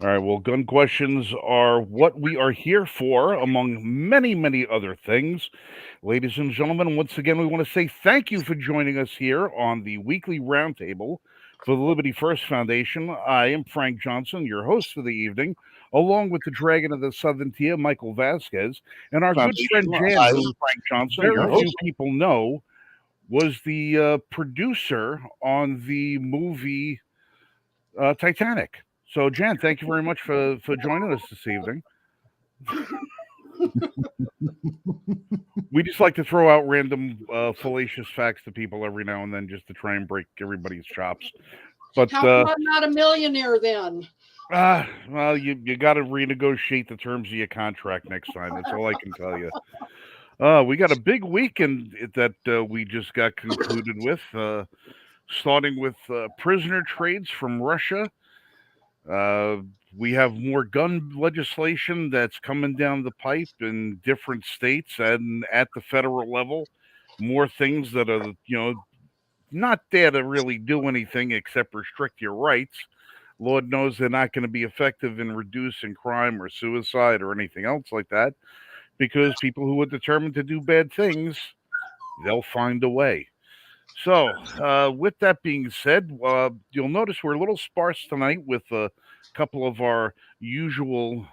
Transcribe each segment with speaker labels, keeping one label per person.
Speaker 1: All right. Well, gun questions are what we are here for, among many, many other things. Ladies and gentlemen, once again, we want to say thank you for joining us here on the weekly roundtable for the Liberty First Foundation. I am Frank Johnson, your host for the evening, along with the Dragon of the Southern Tier, Michael Vasquez, and our good
Speaker 2: Foundation.
Speaker 1: friend Jan,
Speaker 2: I
Speaker 1: who Frank Johnson,
Speaker 2: very
Speaker 1: very
Speaker 2: hope.
Speaker 1: few people know, was the producer on the movie Titanic. So, Jan, thank you very much for joining us this evening. We just like to throw out random fallacious facts to people every now and then just to try and break everybody's chops. But
Speaker 3: How come I'm not a millionaire then?
Speaker 1: well, you got to renegotiate the terms of your contract next time. That's all I can tell you. We got a big weekend that we just got concluded with, starting with prisoner trades from Russia. Uh, we have more gun legislation that's coming down the pipe in different states and at the federal level. More things that are, not there to really do anything except restrict your rights. Lord knows they're not going to be effective in reducing crime or suicide or anything else like that because people who are determined to do bad things, they'll find a way. So, with that being said, you'll notice we're a little sparse tonight with a couple of our usual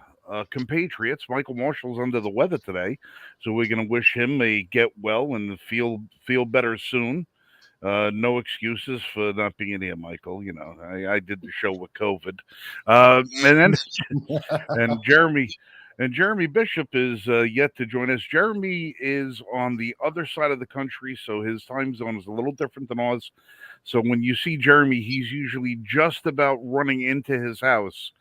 Speaker 1: compatriots. Michael Marshall's under the weather today, so we're going to wish him a get well and feel better soon. No excuses for not being here, Michael. You know, I did the show with COVID, and then and Jeremy Bishop is yet to join us. Jeremy is on the other side of the country, so his time zone is a little different than ours. So when you see Jeremy, he's usually just about running into his house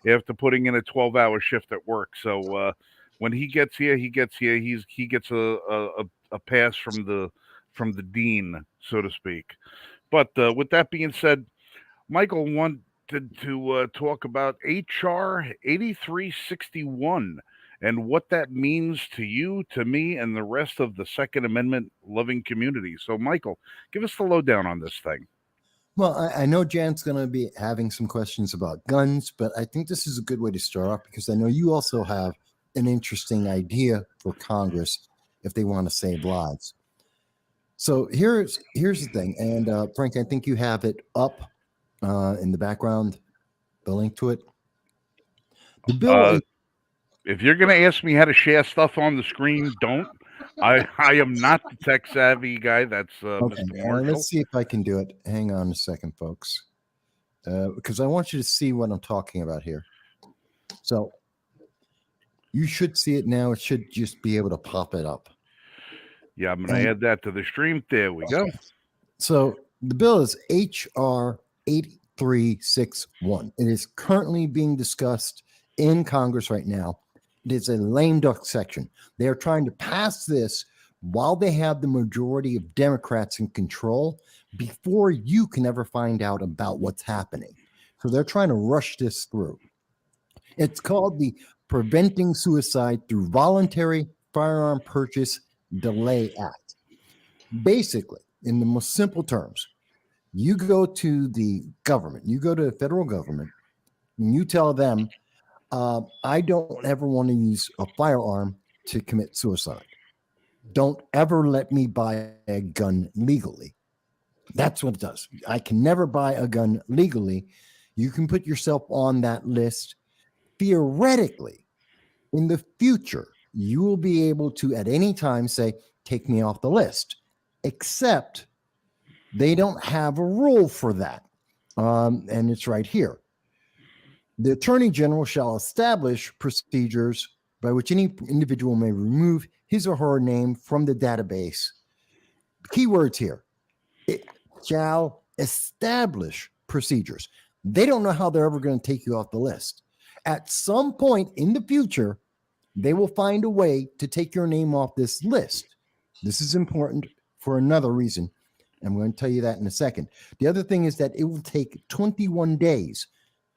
Speaker 1: after putting in a 12-hour shift at work. So when he gets here, he gets a pass from the dean, so to speak. But with that being said, Michael wanted to talk about HR 8361 and what that means to you, to me, and the rest of the Second Amendment loving community. So, Michael, give us the lowdown on this thing.
Speaker 4: Well, I know Jan's going to be having some questions about guns, but I think this is a good way to start off because I know you also have an interesting idea for Congress if they want to save lives. So here's the thing, and Frank, I think you have it up in the background, the link to it. The bill.
Speaker 1: If you're going to ask me how to share stuff on the screen, don't. I am not the tech savvy guy. That's
Speaker 4: Okay,
Speaker 1: Mr. Marshall.
Speaker 4: let's see if I can do it. Hang on a second, folks, because I want you to see what I'm talking about here. So you should see it now. It should just be able to pop it up.
Speaker 1: Yeah, I'm going to add that to the stream. There we go.
Speaker 4: So the bill is HR 8361. It is currently being discussed in Congress right now. It is a lame duck section. They are trying to pass this while they have the majority of Democrats in control before you can ever find out about what's happening. So they're trying to rush this through. It's called the Preventing Suicide Through Voluntary Firearm Purchase Delay Act. Basically, in the most simple terms, you go to the government, you go to the federal government, and you tell them, I don't ever want to use a firearm to commit suicide. Don't ever let me buy a gun legally. That's what it does. I can never buy a gun legally. You can put yourself on that list. Theoretically, in the future, you will be able to at any time say, take me off the list, except they don't have a rule for that. And it's right here. The Attorney General shall establish procedures by which any individual may remove his or her name from the database. Keywords here. It shall establish procedures. They don't know how they're ever going to take you off the list. At some point in the future, they will find a way to take your name off this list. This is important for another reason. I'm going to tell you that in a second. The other thing is that it will take 21 days.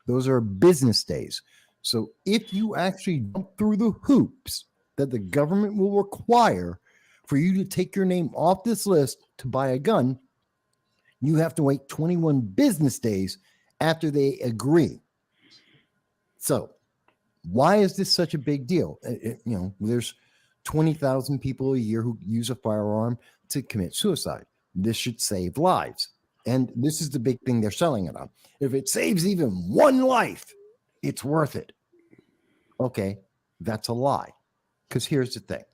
Speaker 4: Those are business days. So if you actually jump through the hoops that the government will require for you to take your name off this list to buy a gun, you have to wait 21 business days after they agree. So, why is this such a big deal? There's 20,000 people a year who use a firearm to commit suicide. This should save lives. And this is the big thing they're selling it on. If it saves even one life, it's worth it. Okay, that's a lie. Because here's the thing.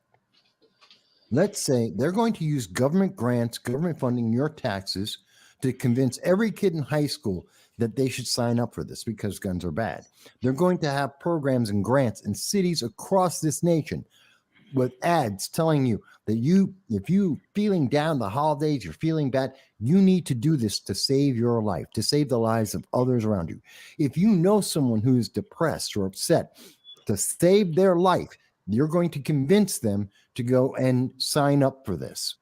Speaker 4: Let's say they're going to use government grants, government funding, your taxes to convince every kid in high school that they should sign up for this because guns are bad. They're going to have programs and grants in cities across this nation with ads telling you that if you feeling down the holidays, you're feeling bad, you need to do this to save your life, to save the lives of others around you. If you know someone who is depressed or upset, to save their life, you're going to convince them to go and sign up for this.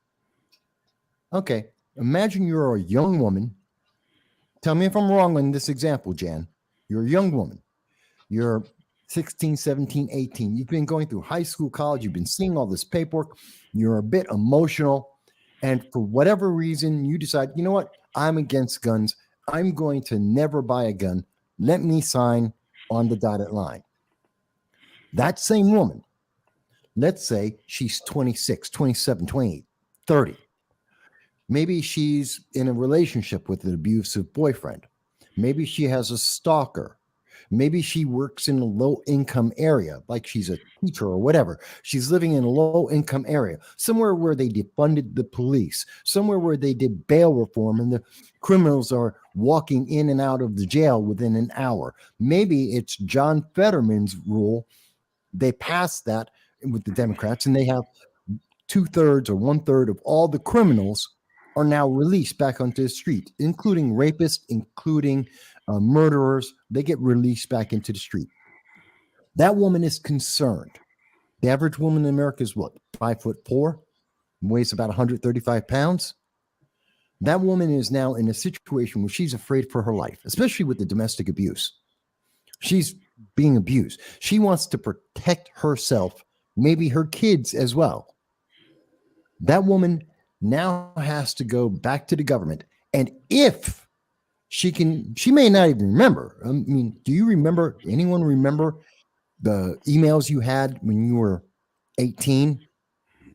Speaker 4: Okay, imagine you're a young woman. Tell me if I'm wrong on this example, Jan. You're a young woman. You're 16, 17, 18. You've been going through high school, college. You've been seeing all this paperwork. You're a bit emotional. And for whatever reason, you decide, you know what? I'm against guns. I'm going to never buy a gun. Let me sign on the dotted line. That same woman, let's say she's 26, 27, 28, 30. Maybe she's in a relationship with an abusive boyfriend. Maybe she has a stalker. Maybe she works in a low-income area, like she's a teacher or whatever. She's living in a low-income area, somewhere where they defunded the police, somewhere where they did bail reform and the criminals are walking in and out of the jail within an hour. Maybe it's John Fetterman's rule. They passed that with the Democrats, and they have 2/3 or 1/3 of all the criminals are now released back onto the street, including rapists, including murderers. They get released back into the street. That woman is concerned. The average woman in America is what, 5'4", weighs about 135 pounds. That woman is now in a situation where she's afraid for her life, especially with the domestic abuse. She's being abused. She wants to protect herself, maybe her kids as well. That woman now has to go back to the government. And if she may not even remember. I mean, do you remember, anyone remember the emails you had when you were 18?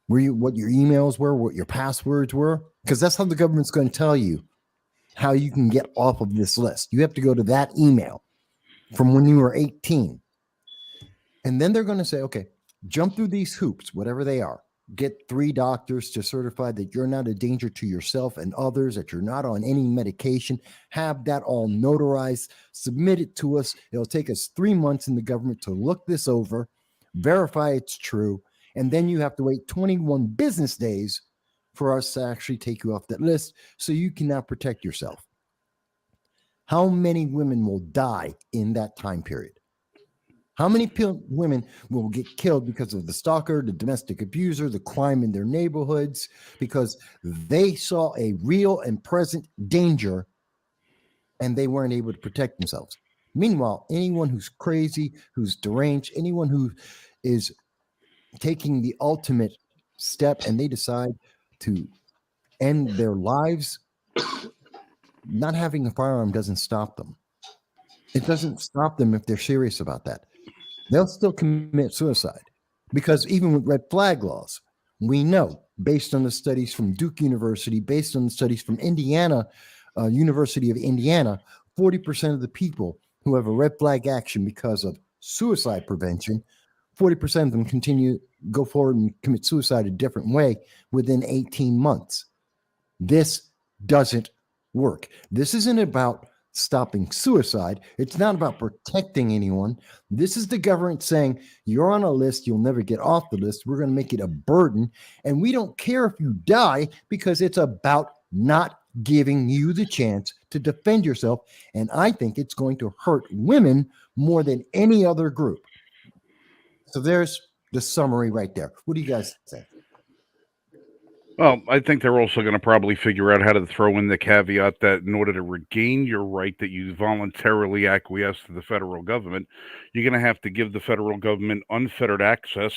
Speaker 4: What your emails were, what your passwords were? Because that's how the government's going to tell you how you can get off of this list. You have to go to that email from when you were 18. And then they're going to say, okay, jump through these hoops, whatever they are. Get 3 doctors to certify that you're not a danger to yourself and others, that you're not on any medication. Have that all notarized, submit it to us. It'll take us 3 months in the government to look this over, verify it's true, and then you have to wait 21 business days for us to actually take you off that list so you can now protect yourself. How many women will die in that time period? How many women will get killed because of the stalker, the domestic abuser, the crime in their neighborhoods, because they saw a real and present danger and they weren't able to protect themselves? Meanwhile, anyone who's crazy, who's deranged, anyone who is taking the ultimate step and they decide to end their lives, not having a firearm doesn't stop them. It doesn't stop them if they're serious about that. They'll still commit suicide because even with red flag laws, we know based on the studies from Duke University, based on the studies from Indiana, University of Indiana, 40% of the people who have a red flag action because of suicide prevention, 40% of them go forward and commit suicide a different way within 18 months. This doesn't work. This isn't about stopping suicide. It's not about protecting anyone. This is the government saying, you're on a list, you'll never get off the list. We're going to make it a burden. And we don't care if you die because it's about not giving you the chance to defend yourself. And I think it's going to hurt women more than any other group. So there's the summary right there. What do you guys think?
Speaker 1: Well, I think they're also going to probably figure out how to throw in the caveat that in order to regain your right that you voluntarily acquiesce to the federal government, you're going to have to give the federal government unfettered access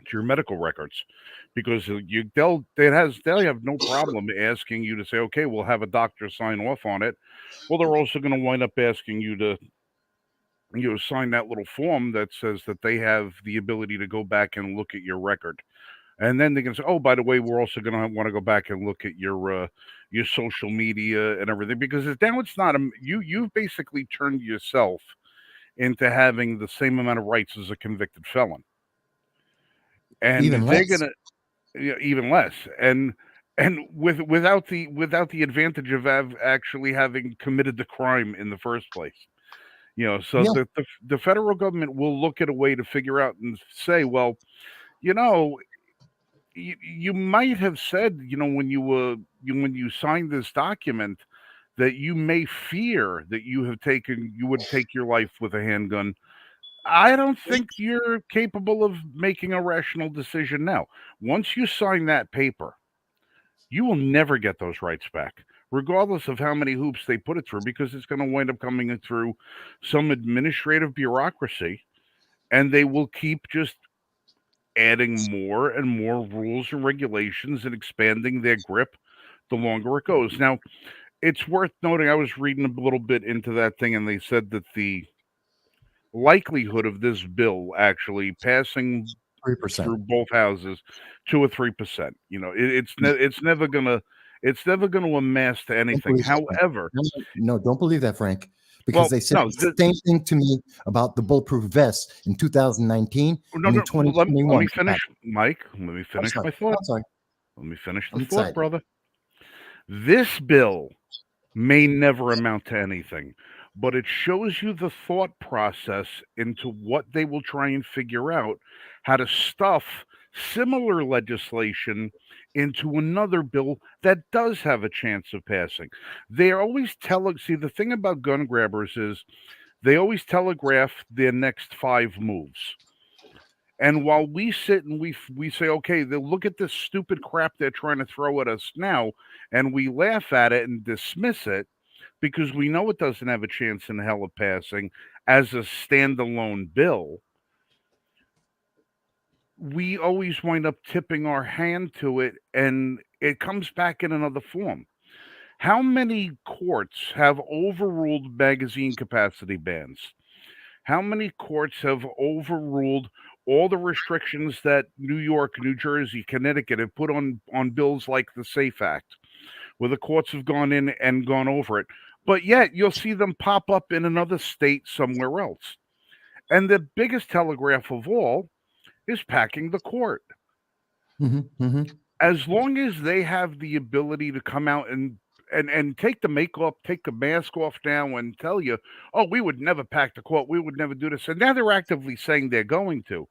Speaker 1: to your medical records, because they'll have no problem asking you to say, okay, we'll have a doctor sign off on it. Well, they're also going to wind up asking you to sign that little form that says that they have the ability to go back and look at your record. And then they can say, "Oh, by the way, we're also going to want to go back and look at your social media and everything," because now it's not you've basically turned yourself into having the same amount of rights as a convicted felon, and
Speaker 4: Even
Speaker 1: they're
Speaker 4: less.
Speaker 1: gonna even less, and without the advantage of actually having committed the crime in the first place. So
Speaker 4: Yeah.
Speaker 1: the federal government will look at a way to figure out and say, well, you know, you might have said, when you signed this document, that you may fear that you would take your life with a handgun. I don't think you're capable of making a rational decision now. Once you sign that paper, you will never get those rights back, regardless of how many hoops they put it through, because it's going to wind up coming through some administrative bureaucracy, and they will keep just adding more and more rules and regulations and expanding their grip the longer it goes. Now, it's worth noting, I was reading a little bit into that thing, and they said that the likelihood of this bill actually passing
Speaker 4: 3%.
Speaker 1: through both houses, 2 or 3%. It's never gonna amass to
Speaker 4: Don't
Speaker 1: anything.
Speaker 4: believe that, Frank.
Speaker 1: However,
Speaker 4: No, don't believe that, Frank, because
Speaker 1: well,
Speaker 4: they said
Speaker 1: no,
Speaker 4: the same thing to me about the bulletproof vest in 2019
Speaker 1: no,
Speaker 4: and in
Speaker 1: no. Let
Speaker 4: 2021.
Speaker 1: me finish, Mike. Let me
Speaker 4: I'm
Speaker 1: finish
Speaker 4: sorry.
Speaker 1: my thought.
Speaker 4: I'm sorry.
Speaker 1: Let me finish the
Speaker 4: I'm
Speaker 1: thought,
Speaker 4: excited.
Speaker 1: brother. This bill may never amount to anything, but it shows you the thought process into what they will try and figure out how to stuff similar legislation into another bill that does have a chance of passing. They always see, the thing about gun grabbers is they always telegraph their next five moves. And while we sit and we say, okay, look at this stupid crap they're trying to throw at us now, and we laugh at it and dismiss it because we know it doesn't have a chance in hell of passing as a standalone bill, we always wind up tipping our hand to it, and it comes back in another form. How many courts have overruled magazine capacity bans? How many courts have overruled all the restrictions that New York, New Jersey, Connecticut have put on bills like the SAFE Act, where the courts have gone in and gone over it? But yet you'll see them pop up in another state somewhere else. And the biggest telegraph of all is packing the court.
Speaker 4: Mm-hmm.
Speaker 1: As long as they have the ability to come out and take the makeup, take the mask off now and tell you, oh, we would never pack the court, we would never do this. And now they're actively saying they're going to.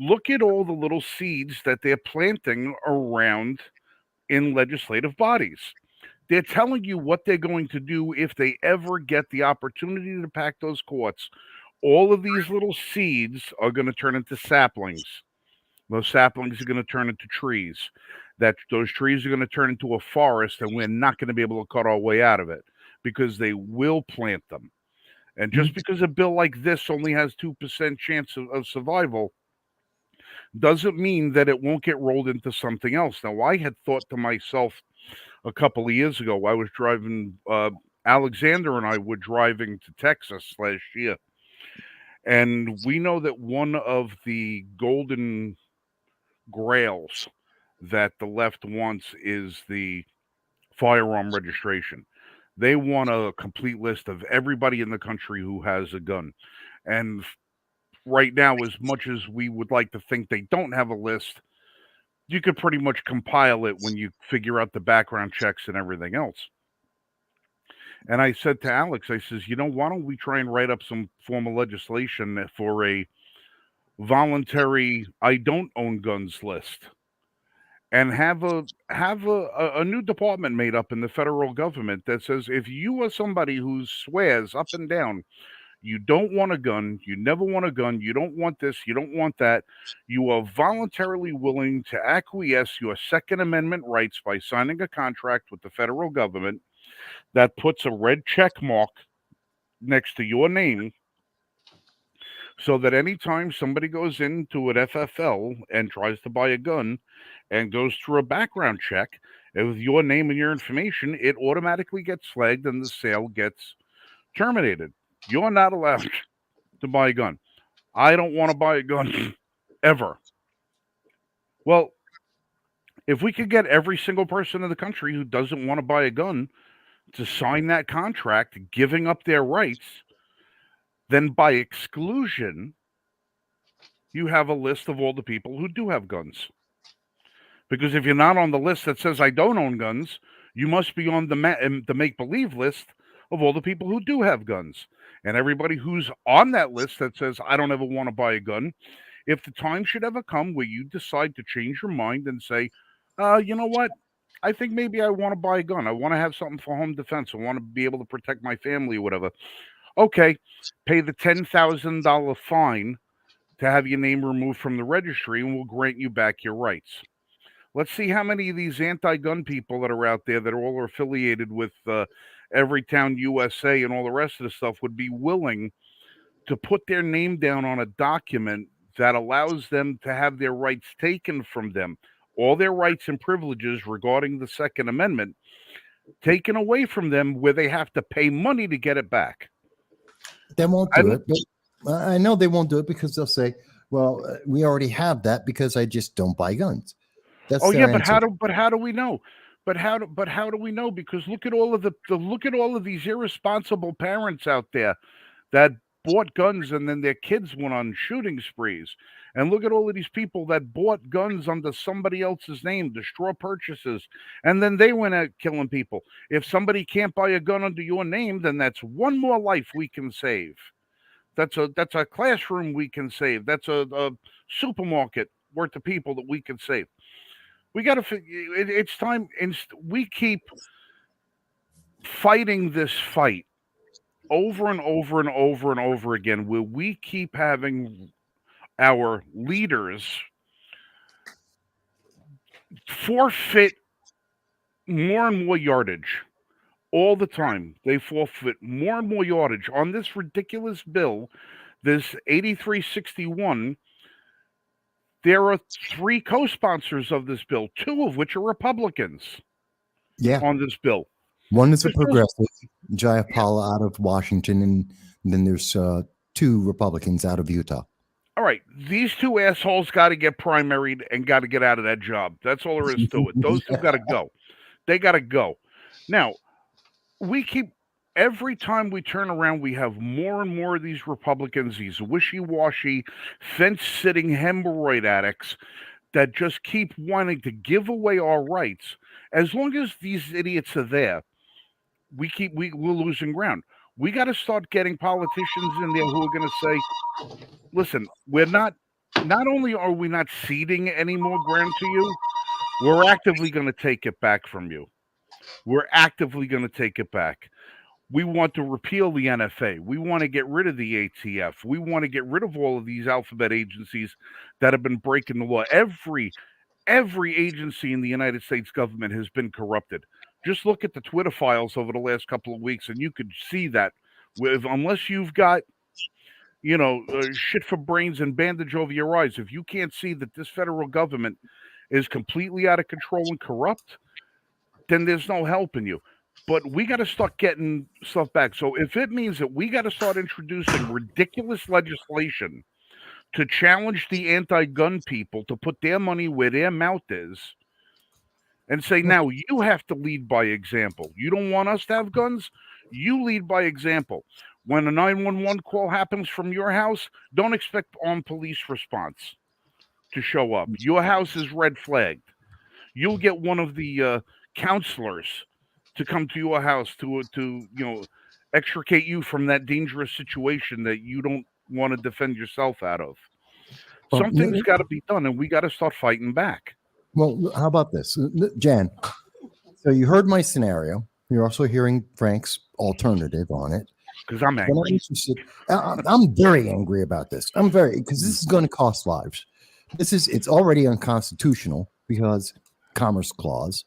Speaker 1: Look at all the little seeds that they're planting around in legislative bodies. They're telling you what they're going to do if they ever get the opportunity to pack those courts. All of these little seeds are going to turn into saplings. Those saplings are going to turn into trees. Those trees are going to turn into a forest, and we're not going to be able to cut our way out of it because they will plant them. And just because a bill like this only has 2% chance of survival doesn't mean that it won't get rolled into something else. Now, I had thought to myself a couple of years ago, I was driving, Alexander and I were driving to Texas last year. And we know that one of the golden grails that the left wants is the firearm registration. They want a complete list of everybody in the country who has a gun. And right now, as much as we would like to think they don't have a list, you could pretty much compile it when you figure out the background checks and everything else. And I said to Alex, I says, why don't we try and write up some formal legislation for a voluntary I don't own guns list, and have a new department made up in the federal government that says if you are somebody who swears up and down you don't want a gun, you never want a gun, you don't want this, you don't want that, you are voluntarily willing to acquiesce your Second Amendment rights by signing a contract with the federal government that puts a red check mark next to your name, so that anytime somebody goes into an FFL and tries to buy a gun and goes through a background check with your name and your information, it automatically gets flagged and the sale gets terminated. You're not allowed. to buy a gun. I don't want to buy a gun ever. Well, if we could get every single person in the country who doesn't want to buy a gun to sign that contract, giving up their rights, then by exclusion, you have a list of all the people who do have guns. Because if you're not on the list that says I don't own guns, you must be on the make-believe list of all the people who do have guns. And everybody who's on that list that says I don't ever want to buy a gun, if the time should ever come where you decide to change your mind and say, you know what? I think maybe I want to buy a gun. I want to have something for home defense. I want to be able to protect my family or whatever. Okay, pay the $10,000 fine to have your name removed from the registry, and we'll grant you back your rights. Let's see how many of these anti-gun people that are out there that are all affiliated with Everytown USA and all the rest of the stuff would be willing to put their name down on a document that allows them to have their rights taken from them, all their rights and privileges regarding the Second Amendment taken away from them, where they have to pay money to get it back.
Speaker 4: They won't do it, but I know they won't do it because they'll say, well, we already have that because I just don't buy guns. That's
Speaker 1: oh yeah,
Speaker 4: their answer.
Speaker 1: but how do we know? But how do we know? Because look at all of look at all of these irresponsible parents out there that bought guns and then their kids went on shooting sprees. And look at all of these people that bought guns under somebody else's name, the straw purchases, and then they went out killing people. If somebody can't buy a gun under your name, then that's one more life we can save. That's a classroom we can save. That's a supermarket worth of people that we can save. We got to. It's time. We keep fighting this fight over and over and over and over again, where we keep having our leaders forfeit more and more yardage all the time. They forfeit more and more yardage on this ridiculous bill, this 8361. There are 3 co-sponsors of this bill, 2 of which are Republicans.
Speaker 4: Yeah,
Speaker 1: on this bill.
Speaker 4: One is a progressive, Jayapal out of Washington, and then there's 2 Republicans out of Utah.
Speaker 1: All right, these 2 assholes got to get primaried and got to get out of that job. That's all there is to it. Those 2 got to go. They got to go. Now, every time we turn around, we have more and more of these Republicans, these wishy-washy, fence-sitting hemorrhoid addicts that just keep wanting to give away our rights. As long as these idiots are there, we're losing ground. We got to start getting politicians in there who are going to say, listen, we're not only are we not ceding any more ground to you, we're actively going to take it back from you. We're actively going to take it back. We want to repeal the NFA. We want to get rid of the ATF. We want to get rid of all of these alphabet agencies that have been breaking the law. Every agency in the United States government has been corrupted. Just look at the Twitter files over the last couple of weeks, and you could see that. Unless you've got, shit for brains and bandage over your eyes, if you can't see that this federal government is completely out of control and corrupt, then there's no helping you. But we got to start getting stuff back. So if it means that we got to start introducing ridiculous legislation to challenge the anti-gun people to put their money where their mouth is and say, now you have to lead by example. You don't want us to have guns? You lead by example. When a 911 call happens from your house, don't expect armed police response to show up. Your house is red flagged. You'll get one of the counselors to come to your house to extricate you from that dangerous situation that you don't want to defend yourself out of. Something's got to be done, and we got to start fighting back.
Speaker 4: Well, how about this, Jan? So you heard my scenario. You're also hearing Frank's alternative on it.
Speaker 1: Because I'm angry.
Speaker 4: I'm very angry about this. Because this is going to cost lives. It's already unconstitutional because Commerce Clause.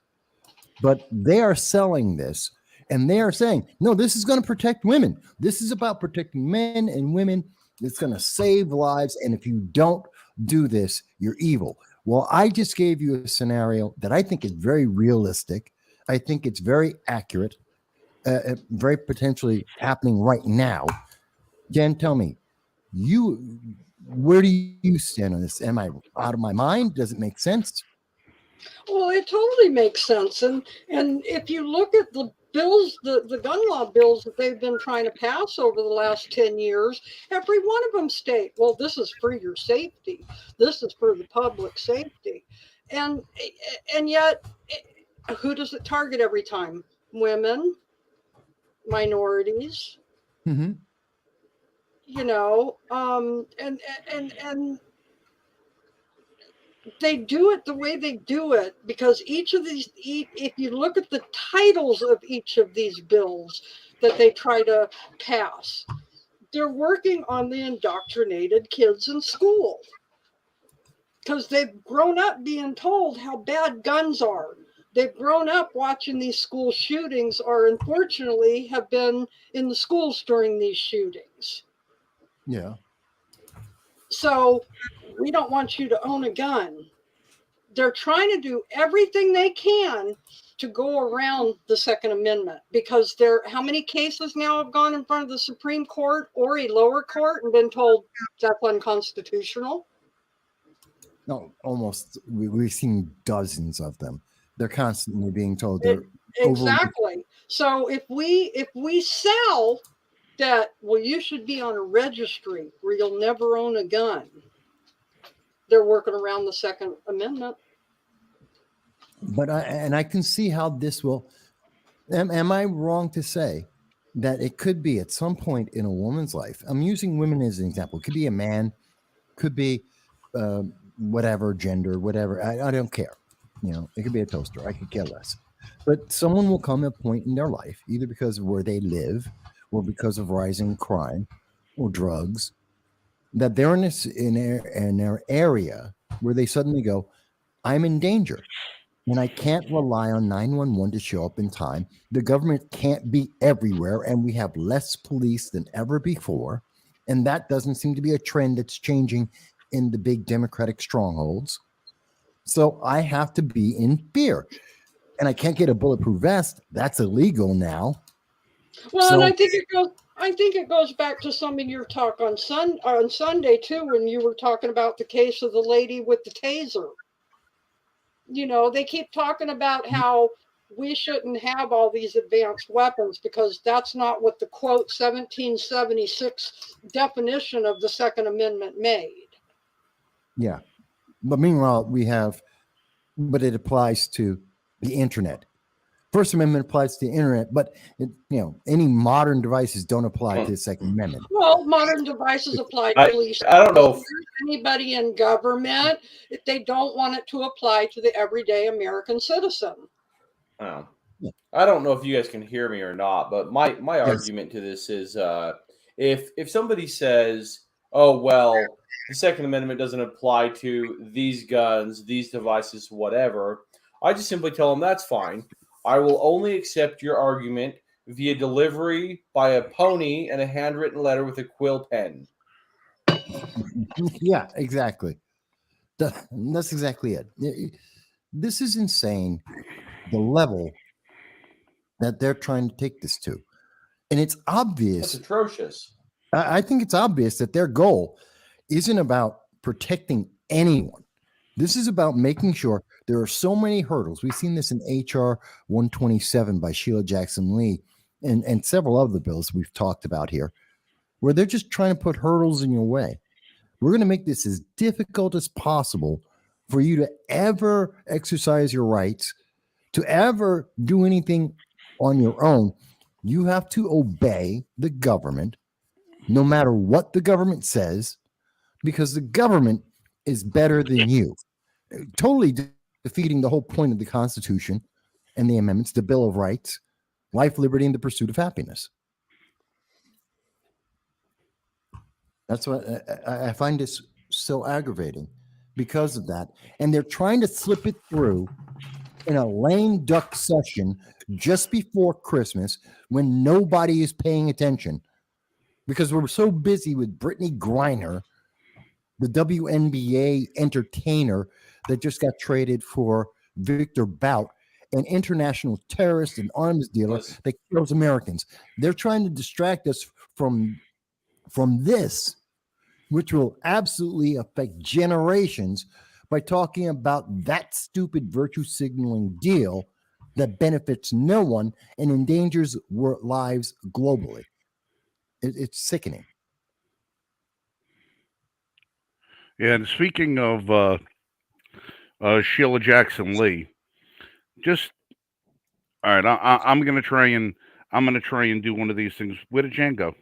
Speaker 4: But they are selling this, and they are saying, no, this is going to protect women. This is about protecting men and women. It's going to save lives. And if you don't do this, you're evil. Well, I just gave you a scenario that I think is very realistic. I think it's very accurate, very potentially happening right now. Jen, tell me, Where do you stand on this? Am I out of my mind? Does it make sense?
Speaker 3: Well, it totally makes sense. And if you look at the bills, the gun law bills that they've been trying to pass over the last 10 years, every one of them state, well, this is for your safety. This is for the public safety. And yet, who does it target every time? Women, minorities,
Speaker 4: Mm-hmm.
Speaker 3: and they do it the way they do it because if you look at the titles of each of these bills that they try to pass, they're working on the indoctrinated kids in school because they've grown up being told how bad guns are. They've grown up watching these school shootings, or unfortunately have been in the schools during these shootings.
Speaker 4: Yeah.
Speaker 3: So we don't want you to own a gun. They're trying to do everything they can to go around the Second Amendment because how many cases now have gone in front of the Supreme Court or a lower court and been told that's unconstitutional?
Speaker 4: No, almost. We've seen dozens of them. They're constantly being told they're
Speaker 3: exactly. So if we sell that, well, you should be on a registry where you'll never own a gun, they're working around the Second Amendment.
Speaker 4: But I can see how this will. Am I wrong to say that it could be at some point in a woman's life? I'm using women as an example. It could be a man, could be whatever gender, whatever. I don't care. It could be a toaster. I could care less. But someone will come at a point in their life, either because of where they live, or because of rising crime, or drugs, that they're in an area where they suddenly go, I'm in danger. And I can't rely on 911 to show up in time. The government can't be everywhere, and we have less police than ever before. And that doesn't seem to be a trend that's changing in the big Democratic strongholds. So I have to be in fear. And I can't get a bulletproof vest. That's illegal now.
Speaker 3: Well, and I think it goes back to some of your talk on Sunday too, when you were talking about the case of the lady with the taser. They keep talking about how we shouldn't have all these advanced weapons because that's not what the quote 1776 definition of the Second Amendment made.
Speaker 4: Yeah. But meanwhile, but it applies to the internet. First Amendment applies to the internet, but any modern devices don't apply to the Second Amendment.
Speaker 3: Well, modern devices apply to police.
Speaker 2: I don't know if
Speaker 3: anybody in government, if they don't want it to apply to the everyday American citizen.
Speaker 2: I don't know if you guys can hear me or not, but my argument to this is if somebody says, oh, well, the Second Amendment doesn't apply to these guns, these devices, whatever, I just simply tell them that's fine. I will only accept your argument via delivery by a pony and a handwritten letter with a quill pen.
Speaker 4: Yeah, exactly. That's exactly it. This is insane, the level that they're trying to take this to. And it's obvious.
Speaker 2: That's atrocious.
Speaker 4: I think it's obvious that their goal isn't about protecting anyone. This is about making sure there are so many hurdles. We've seen this in HR 127 by Sheila Jackson Lee and several other bills we've talked about here, where they're just trying to put hurdles in your way. We're going to make this as difficult as possible for you to ever exercise your rights, to ever do anything on your own. You have to obey the government, no matter what the government says, because the government is better than you. Totally defeating the whole point of the Constitution and the amendments, the Bill of Rights, life, liberty, and the pursuit of happiness. That's what I find this so aggravating because of that. And they're trying to slip it through in a lame duck session just before Christmas when nobody is paying attention because we're so busy with Brittany Griner, the WNBA entertainer that just got traded for Victor Bout, an international terrorist and arms dealer that kills Americans. They're trying to distract us from this which will absolutely affect generations by talking about that stupid virtue signaling deal that benefits no one and endangers lives globally. It's sickening.
Speaker 1: And speaking of Sheila Jackson Lee, just all right. I'm gonna try and do one of these things. Where did Jan go?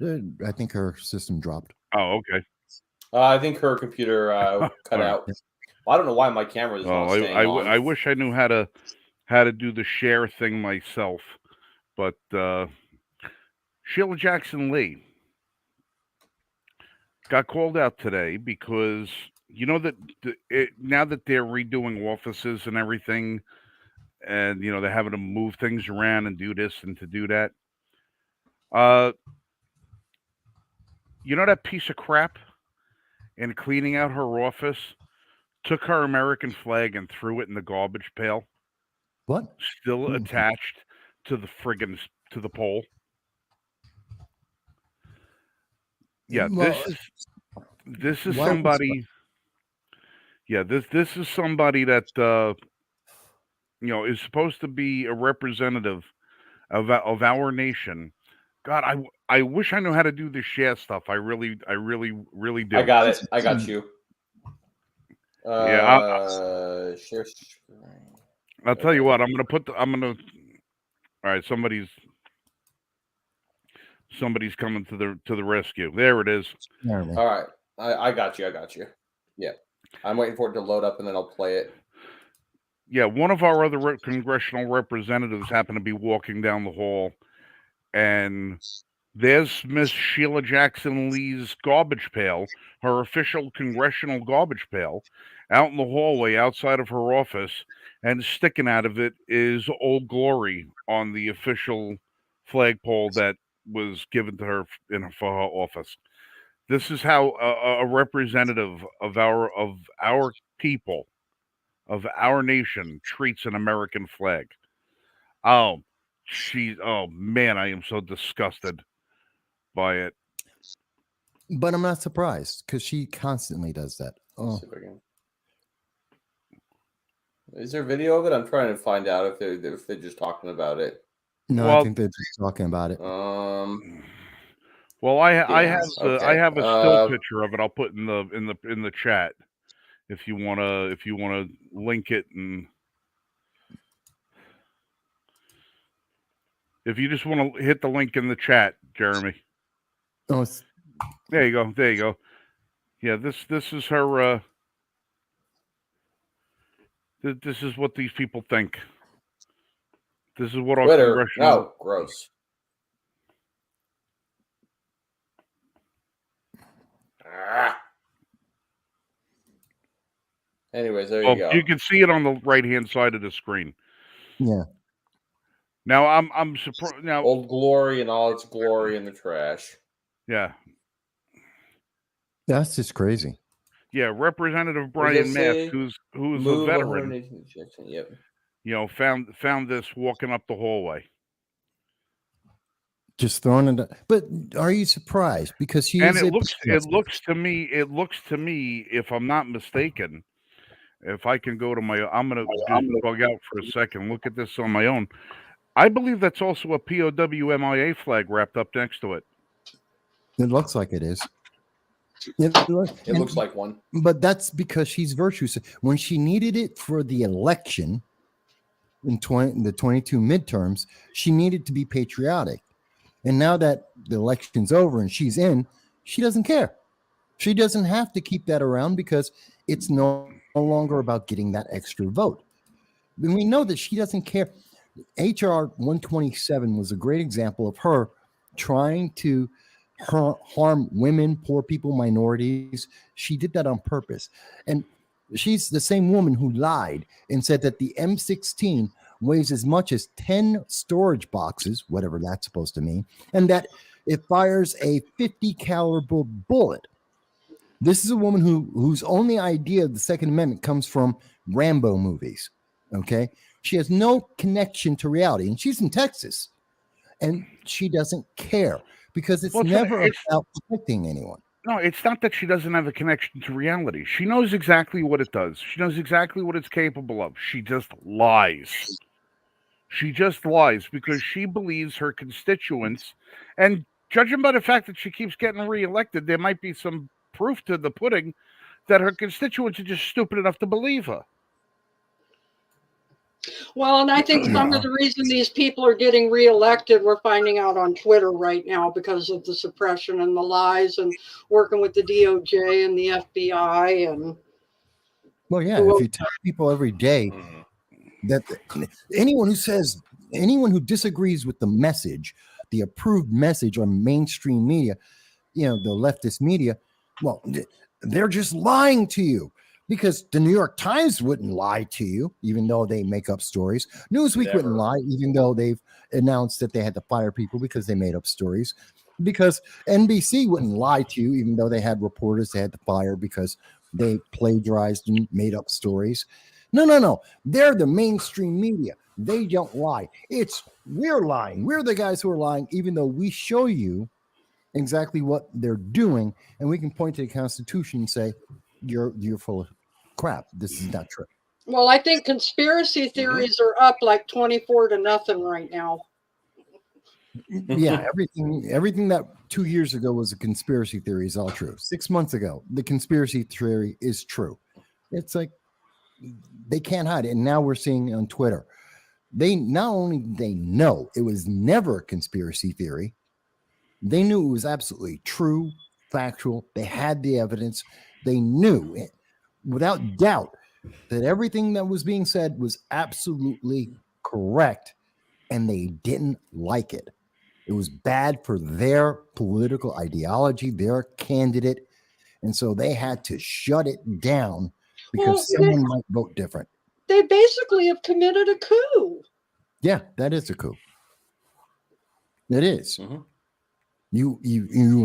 Speaker 4: I think her system dropped.
Speaker 1: Oh, okay.
Speaker 2: I think her computer cut
Speaker 1: All right.
Speaker 2: out. Well, I don't know why my camera is not
Speaker 1: Oh,
Speaker 2: staying on.
Speaker 1: I wish I knew how to do the share thing myself, but Sheila Jackson Lee got called out today because you know that now that they're redoing offices and everything, and you know they're having to move things around and do this and to do that. You know that piece of crap in cleaning out her office took her American flag and threw it in the garbage pail,
Speaker 4: What?
Speaker 1: still attached to the to the pole. Yeah,
Speaker 4: Well,
Speaker 1: this is
Speaker 4: why was-
Speaker 1: somebody. Yeah, this is somebody that you know is supposed to be a representative of our nation. God, I wish I knew how to do the share stuff. I really do.
Speaker 2: I got it. I got you.
Speaker 1: Yeah,
Speaker 2: Share.
Speaker 1: I'll tell you what. I'm gonna. All right, somebody's coming to the rescue. There it is.
Speaker 4: There we go.
Speaker 2: All right. I got you. I got you. Yeah. I'm waiting for it to load up and then I'll play it.
Speaker 1: Yeah, one of our other congressional representatives happened to be walking down the hall, and there's Miss Sheila Jackson Lee's garbage pail, her official congressional garbage pail, out in the hallway outside of her office, and sticking out of it is Old Glory on the official flagpole that was given to her for her office. This is how a representative of our people, of our nation, treats an American flag. Oh, oh man, I am so disgusted by it.
Speaker 4: But I'm not surprised because she constantly does that.
Speaker 2: Let's
Speaker 4: Oh,
Speaker 2: see if I can. Is there video of it? I'm trying to find out if they're just talking about it.
Speaker 4: no,
Speaker 1: Well-
Speaker 4: I think they're just talking about it.
Speaker 1: Well, I
Speaker 2: Yeah, okay.
Speaker 1: I have a still picture of it. I'll put in the chat if you wanna link it, and if you just want to hit the link in the chat, Jeremy.
Speaker 4: Oh,
Speaker 1: There you go. There you go. Yeah, this is her. This is what these people think. This is what our
Speaker 2: Twitter.
Speaker 1: congressional.
Speaker 2: No, gross. Anyways, there you go.
Speaker 1: You can see it on the right hand side of the screen.
Speaker 4: yeah.
Speaker 1: Now I'm surprised. Now
Speaker 2: Old Glory and all its glory in the trash.
Speaker 1: yeah.
Speaker 4: That's just crazy.
Speaker 1: Yeah, Representative
Speaker 2: What does
Speaker 1: Brian
Speaker 2: it say?
Speaker 1: Mask, who's a
Speaker 2: Move
Speaker 1: veteran,
Speaker 2: 118 section. Yep.
Speaker 1: you know, found this walking up the hallway.
Speaker 4: Just throwing it. But are you surprised? Because she
Speaker 1: And
Speaker 4: is.
Speaker 1: it looks to me, if I'm not mistaken, if I can go to my, I'm gonna bug out for a second. Look at this on my own. I believe that's also a POW MIA flag wrapped up next to it.
Speaker 4: It looks like it is.
Speaker 2: It looks like one.
Speaker 4: But that's because she's virtuous. When she needed it for the election in the 22 midterms, she needed to be patriotic. And now that the election's over and she's in, she doesn't care. She doesn't have to keep that around because it's no longer about getting that extra vote. And we know that she doesn't care. HR 127 was a great example of her trying to harm women, poor people, minorities. She did that on purpose. And she's the same woman who lied and said that the M16 weighs as much as 10 storage boxes, whatever that's supposed to mean, and that it fires a 50 caliber bullet. This is a woman whose only idea of the Second Amendment comes from Rambo movies. Okay. She has no connection to reality, and she's in Texas, and she doesn't care because it's never about protecting anyone.
Speaker 1: No, it's not that she doesn't have a connection to reality. She knows exactly what it does. She knows exactly what it's capable of. She just lies. She just lies because she believes her constituents, and judging by the fact that she keeps getting reelected, there might be some proof to the pudding that her constituents are just stupid enough to believe her.
Speaker 3: Well, and I think some of the reason these people are getting reelected, we're finding out on Twitter right now because of the suppression and the lies and working with the DOJ and the FBI and.
Speaker 4: Well, yeah, if you tell people every day that anyone who disagrees with the message, the approved message on mainstream media, the leftist media, well, they're just lying to you, because the New York Times wouldn't lie to you, even though they make up stories. Newsweek wouldn't lie, even though they've announced that they had to fire people because they made up stories. Because NBC wouldn't lie to you, even though they had reporters they had to fire because they plagiarized and made up stories. No. They're the mainstream media. They don't lie. We're lying. We're the guys who are lying, even though we show you exactly what they're doing, and we can point to the Constitution and say, you're full of crap. This is not true.
Speaker 3: Well, I think conspiracy theories are up like 24-0 right now.
Speaker 4: Yeah, everything that 2 years ago was a conspiracy theory is all true. 6 months ago, the conspiracy theory is true. It's like they can't hide it. And now we're seeing on Twitter, they not only they know it was never a conspiracy theory, they knew it was absolutely true, factual. They had the evidence. They knew it, without doubt, that everything that was being said was absolutely correct, and they didn't like it. It was bad for their political ideology, their candidate, and so they had to shut it down because someone might vote different.
Speaker 3: They basically have committed a coup.
Speaker 4: Yeah, that is a coup. It is. You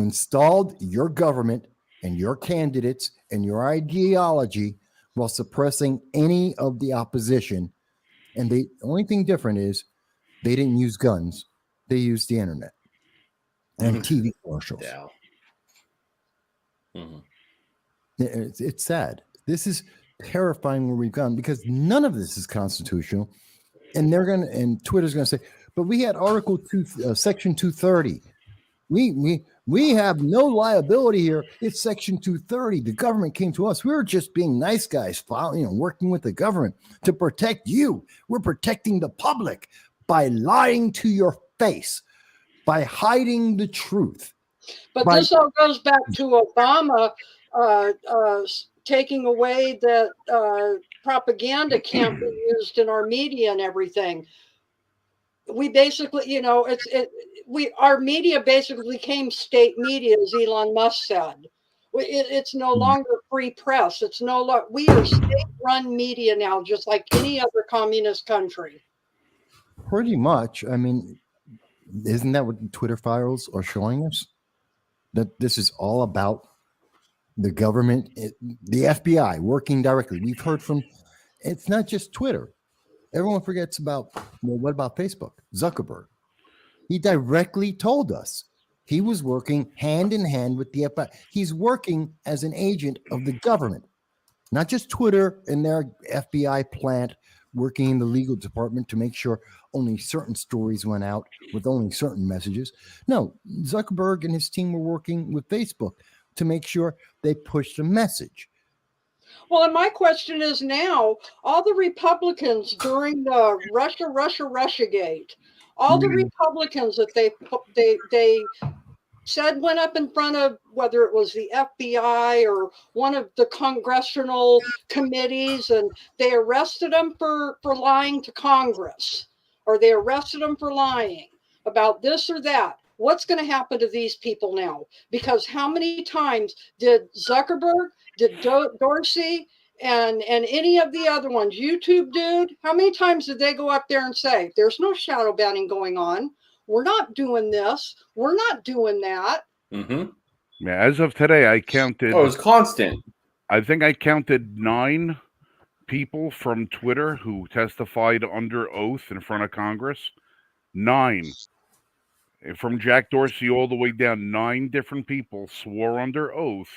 Speaker 4: installed your government and your candidates and your ideology while suppressing any of the opposition. And the only thing different is they didn't use guns. They used the internet and TV commercials. It's sad. This is terrifying where we've gone, because none of this is constitutional. And Twitter's going to say, but we had Article 2, Section 230. We have no liability here. It's Section 230. The government came to us. We were just being nice guys, working with the government to protect you. We're protecting the public by lying to your face, by hiding the truth.
Speaker 3: But this all goes back to Obama taking away that propaganda can't be used in our media and everything. We basically, our media basically became state media, as Elon Musk said. It's no longer free press. It's no longer. We are state-run media now, just like any other communist country.
Speaker 4: Pretty much. I mean, isn't that what the Twitter files are showing us? That this is all about the government, the FBI working directly. We've heard from. It's not just Twitter. Everyone forgets about, what about Facebook? Zuckerberg. He directly told us he was working hand in hand with the FBI. He's working as an agent of the government, not just Twitter and their FBI plant working in the legal department to make sure only certain stories went out with only certain messages. No, Zuckerberg and his team were working with Facebook to make sure they pushed a message.
Speaker 3: Well, and my question is now, all the Republicans during the Russiagate, all the Republicans that they said went up in front of, whether it was the FBI or one of the congressional committees, and they arrested them for lying to Congress, or they arrested them for lying about this or that. What's going to happen to these people now? Because how many times did Zuckerberg, did Dorsey, and any of the other ones, YouTube dude, how many times did they go up there and say, there's no shadow banning going on? We're not doing this. We're not doing that.
Speaker 1: Yeah, as of today, I counted.
Speaker 2: Oh, it was constant.
Speaker 1: I think I counted 9 people from Twitter who testified under oath in front of Congress. 9. from Jack Dorsey all the way down, 9 different people swore under oath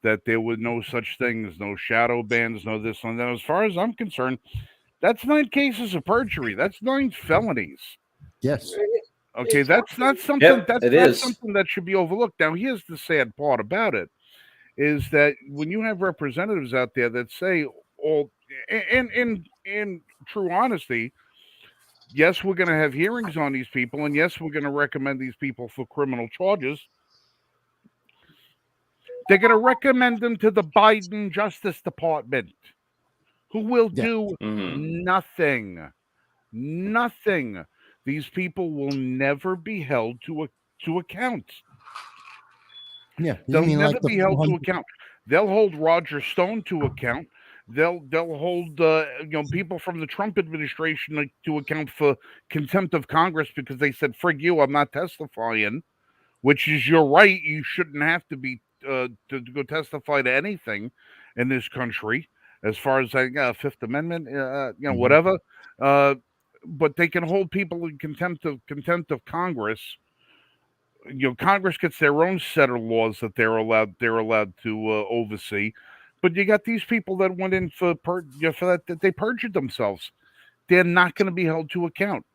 Speaker 1: that there were no such things, no shadow bans, no this, no that. As far as I'm concerned, that's 9 cases of perjury. That's 9 felonies.
Speaker 4: Yes.
Speaker 1: Okay, that's not something
Speaker 2: Yep,
Speaker 1: that's
Speaker 2: it
Speaker 1: not
Speaker 2: is.
Speaker 1: something that should be overlooked. Now, here's the sad part about it is that when you have representatives out there that say all in true honesty, yes, we're going to have hearings on these people, and yes, we're going to recommend these people for criminal charges. They're going to recommend them to the Biden Justice Department, who will
Speaker 4: Yeah.
Speaker 1: do nothing. Nothing. These people will never be held to account.
Speaker 4: Yeah. You
Speaker 1: They'll
Speaker 4: mean
Speaker 1: never
Speaker 4: like the
Speaker 1: be held to
Speaker 4: 400
Speaker 1: account. They'll hold Roger Stone to account. They'll hold people from the Trump administration to account for contempt of Congress because they said, "Frig you, I'm not testifying," which is your right. You shouldn't have to be to go testify to anything in this country, as far as Fifth Amendment,
Speaker 4: Mhm.
Speaker 1: whatever. But they can hold people in contempt of Congress. Congress gets their own set of laws that they're allowed to oversee. But you got these people that went in for that they perjured themselves. They're not going to be held to account.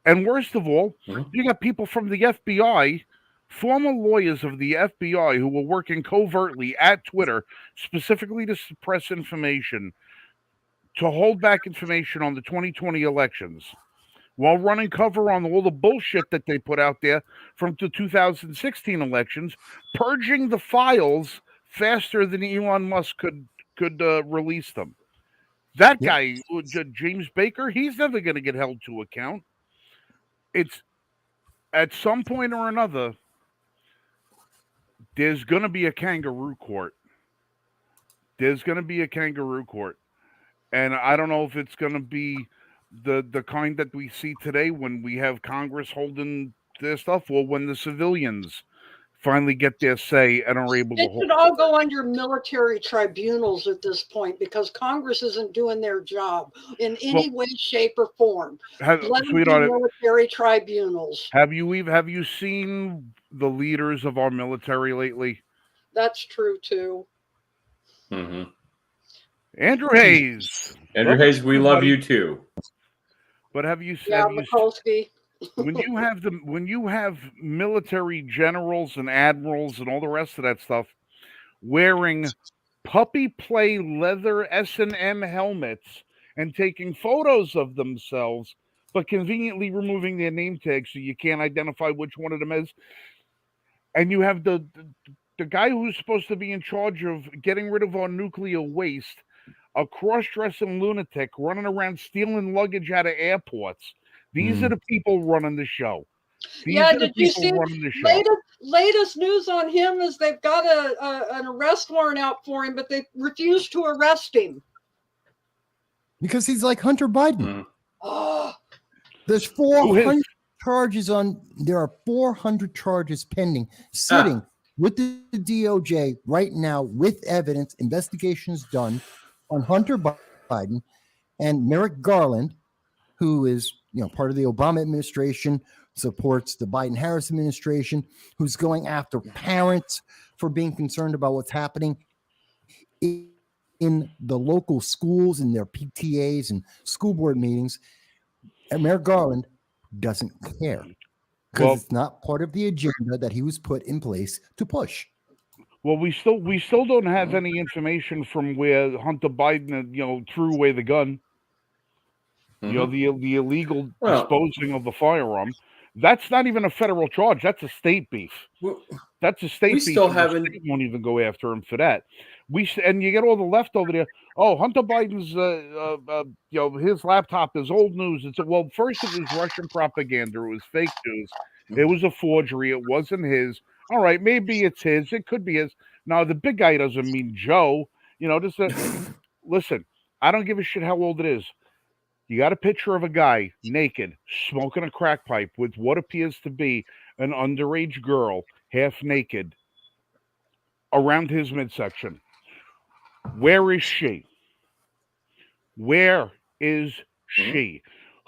Speaker 1: And worst of all, you got people from the FBI, former lawyers of the FBI, who were working covertly at Twitter specifically to suppress information, to hold back information on the 2020 elections, while running cover on all the bullshit that they put out there from the 2016 elections, purging the files faster than Elon Musk could release them. That
Speaker 4: Yep.
Speaker 1: guy, James Baker, he's never going to get held to account. It's at some point or another, there's going to be a kangaroo court. There's going to be a kangaroo court. And I don't know if it's going to be the kind that we see today when we have Congress holding their stuff, or when the civilians finally get their say and are able to
Speaker 3: It
Speaker 1: hold.
Speaker 3: should all go under military tribunals at this point because Congress isn't doing their job in any way, shape, or form. Let them do
Speaker 1: Sweetheart,
Speaker 3: military tribunals.
Speaker 1: have you seen the leaders of our military lately?
Speaker 3: That's true too.
Speaker 1: Andrew Hayes.
Speaker 2: Andrew Hayes, we love you too.
Speaker 1: But have you
Speaker 3: Yeah,
Speaker 1: have you
Speaker 3: Mikulski.
Speaker 1: when you have military generals and admirals and all the rest of that stuff wearing puppy play leather S&M helmets and taking photos of themselves, but conveniently removing their name tags so you can't identify which one of them is, and you have the guy who's supposed to be in charge of getting rid of our nuclear waste, a cross-dressing lunatic running around stealing luggage out of airports. These are the people running the show.
Speaker 3: Did you see latest news on him is they've got an arrest warrant out for him, but they refuse to arrest him.
Speaker 4: Because he's like Hunter Biden.
Speaker 3: Oh.
Speaker 4: There's 400 charges there are 400 charges pending, sitting with the DOJ right now with evidence, investigations done on Hunter Biden and Merrick Garland, who is part of the Obama administration, supports the Biden-Harris administration, who's going after parents for being concerned about what's happening in the local schools and their PTAs and school board meetings. And Merrick Garland doesn't care because it's not part of the agenda that he was put in place to push.
Speaker 1: Well, we still don't have any information from where Hunter Biden, threw away the gun. The illegal disposing of the firearm. That's not even a federal charge. That's a state beef. That's a state beef.
Speaker 2: Still
Speaker 1: haven't. The state won't even go after him for that. And you get all the left over there. Oh, Hunter Biden's, his laptop is old news. First it was Russian propaganda. It was fake news. It was a forgery. It wasn't his. All right, maybe it's his. It could be his. Now the big guy doesn't mean Joe. Listen. I don't give a shit how old it is. You got a picture of a guy naked, smoking a crack pipe with what appears to be an underage girl, half naked, around his midsection. Where is she? Where is she?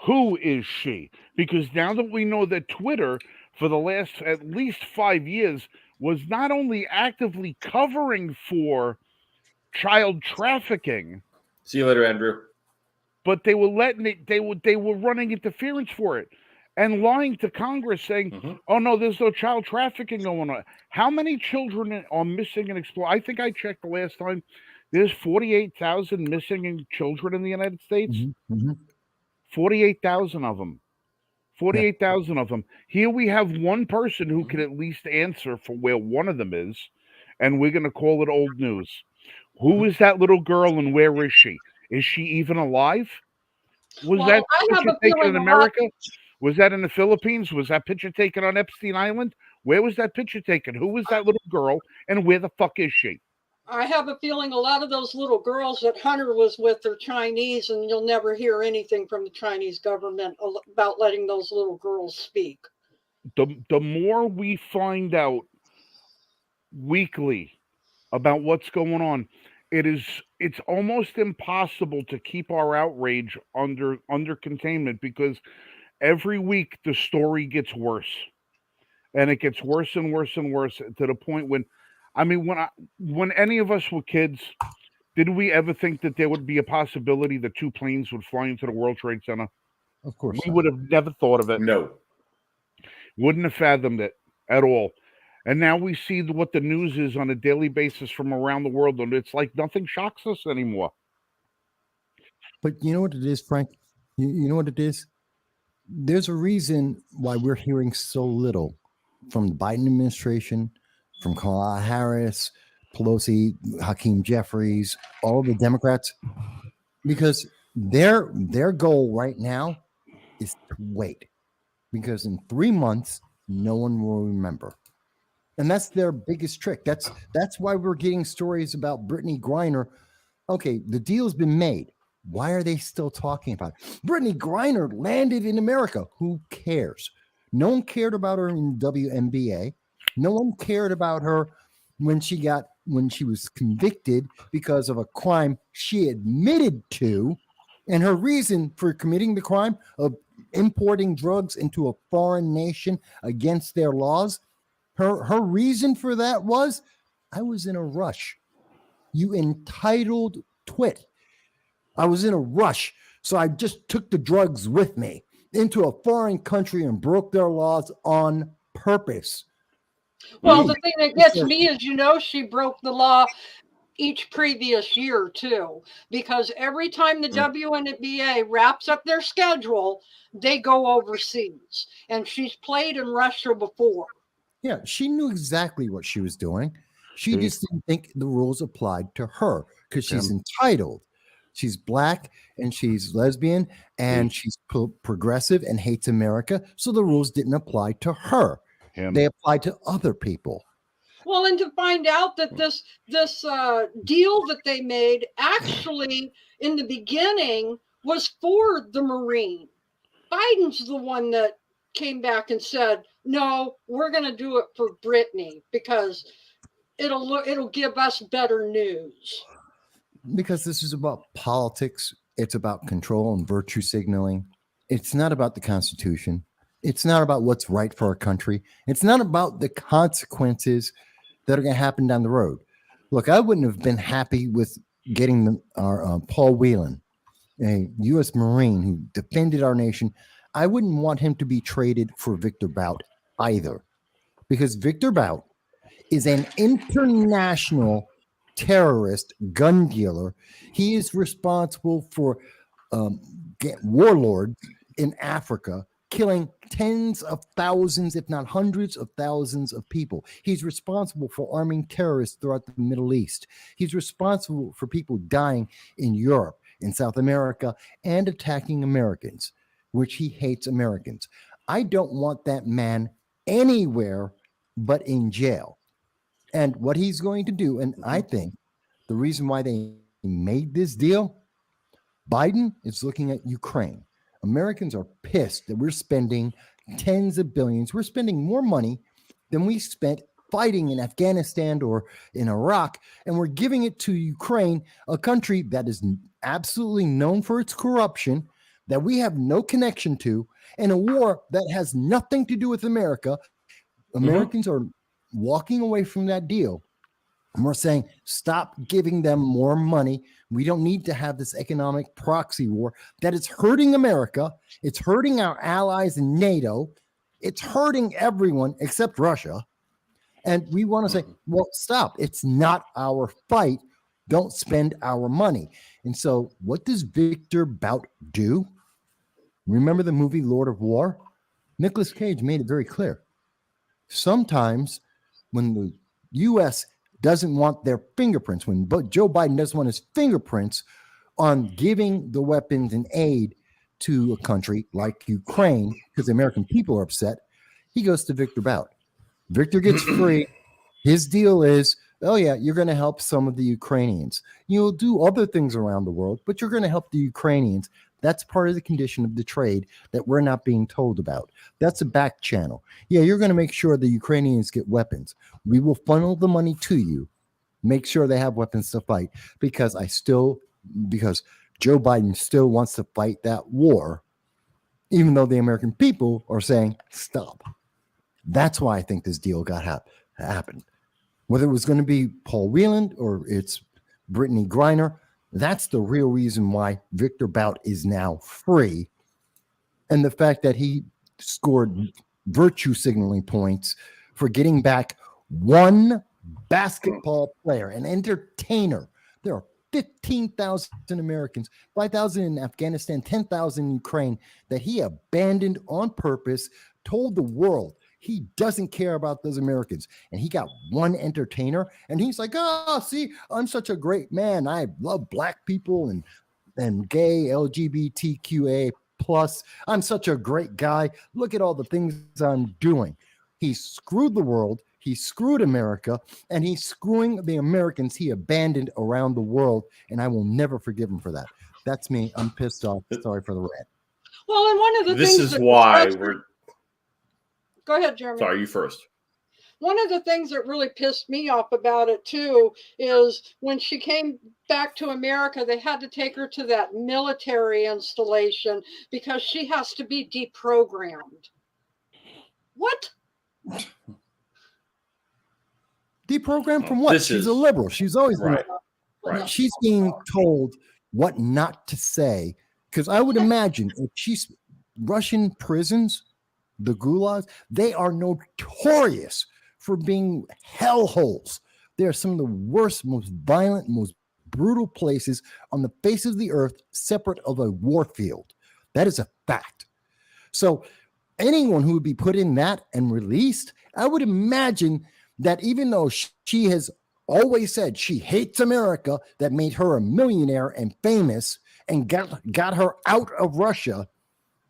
Speaker 1: Who is she? Because now that we know that Twitter for the last at least 5 years was not only actively covering for child trafficking,
Speaker 2: See you later, Andrew.
Speaker 1: but they were letting it. They were running interference for it and lying to Congress, saying,
Speaker 2: Mhm.
Speaker 1: "Oh no, there's no child trafficking going on." How many children are missing and exploited? I think I checked the last time. There's 48,000 missing children in the United States.
Speaker 4: Mm-hmm.
Speaker 1: 48,000 of them.
Speaker 4: Yeah.
Speaker 1: 48,000 of them. Here we have one person who can at least answer for where one of them is, and we're going to call it old news. Who is that little girl and where is she? Is she even alive? Was
Speaker 3: Well,
Speaker 1: that
Speaker 3: I have
Speaker 1: picture
Speaker 3: a
Speaker 1: taken
Speaker 3: feeling
Speaker 1: in
Speaker 3: a lot.
Speaker 1: America? Was that in the Philippines? Was that picture taken on Epstein Island? Where was that picture taken? Who was that little girl and where the fuck is she?
Speaker 3: I have a feeling a lot of those little girls that Hunter was with are Chinese, and you'll never hear anything from the Chinese government about letting those little girls speak.
Speaker 1: The more we find out weekly about what's going on, it's almost impossible to keep our outrage under containment because every week the story gets worse. And it gets worse and worse and worse to the point when, I mean, when any of us were kids, did we ever think that there would be a possibility that two planes would fly into the World Trade Center?
Speaker 4: Of course.
Speaker 1: We would have never thought of it.
Speaker 2: No.
Speaker 1: Wouldn't have fathomed it at all. And now we see what the news is on a daily basis from around the world, and it's like nothing shocks us anymore.
Speaker 4: But you know what it is, Frank? You know what it is? There's a reason why we're hearing so little from the Biden administration, from Kamala Harris, Pelosi, Hakeem Jeffries, all the Democrats, because their goal right now is to wait. Because in 3 months, no one will remember. And that's their biggest trick. That's why we're getting stories about Brittany Griner. Okay, the deal's been made. Why are they still talking about it? Brittany Griner landed in America. Who cares? No one cared about her in WNBA. No one cared about her when she was convicted because of a crime she admitted to, and her reason for committing the crime of importing drugs into a foreign nation against their laws. Her reason for that was, I was in a rush. You entitled twit. I was in a rush, so I just took the drugs with me into a foreign country and broke their laws on purpose.
Speaker 3: Well, the thing that gets me is, she broke the law each previous year too, because every time the WNBA wraps up their schedule, they go overseas, and she's played in Russia before.
Speaker 4: Yeah, she knew exactly what she was doing. She just didn't think the rules applied to her because she's entitled. She's black and she's lesbian and she's progressive and hates America. So the rules didn't apply to her. They applied to other people.
Speaker 3: Well, and to find out that this deal that they made actually in the beginning was for the Marine. Biden's the one that came back and said, no, we're going to do it for Brittany because it'll give us better news.
Speaker 4: Because this is about politics. It's about control and virtue signaling. It's not about the Constitution. It's not about what's right for our country. It's not about the consequences that are going to happen down the road. Look, I wouldn't have been happy with getting our Paul Whelan, a U.S. Marine who defended our nation. I wouldn't want him to be traded for Victor Bout either, because Victor Bout is an international terrorist gun dealer. He is responsible for warlords in Africa, killing tens of thousands, if not hundreds of thousands of people. He's responsible for arming terrorists throughout the Middle East. He's responsible for people dying in Europe, in South America, and attacking Americans, which he hates Americans. I don't want that man anywhere but in jail. And what he's going to do, and I think the reason why they made this deal, Biden is looking at Ukraine. Americans are pissed that we're spending tens of billions. We're spending more money than we spent fighting in Afghanistan or in Iraq, and we're giving it to Ukraine, a country that is absolutely known for its corruption, that we have no connection to, and a war that has nothing to do with America. Americans are walking away from that deal. And we're saying, stop giving them more money. We don't need to have this economic proxy war that is hurting America. It's hurting our allies in NATO. It's hurting everyone except Russia. And we want to say, well, stop. It's not our fight. Don't spend our money. And so what does Victor Bout do? Remember the movie Lord of War? Nicolas Cage made it very clear. Sometimes when the U.S. doesn't want their fingerprints, when Joe Biden doesn't want his fingerprints on giving the weapons and aid to a country like Ukraine, because the American people are upset, he goes to Victor Bout. Victor gets free. His deal is, oh yeah, you're going to help some of the Ukrainians. You'll do other things around the world, but you're going to help the Ukrainians. That's part of the condition of the trade that we're not being told about. That's a back channel. Yeah, you're going to make sure the Ukrainians get weapons. We will funnel the money to you. Make sure they have weapons to fight, because Joe Biden still wants to fight that war, even though the American people are saying, stop. That's why I think this deal happened. Whether it was going to be Paul Whelan or it's Brittany Griner, that's the real reason why Victor Bout is now free. And the fact that he scored virtue signaling points for getting back one basketball player, an entertainer. There are 15,000 Americans, 5,000 in Afghanistan, 10,000 in Ukraine, that he abandoned on purpose, told the world he doesn't care about those Americans. And he got one entertainer, and he's like, oh, see, I'm such a great man. I love black people and gay, LGBTQA plus. I'm such a great guy. Look at all the things I'm doing. He screwed the world. He screwed America, and he's screwing the Americans he abandoned around the world, and I will never forgive him for that. That's me. I'm pissed off. Sorry for the rant.
Speaker 3: Well, and one of the
Speaker 2: This
Speaker 3: things
Speaker 2: is why we're.
Speaker 3: Go ahead, Jeremy.
Speaker 2: Sorry, you first.
Speaker 3: One of the things that really pissed me off about it, too, is when she came back to America, they had to take her to that military installation because she has to be deprogrammed. What?
Speaker 4: Deprogrammed from what? She's a liberal. She's always
Speaker 2: right. Right.
Speaker 4: She's being told what not to say. Because I would imagine if she's Russian prisons, the gulags, they are notorious for being hellholes. They are some of the worst, most violent, most brutal places on the face of the earth, separate of a war field. That is a fact. So anyone who would be put in that and released, I would imagine that even though she has always said she hates America, that made her a millionaire and famous and got her out of Russia,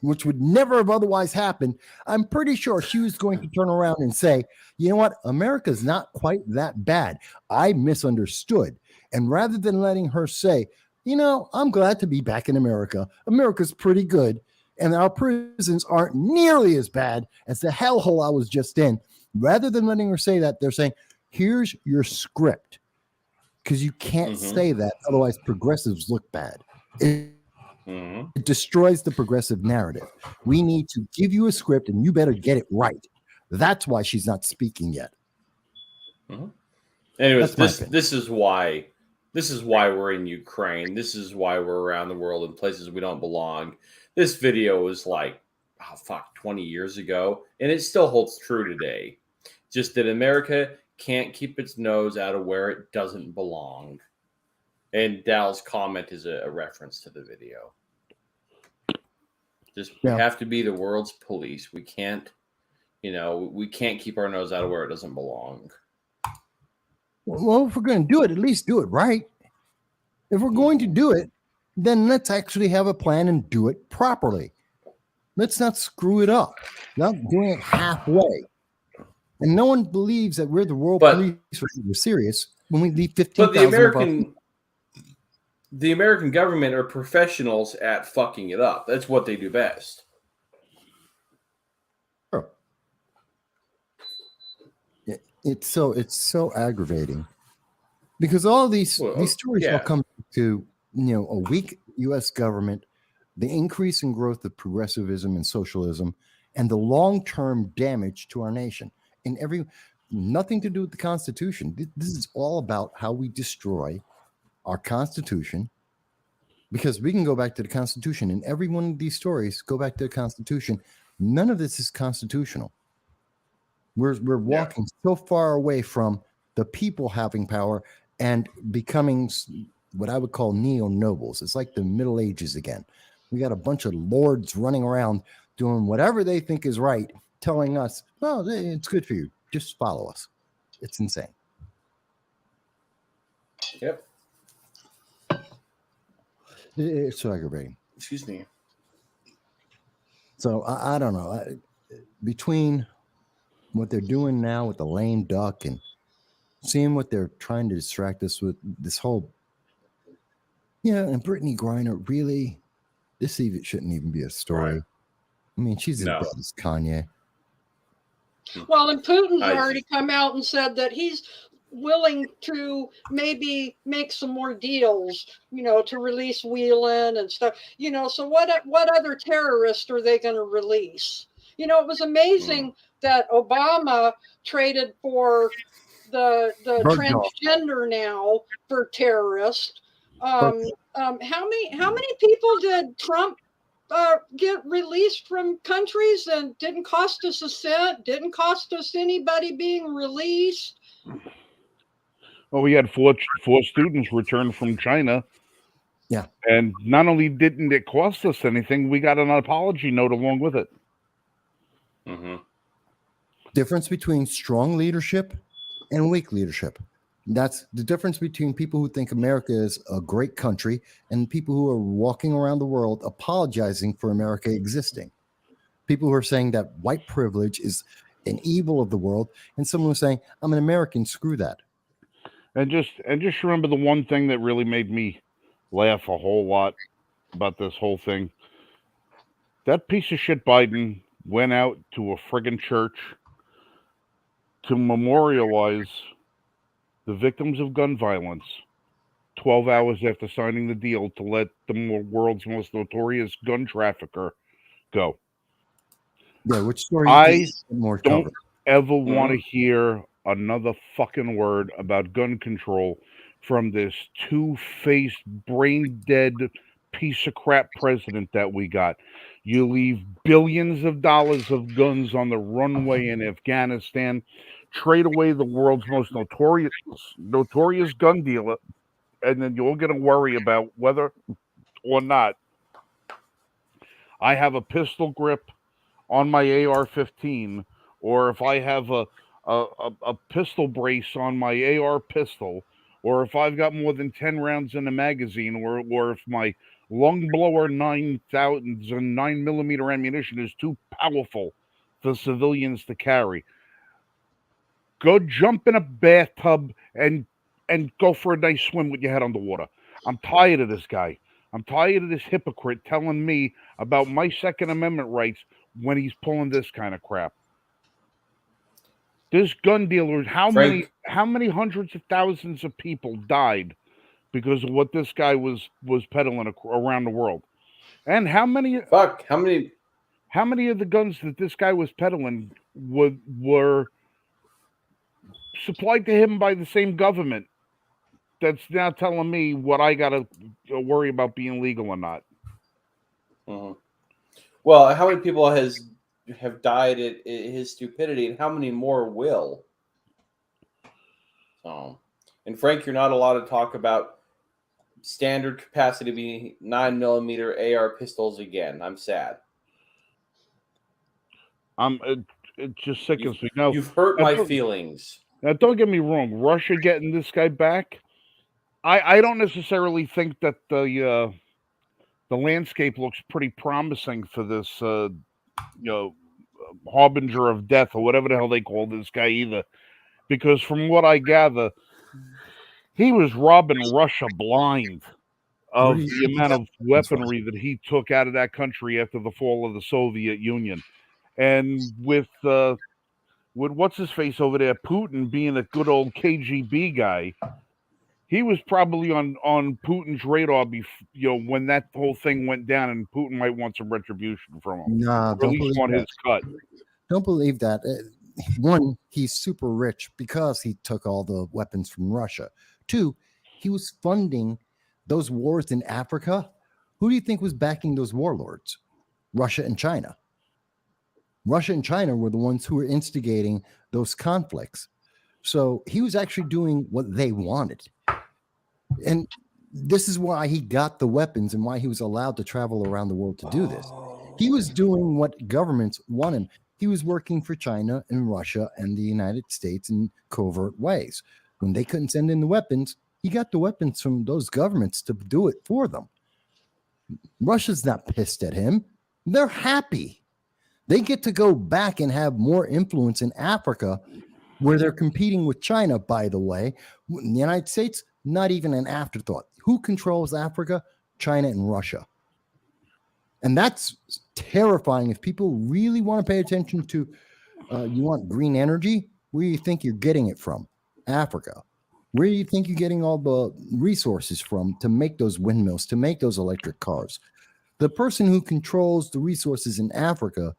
Speaker 4: which would never have otherwise happened, I'm pretty sure she was going to turn around and say, you know what? America's not quite that bad. I misunderstood. And rather than letting her say, you know, I'm glad to be back in America. America's pretty good. And our prisons aren't nearly as bad as the hellhole I was just in. Rather than letting her say that, they're saying, here's your script. Because you can't say that. Otherwise, progressives look bad. It destroys the progressive narrative. We need to give you a script, and you better get it right. That's why she's not speaking yet.
Speaker 2: Anyways, this is why we're in Ukraine. This is why we're around the world in places we don't belong. This video was like, 20 years ago, and it still holds true today. Just that America can't keep its nose out of where it doesn't belong. And Dal's comment is a reference to the video. We have to be the world's police. We can't, we can't keep our nose out of where it doesn't belong.
Speaker 4: Well, if we're going to do it, at least do it right. If we're going to do it, then let's actually have a plan and do it properly. Let's not screw it up. Not doing it halfway. And no one believes that we're the world police or we're serious when we leave 15,000.
Speaker 2: But the American government are professionals at fucking it up. That's what they do best.
Speaker 4: Sure. It's so aggravating because all these stories all come to a weak U.S. government, the increase in growth of progressivism and socialism, and the long-term damage to our nation. And nothing to do with the Constitution. This is all about how we destroy our Constitution, because we can go back to the Constitution. In every one of these stories, go back to the Constitution. None of this is constitutional. We're walking so far away from the people having power and becoming what I would call neo-nobles. It's like the Middle Ages again. We got a bunch of lords running around doing whatever they think is right, telling us, well, it's good for you. Just follow us. It's insane.
Speaker 2: Yep.
Speaker 4: It's so aggravating.
Speaker 2: Excuse me.
Speaker 4: So I don't know. Between what they're doing now with the lame duck and seeing what they're trying to distract us with, this whole, and Brittany Griner, really, this even shouldn't even be a story.
Speaker 2: Right.
Speaker 4: I mean, she's as bad as Kanye.
Speaker 3: Well, and Putin's already come out and said that he's willing to maybe make some more deals, to release Whelan and stuff, so what other terrorist are they going to release? It was amazing that Obama traded for the transgender now for terrorist. How many people did Trump get released from countries and didn't cost us a cent, didn't cost us anybody being released?
Speaker 1: Well, we had four students return from China.
Speaker 4: Yeah.
Speaker 1: And not only didn't it cost us anything, we got an apology note along with it.
Speaker 2: Mm-hmm.
Speaker 4: Difference between strong leadership and weak leadership. That's the difference between people who think America is a great country and people who are walking around the world apologizing for America existing. People who are saying that white privilege is an evil of the world, and someone who's saying, I'm an American, screw that.
Speaker 1: And just remember the one thing that really made me laugh a whole lot about this whole thing. That piece of shit Biden went out to a friggin' church to memorialize the victims of gun violence 12 hours after signing the deal to let the world's most notorious gun trafficker go.
Speaker 4: Yeah, which story
Speaker 1: I
Speaker 4: more
Speaker 1: don't
Speaker 4: covered?
Speaker 1: Ever want to hear another fucking word about gun control from this two-faced, brain-dead piece of crap president that we got. You leave billions of dollars of guns on the runway in Afghanistan, trade away the world's most notorious gun dealer, and then you're going to worry about whether or not I have a pistol grip on my AR-15, or if I have a pistol brace on my AR pistol, or if I've got more than 10 rounds in a magazine, or if my lung blower 9,000 and 9mm ammunition is too powerful for civilians to carry. Go jump in a bathtub and go for a nice swim with your head underwater. I'm tired of this guy. I'm tired of this hypocrite telling me about my Second Amendment rights when he's pulling this kind of crap. This gun dealer, how many hundreds of thousands of people died because of what this guy was peddling around the world? And how many of the guns that this guy was peddling were supplied to him by the same government that's now telling me what I got to worry about being legal or not?
Speaker 2: Mm-hmm. Well, how many people have died at his stupidity, and how many more will? So, and Frank, you're not allowed to talk about standard capacity being 9mm AR pistols again. I'm sad.
Speaker 1: It just sickens me. No,
Speaker 2: you've hurt my feelings.
Speaker 1: Now, don't get me wrong. Russia getting this guy back, I don't necessarily think that the landscape looks pretty promising for this harbinger of death or whatever the hell they call this guy either, because from what I gather, he was robbing Russia blind of the amount of weaponry that he took out of that country after the fall of the Soviet Union. And with what's his face over there, Putin being a good old KGB guy, he was probably on Putin's radar when that whole thing went down, and Putin might want some retribution from him,
Speaker 4: Nah,
Speaker 1: or at
Speaker 4: don't
Speaker 1: least
Speaker 4: believe
Speaker 1: want
Speaker 4: that.
Speaker 1: his cut.
Speaker 4: Don't believe that. One, he's super rich because he took all the weapons from Russia. Two, he was funding those wars in Africa. Who do you think was backing those warlords? Russia and China. Russia and China were the ones who were instigating those conflicts. So he was actually doing what they wanted. And this is why he got the weapons and why he was allowed to travel around the world to do this. He was doing what governments want him. He was working for China and Russia and the United States in covert ways. When they couldn't send in the weapons, he got the weapons from those governments to do it for them. Russia's not pissed at him. They're happy. They get to go back and have more influence in Africa, where they're competing with China, by the way. In the United States, not even an afterthought. Who controls Africa? China and Russia. And that's terrifying. If people really want to pay attention to, you want green energy, where do you think you're getting it from? Africa. Where do you think you're getting all the resources from to make those windmills, to make those electric cars? The person who controls the resources in Africa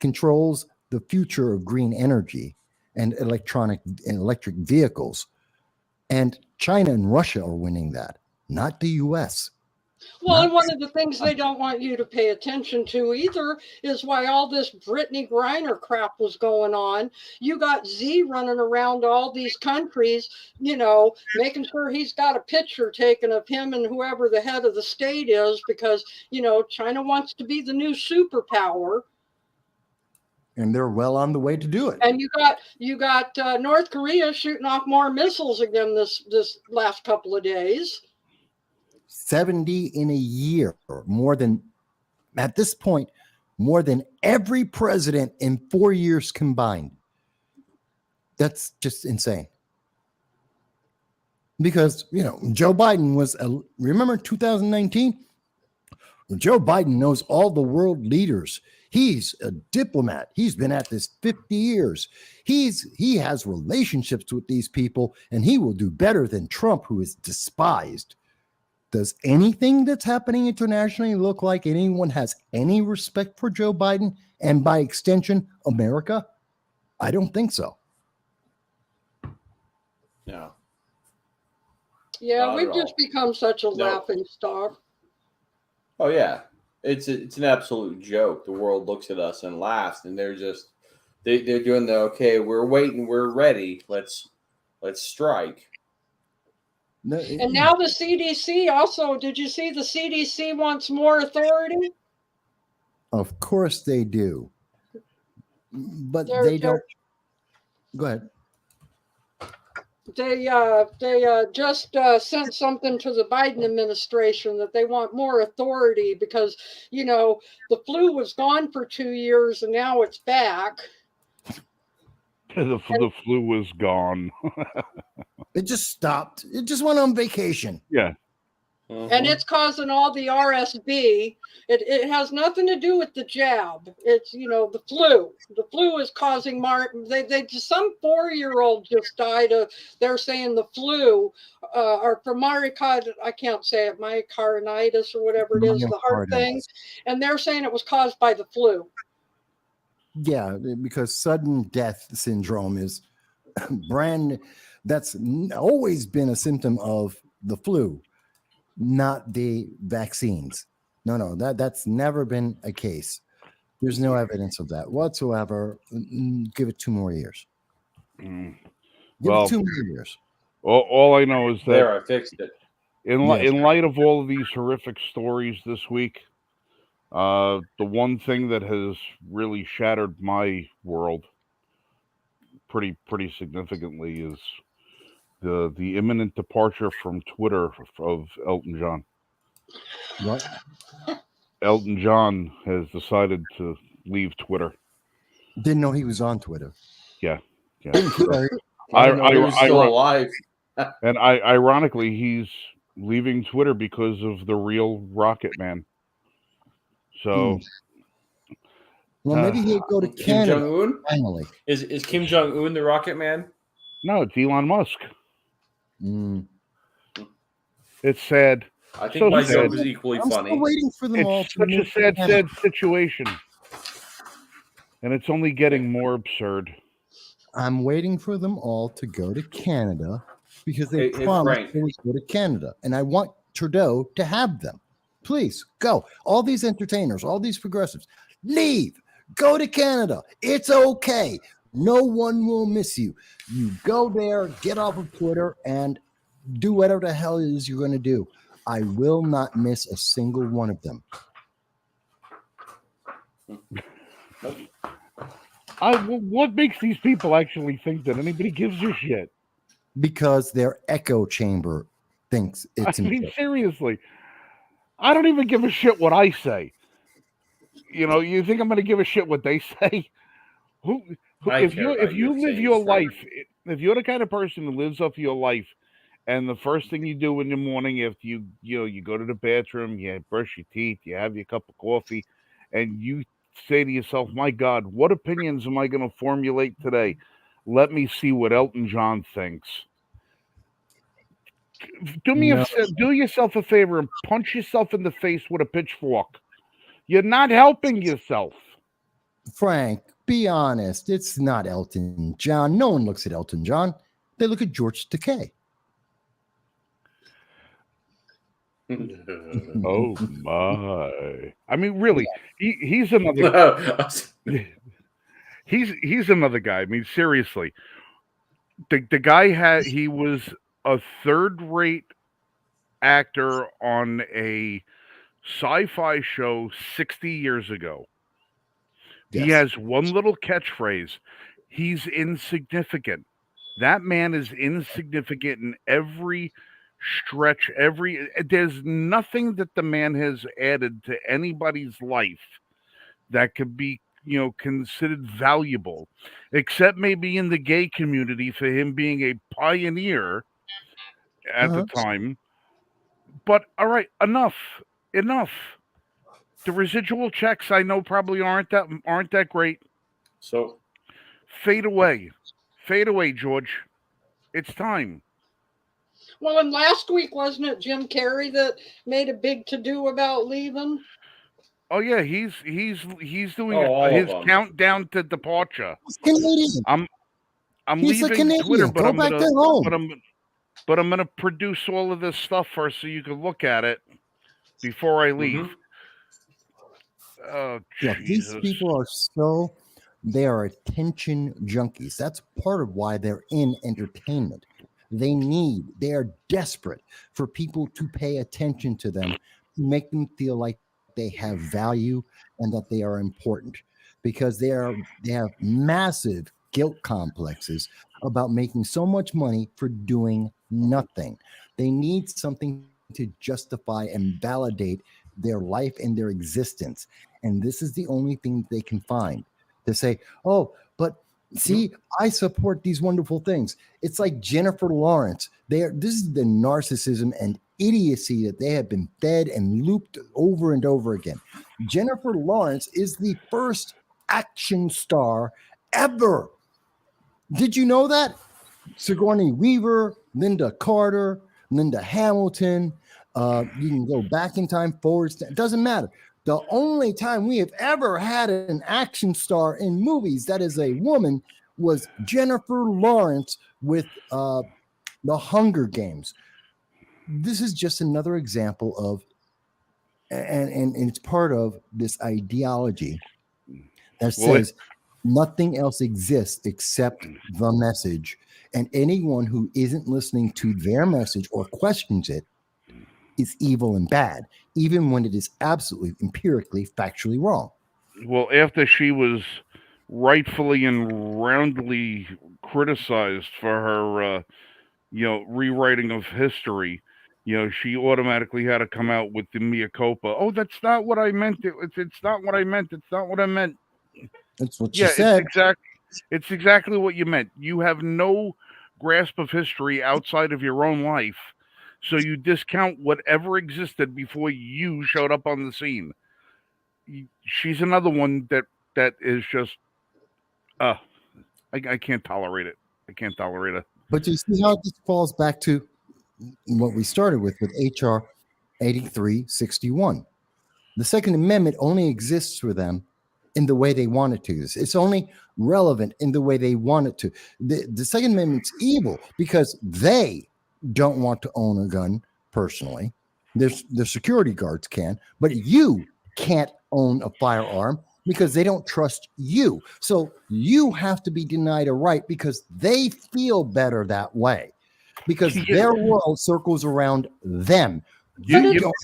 Speaker 4: controls the future of green energy and electric vehicles. And China and Russia are winning that, not the U.S.
Speaker 3: Well, and one of the things they don't want you to pay attention to either is why all this Brittany Griner crap was going on. You got Z running around all these countries, making sure he's got a picture taken of him and whoever the head of the state is, because, China wants to be the new superpower.
Speaker 4: And they're well on the way to do it.
Speaker 3: And you got North Korea shooting off more missiles again this last couple of days.
Speaker 4: 70 in a year, more than, at this point, more than every president in 4 years combined. That's just insane. Because, Joe Biden was, remember 2019? Joe Biden knows all the world leaders. He's a diplomat. He's been at this 50 years. He has relationships with these people, and he will do better than Trump, who is despised. Does anything that's happening internationally look like anyone has any respect for Joe Biden and, by extension, America? I don't think so.
Speaker 2: No.
Speaker 3: Yeah, we've just become such a laughing stock.
Speaker 2: Oh yeah, it's an absolute joke. The world looks at us and laughs, and they're doing okay. We're waiting. We're ready. Let's strike.
Speaker 3: And now the CDC also, did you see the CDC wants more authority?
Speaker 4: Of course they do. But they don't. Go ahead.
Speaker 3: They just sent something to the Biden administration that they want more authority because, the flu was gone for 2 years and now it's back.
Speaker 1: The flu was gone.
Speaker 4: It just stopped. It just went on vacation.
Speaker 1: Yeah.
Speaker 3: Mm-hmm. And it's causing all the RSV. It has nothing to do with the jab. It's, the flu. The flu is causing some 4-year-old just died of, they're saying the flu, or from I can't say it, myocarditis or whatever it is, the heart thing. And they're saying it was caused by the flu.
Speaker 4: Yeah, because sudden death syndrome is that's always been a symptom of the flu, not the vaccines. No, that's never been a case. There's no evidence of that whatsoever. Give it 2 more years. Give it 2 more years.
Speaker 1: All I know is that
Speaker 2: I fixed it.
Speaker 1: In light of all of these horrific stories this week, the one thing that has really shattered my world pretty significantly is the imminent departure from Twitter of Elton John.
Speaker 4: What?
Speaker 1: Elton John has decided to leave Twitter.
Speaker 4: Didn't know he was on Twitter.
Speaker 1: Yeah.
Speaker 2: I didn't know he was still alive.
Speaker 1: And ironically, he's leaving Twitter because of the real Rocket Man. So,
Speaker 4: well, maybe he'll go to Canada.
Speaker 2: Kim Jong-un?
Speaker 4: Finally,
Speaker 2: is Kim Jong-un the Rocket Man?
Speaker 1: No, it's Elon Musk. It's sad.
Speaker 2: I think
Speaker 1: So
Speaker 2: my
Speaker 1: sad.
Speaker 2: joke was equally
Speaker 4: I'm
Speaker 2: funny.
Speaker 4: still waiting for them all
Speaker 1: It's
Speaker 4: to
Speaker 1: such a
Speaker 4: move to
Speaker 1: sad,
Speaker 4: Canada.
Speaker 1: sad situation. And it's only getting more absurd.
Speaker 4: I'm waiting for them all to go to Canada because they
Speaker 2: Hey,
Speaker 4: promised
Speaker 2: Frank.
Speaker 4: they would go to Canada. And I want Trudeau to have them. Please go. All these entertainers, all these progressives, leave. Go to Canada. It's okay. No one will miss you. You go there, get off of Twitter, and do whatever the hell it is you're going to do. I will not miss a single one of them.
Speaker 1: What makes these people actually think that anybody gives a shit?
Speaker 4: Because their echo chamber thinks it's
Speaker 1: I mean,
Speaker 4: important.
Speaker 1: seriously. I don't even give a shit what I say. You think I'm going to give a shit what they say? Who
Speaker 2: I
Speaker 1: if
Speaker 2: care
Speaker 1: you
Speaker 2: about
Speaker 1: if you
Speaker 2: your
Speaker 1: live
Speaker 2: sayings,
Speaker 1: your
Speaker 2: Frank.
Speaker 1: life, if you're the kind of person who lives off your life, and the first thing you do in the morning after you go to the bathroom, you brush your teeth, you have your cup of coffee, and you say to yourself, "My God, what opinions am I going to formulate today? Let me see what Elton John thinks."
Speaker 4: No,
Speaker 1: Do yourself a favor and punch yourself in the face with a pitchfork. You're not helping yourself.
Speaker 4: Frank, be honest. It's not Elton John. No one looks at Elton John. They look at George Takei.
Speaker 1: Oh my! I mean, really, he's another he's another guy. I mean, seriously, the guy he was a third-rate actor on a sci-fi show 60 years ago. He
Speaker 4: Yes.
Speaker 1: has one little catchphrase. He's insignificant. That man is insignificant in every stretch. There's nothing that the man has added to anybody's life that could be considered valuable, except maybe in the gay community for him being a pioneer at the time. But all right, enough. The residual checks I know probably aren't that great.
Speaker 2: So
Speaker 1: Fade away, George. It's time.
Speaker 3: Well, and last week, wasn't it Jim Carrey that made a big to do about leaving?
Speaker 1: Oh yeah, he's doing
Speaker 2: all
Speaker 1: his
Speaker 2: of them.
Speaker 1: countdown to departure.
Speaker 4: He's Canadian.
Speaker 1: I'm
Speaker 4: He's a
Speaker 1: leaving Twitter,
Speaker 4: Canadian. Go back to home.
Speaker 1: but I'm gonna produce all of this stuff first so you can look at it before I leave. Oh,
Speaker 4: Yeah, these
Speaker 1: Jesus.
Speaker 4: people are they are attention junkies. That's part of why they're in entertainment. They are desperate for people to pay attention to them, to make them feel like they have value and that they are important, because they have massive guilt complexes about making so much money for doing nothing. They need something to justify and validate their life and their existence. And this is the only thing they can find to say, oh, but see, I support these wonderful things. It's like Jennifer Lawrence. This is the narcissism and idiocy that they have been fed and looped over and over again. Jennifer Lawrence is the first action star ever. Did you know that? Sigourney Weaver, Linda Carter, Linda Hamilton. You can go back in time, forwards. It doesn't matter. The only time we have ever had an action star in movies that is a woman was Jennifer Lawrence with The Hunger Games. This is just another example of, and it's part of this ideology that says nothing else exists except the message. And anyone who isn't listening to their message or questions it is evil and bad, even when it is absolutely empirically, factually wrong.
Speaker 1: Well, after she was rightfully and roundly criticized for her, rewriting of history, she automatically had to come out with the mea culpa. Oh, that's not what I meant. It's not what I meant. It's not what I meant.
Speaker 4: That's what she said.
Speaker 1: It's exactly what you meant. You have no grasp of history outside of your own life, so you discount whatever existed before you showed up on the scene. She's another one that is just, I can't tolerate it. I can't tolerate it.
Speaker 4: But you see how this falls back to what we started with HR 8361. The Second Amendment only exists for them in the way they want it to. It's only relevant in the way they want it to. The Second Amendment's evil because they don't want to own a gun personally. The security guards can, but you can't own a firearm because they don't trust you. So you have to be denied a right because they feel better that way, because their world circles around them.
Speaker 1: You,
Speaker 3: But
Speaker 1: you,
Speaker 3: it's,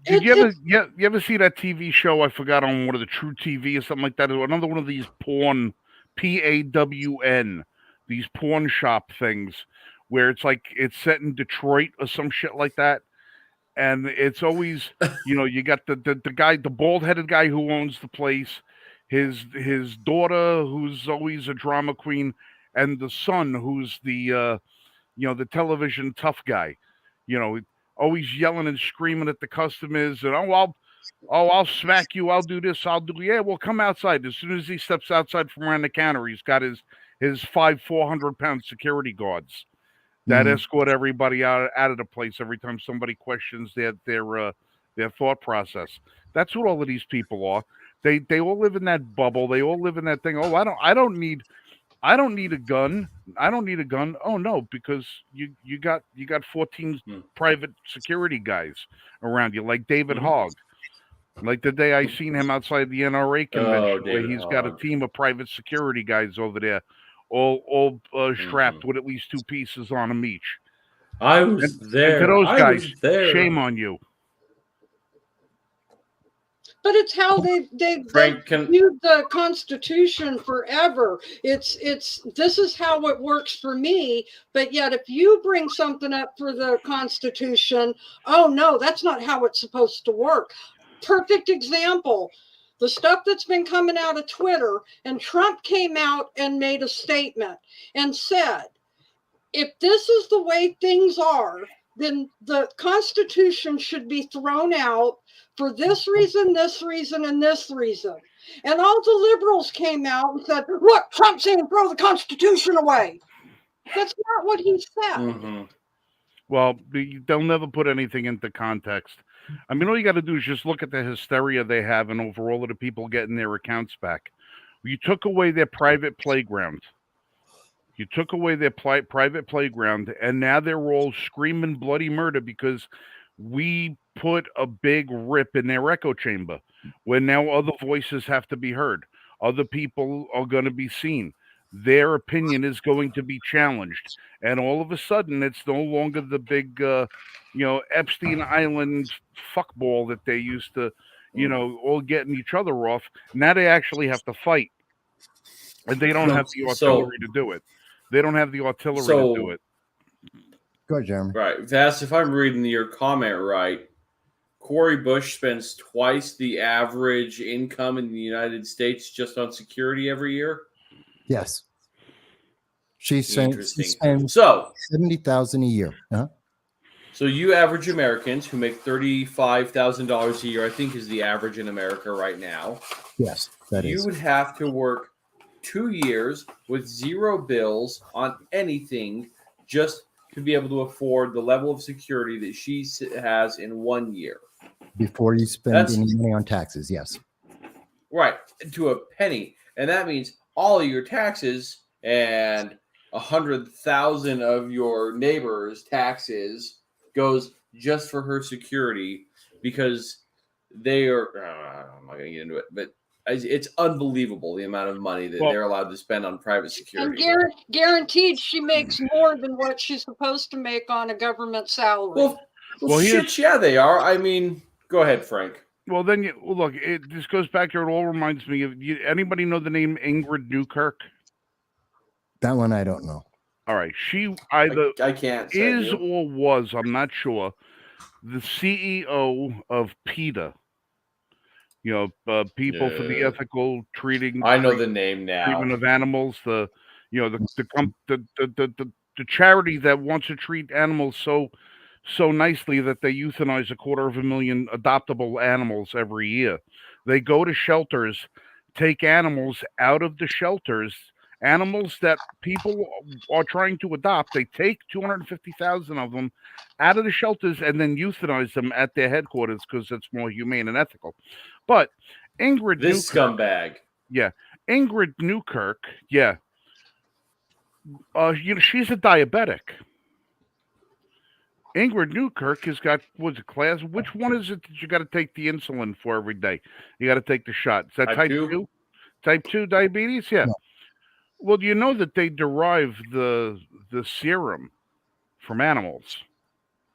Speaker 1: did
Speaker 3: it,
Speaker 1: you ever
Speaker 3: it's
Speaker 1: you ever see that TV show? I forgot, on one of the True TV or something like that. Another one of these porn, PAWN, these pawn shop things, where it's like it's set in Detroit or some shit like that, and it's always, you got the guy, the bald headed guy who owns the place, his daughter who's always a drama queen, and the son who's the television tough guy, you know, always yelling and screaming at the customers, and I'll smack you, I'll do this, I'll do, yeah, well, come outside. As soon as he steps outside from around the counter, he's got his 400-pound security guards that escort everybody out of the place every time somebody questions their thought process. That's what all of these people are. They all live in that bubble. They all live in that thing. Oh, I don't need a gun. I don't need a gun. Oh no, because you got 14 private security guys around you, like David Hogg. Like the day I seen him outside the NRA convention, where he's got a team of private security guys over there, all strapped with at least 2 pieces on them each.
Speaker 2: I was there.
Speaker 1: And to those
Speaker 2: I
Speaker 1: guys,
Speaker 2: was there.
Speaker 1: shame on you.
Speaker 3: But it's how they've
Speaker 2: Frank,
Speaker 3: viewed the Constitution forever. This is how it works for me. But yet, if you bring something up for the Constitution, oh no, that's not how it's supposed to work. Perfect example. The stuff that's been coming out of Twitter, and Trump came out and made a statement and said, if this is the way things are, then the Constitution should be thrown out for this reason, and this reason. And all the liberals came out and said, look, Trump's saying throw the Constitution away. That's not what he said.
Speaker 1: Well, they'll never put anything into context. I mean, all you got to do is just look at the hysteria they have and over all of the people getting their accounts back. You took away their private playground. You took away their private playground, and now they're all screaming bloody murder because we put a big rip in their echo chamber, where now other voices have to be heard. Other people are going to be seen. Their opinion is going to be challenged. And all of a sudden, it's no longer the big, Epstein Island fuckball that they used to, all getting each other off. Now they actually have to fight. And they don't have the artillery to do it. They don't have the artillery to do it.
Speaker 4: Go ahead, Jeremy.
Speaker 2: Right. That's if I'm reading your comment right. Cori Bush spends twice the average income in the United States just on security every year.
Speaker 4: Yes. She spends $70,000 a year. Uh-huh.
Speaker 2: So you average Americans who make $35,000 a year, I think is the average in America right now.
Speaker 4: Yes, that is.
Speaker 2: You would have to work 2 years with 0 bills on anything just to be able to afford the level of security that she has in 1 year.
Speaker 4: Before you spend any money on taxes, yes.
Speaker 2: Right, to a penny. And that means all of your taxes and 100,000 of your neighbors' taxes goes just for her security because they are, I'm not going to get into it, but it's unbelievable the amount of money that they're allowed to spend on private security.
Speaker 3: And guaranteed she makes more than what she's supposed to make on a government salary.
Speaker 2: Well, shit, yeah, they are. I mean, go ahead, Frank.
Speaker 1: Well, then, look, this goes back here. It all reminds me of, anybody know the name Ingrid Newkirk?
Speaker 4: That one I don't know.
Speaker 1: All right. She either
Speaker 2: I can't
Speaker 1: is or was, I'm not sure, the CEO of PETA. People for the ethical treating.
Speaker 2: I know the name now.
Speaker 1: Treatment of animals. The charity that wants to treat animals so nicely that they euthanize 250,000 adoptable animals every year. They go to shelters, take animals out of the shelters, animals that people are trying to adopt. They take 250,000 of them out of the shelters and then euthanize them at their headquarters because it's more humane and ethical. But Ingrid
Speaker 2: This
Speaker 1: Newkirk,
Speaker 2: scumbag.
Speaker 1: yeah, Ingrid Newkirk, yeah, she's a diabetic. Ingrid Newkirk has got what's it class? Which one is it that you got to take the insulin for every day? You got to take the shot. Is that
Speaker 2: Type
Speaker 1: type
Speaker 2: 2?
Speaker 1: 2? Type 2 diabetes? Yeah.
Speaker 4: No.
Speaker 1: Well, you know that they derive the serum from animals.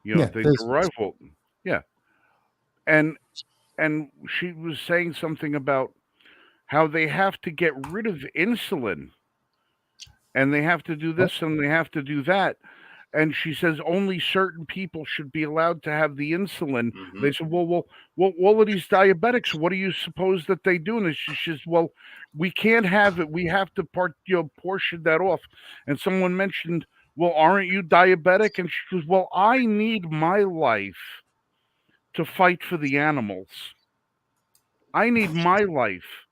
Speaker 4: Yeah,
Speaker 1: They
Speaker 4: there's-
Speaker 1: derive yeah. And she was saying something about how they have to get rid of insulin and they have to do this and they have to do that. And she says only certain people should be allowed to have the insulin.
Speaker 2: Mhm.
Speaker 1: They said, well, all of these diabetics, what do you suppose that they do? And she says, well, we can't have it. We have to portion that off. And someone mentioned, well, aren't you diabetic? And she goes, well, I need my life to fight for the animals. I need my life.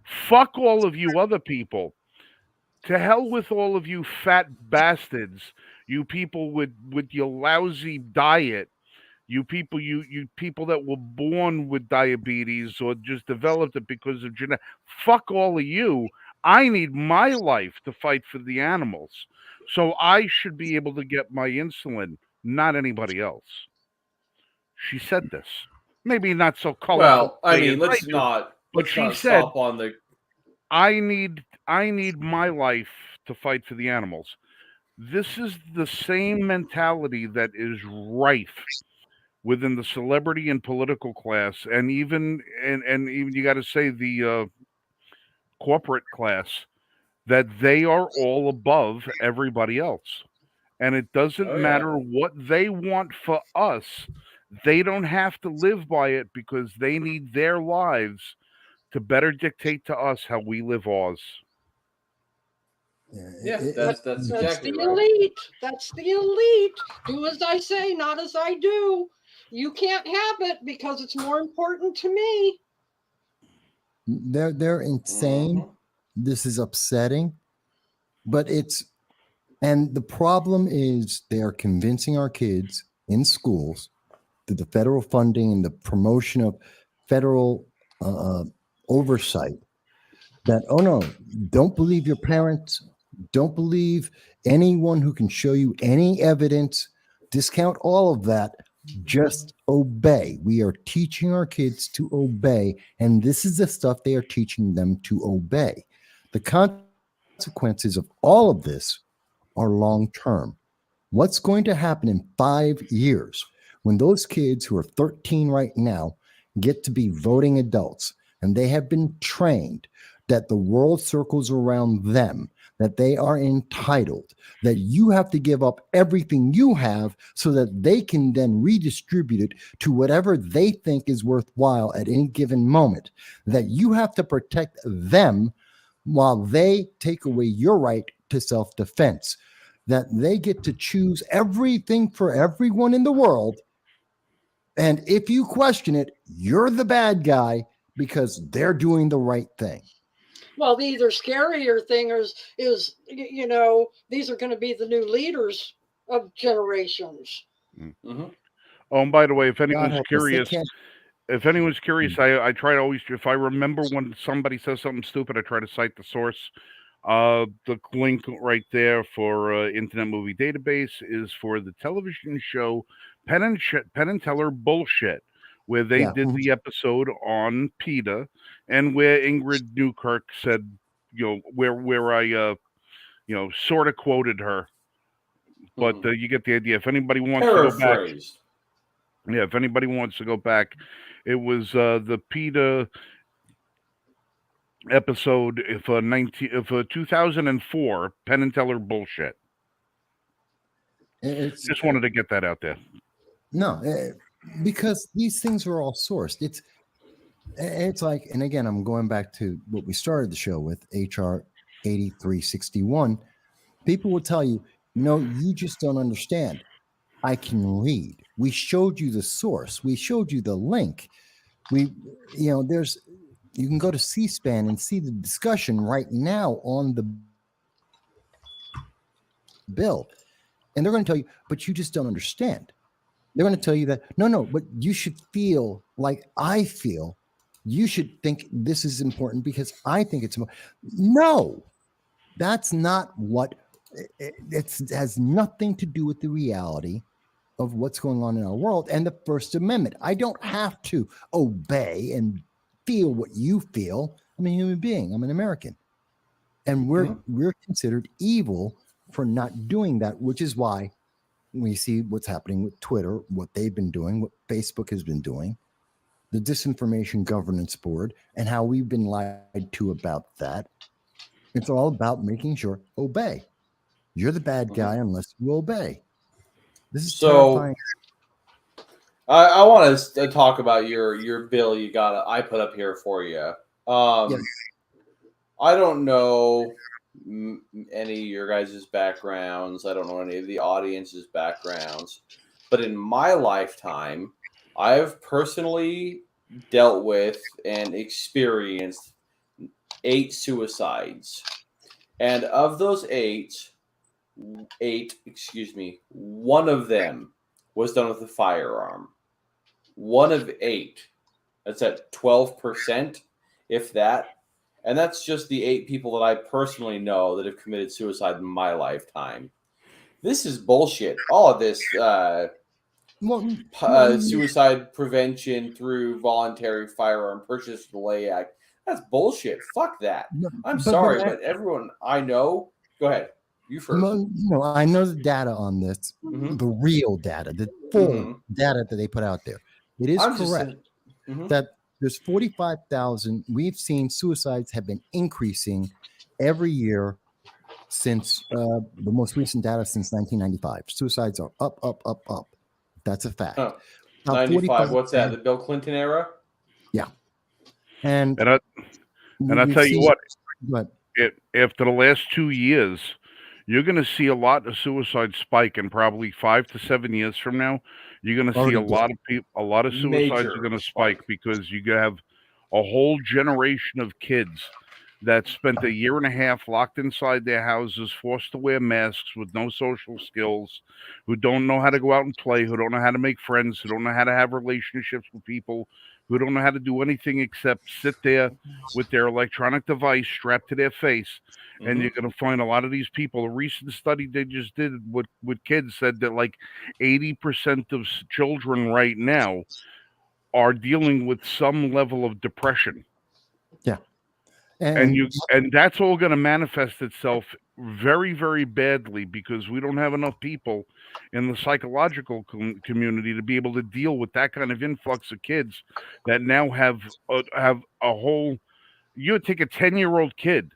Speaker 1: Fuck all of you other people. To hell with all of you fat bastards. You people with your lousy diet. You people that were born with diabetes or just developed it because of genetic. Fuck all of you. I need my life to fight for the animals. So I should be able to get my insulin, not anybody else. She said this. Maybe not so colorful.
Speaker 2: Well, I
Speaker 1: way
Speaker 2: mean,
Speaker 1: as
Speaker 2: let's
Speaker 1: do,
Speaker 2: not
Speaker 1: but
Speaker 2: let's
Speaker 1: she
Speaker 2: not
Speaker 1: said,
Speaker 2: stop on the.
Speaker 1: I need my life to fight for the animals. This is the same mentality that is rife within the celebrity and political class, and even you got to say the corporate class, that they are all above everybody else, and it doesn't
Speaker 2: Oh, yeah.
Speaker 1: matter what they want for us. They don't have to live by it because they need their lives to better dictate to us how we live ours.
Speaker 2: Yeah,
Speaker 4: it-
Speaker 2: that's
Speaker 3: That's
Speaker 2: exactly
Speaker 3: the
Speaker 2: right.
Speaker 3: elite. That's the elite. Do as I say, not as I do. You can't have it because it's more important to me.
Speaker 4: they're insane.
Speaker 2: Mhm.
Speaker 4: This is upsetting, but and the problem is they are convincing our kids in schools through the federal funding and the promotion of federal oversight that, oh no, don't believe your parents, don't believe anyone who can show you any evidence, discount all of that, just obey. We are teaching our kids to obey, and this is the stuff they are teaching them to obey. The consequences of all of this are long term. What's going to happen in 5 years when those kids who are 13 right now get to be voting adults and they have been trained that the world circles around them, that they are entitled, that you have to give up everything you have so that they can then redistribute it to whatever they think is worthwhile at any given moment, that you have to protect them while they take away your right to self-defense, that they get to choose everything for everyone in the world. And if you question it, you're the bad guy because they're doing the right thing.
Speaker 3: Well, the either scarier thing is these are going to be the new leaders of generations.
Speaker 2: Mhm.
Speaker 1: Oh, and by the way, if
Speaker 4: God
Speaker 1: anyone's
Speaker 4: help us, they
Speaker 1: curious,
Speaker 4: can't-
Speaker 1: I try to always, if I remember when somebody says something stupid, I try to cite the source. The link right there for Internet Movie Database is for the television show Penn and Teller Bullshit, where they
Speaker 4: Yeah.
Speaker 1: did the episode on PETA, and where Ingrid Newkirk said, where I sort of quoted her, but
Speaker 2: Mhm.
Speaker 1: you get the idea. If anybody wants to go back,
Speaker 2: Paraphrased.
Speaker 1: yeah, if anybody wants to go back, it was the PETA episode of 2004, Penn and Teller Bullshit.
Speaker 4: It's
Speaker 1: Just wanted to get that out there.
Speaker 4: no, because these things are all sourced. It's like, and again, I'm going back to what we started the show with, HR 8361. People will tell you, no, you just don't understand. I can read. We showed you the source. We showed you the link. There's You can go to C-SPAN and see the discussion right now on the bill. And they're going to tell you, but you just don't understand. They're going to tell you that, no, but you should feel like I feel. You should think this is important because I think it's important. No, that's not what it has nothing to do with the reality of what's going on in our world and the First Amendment. I don't have to obey and feel what you feel. I'm a human being. I'm an American. And we're considered evil for not doing that, which is why we see what's happening with Twitter, what they've been doing, what Facebook has been doing, the Disinformation Governance Board, and how we've been lied to about that. It's all about making sure obey. You're the bad guy unless you obey. This is terrifying.
Speaker 2: I want to talk about your bill I put up here for you.
Speaker 4: Yes.
Speaker 2: I don't know any of your guys' backgrounds. I don't know any of the audience's backgrounds. But in my lifetime, I've personally dealt with and experienced 8 suicides. And of those eight, one of them was done with a firearm. 1 of 8. That's at 12%, if that. And that's just the 8 people that I personally know that have committed suicide in my lifetime. This is bullshit. All of this suicide prevention through voluntary firearm purchase delay act. That's bullshit. Fuck that. I'm sorry, but everyone I know, go ahead. You first.
Speaker 4: I know the data on this, the real data, the full data that they put out there. It is correct that there's 45,000. We've seen suicides have been increasing every year since the most recent data since 1995. Suicides are up. That's a fact.
Speaker 2: 95. What's that? The Bill Clinton era?
Speaker 4: Yeah. And
Speaker 1: I tell you what, after the last 2 years, you're going to see a lot of suicide spike, and probably 5 to 7 years from now, you're going to see a lot of people. A lot of suicides are going to spike because you have a whole generation of kids that spent a year and a half locked inside their houses, forced to wear masks with no social skills, who don't know how to go out and play, who don't know how to make friends, who don't know how to have relationships with people, who don't know how to do anything except sit there with their electronic device strapped to their face. And you're going to find a lot of these people. A recent study they just did with kids said that like 80% of children right now are dealing with some level of depression.
Speaker 4: Yeah.
Speaker 1: And that's all going to manifest itself very, very badly because we don't have enough people in the psychological community to be able to deal with that kind of influx of kids that now have a whole. You take a 10-year-old kid,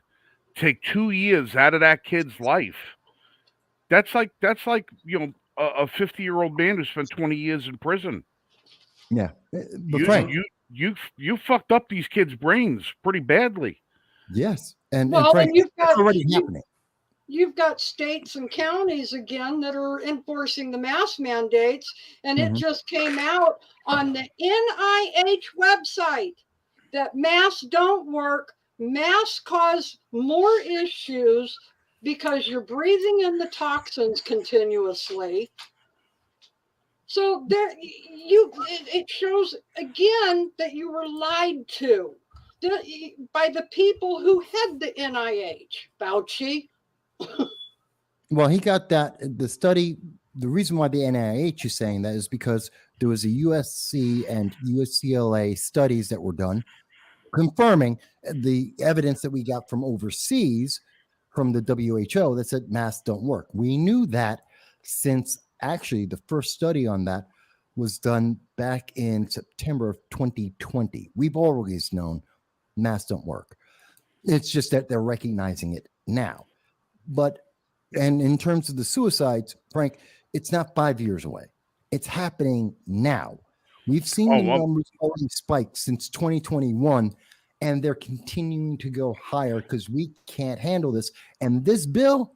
Speaker 1: take 2 years out of that kid's life. That's like a 50-year-old man who spent 20 years in prison.
Speaker 4: Yeah, but Frank,
Speaker 1: you fucked up these kids' brains pretty badly.
Speaker 4: Yes, and Frank, it's already happening.
Speaker 3: You've got states and counties again that are enforcing the mask mandates, and it just came out on the NIH website that masks don't work. Masks cause more issues because you're breathing in the toxins continuously. So it shows again that you were lied to by the people who had the NIH. Fauci.
Speaker 4: Well, he got that. The study, the reason why the NIH is saying that is because there was a USC and UCLA studies that were done confirming the evidence that we got from overseas from the WHO that said masks don't work. We knew that since actually the first study on that was done back in September of 2020. We've always known masks don't work. It's just that they're recognizing it now. And in terms of the suicides, Frank, it's not 5 years away. It's happening now. We've seen the numbers already spike since 2021, and they're continuing to go higher because we can't handle this. And this bill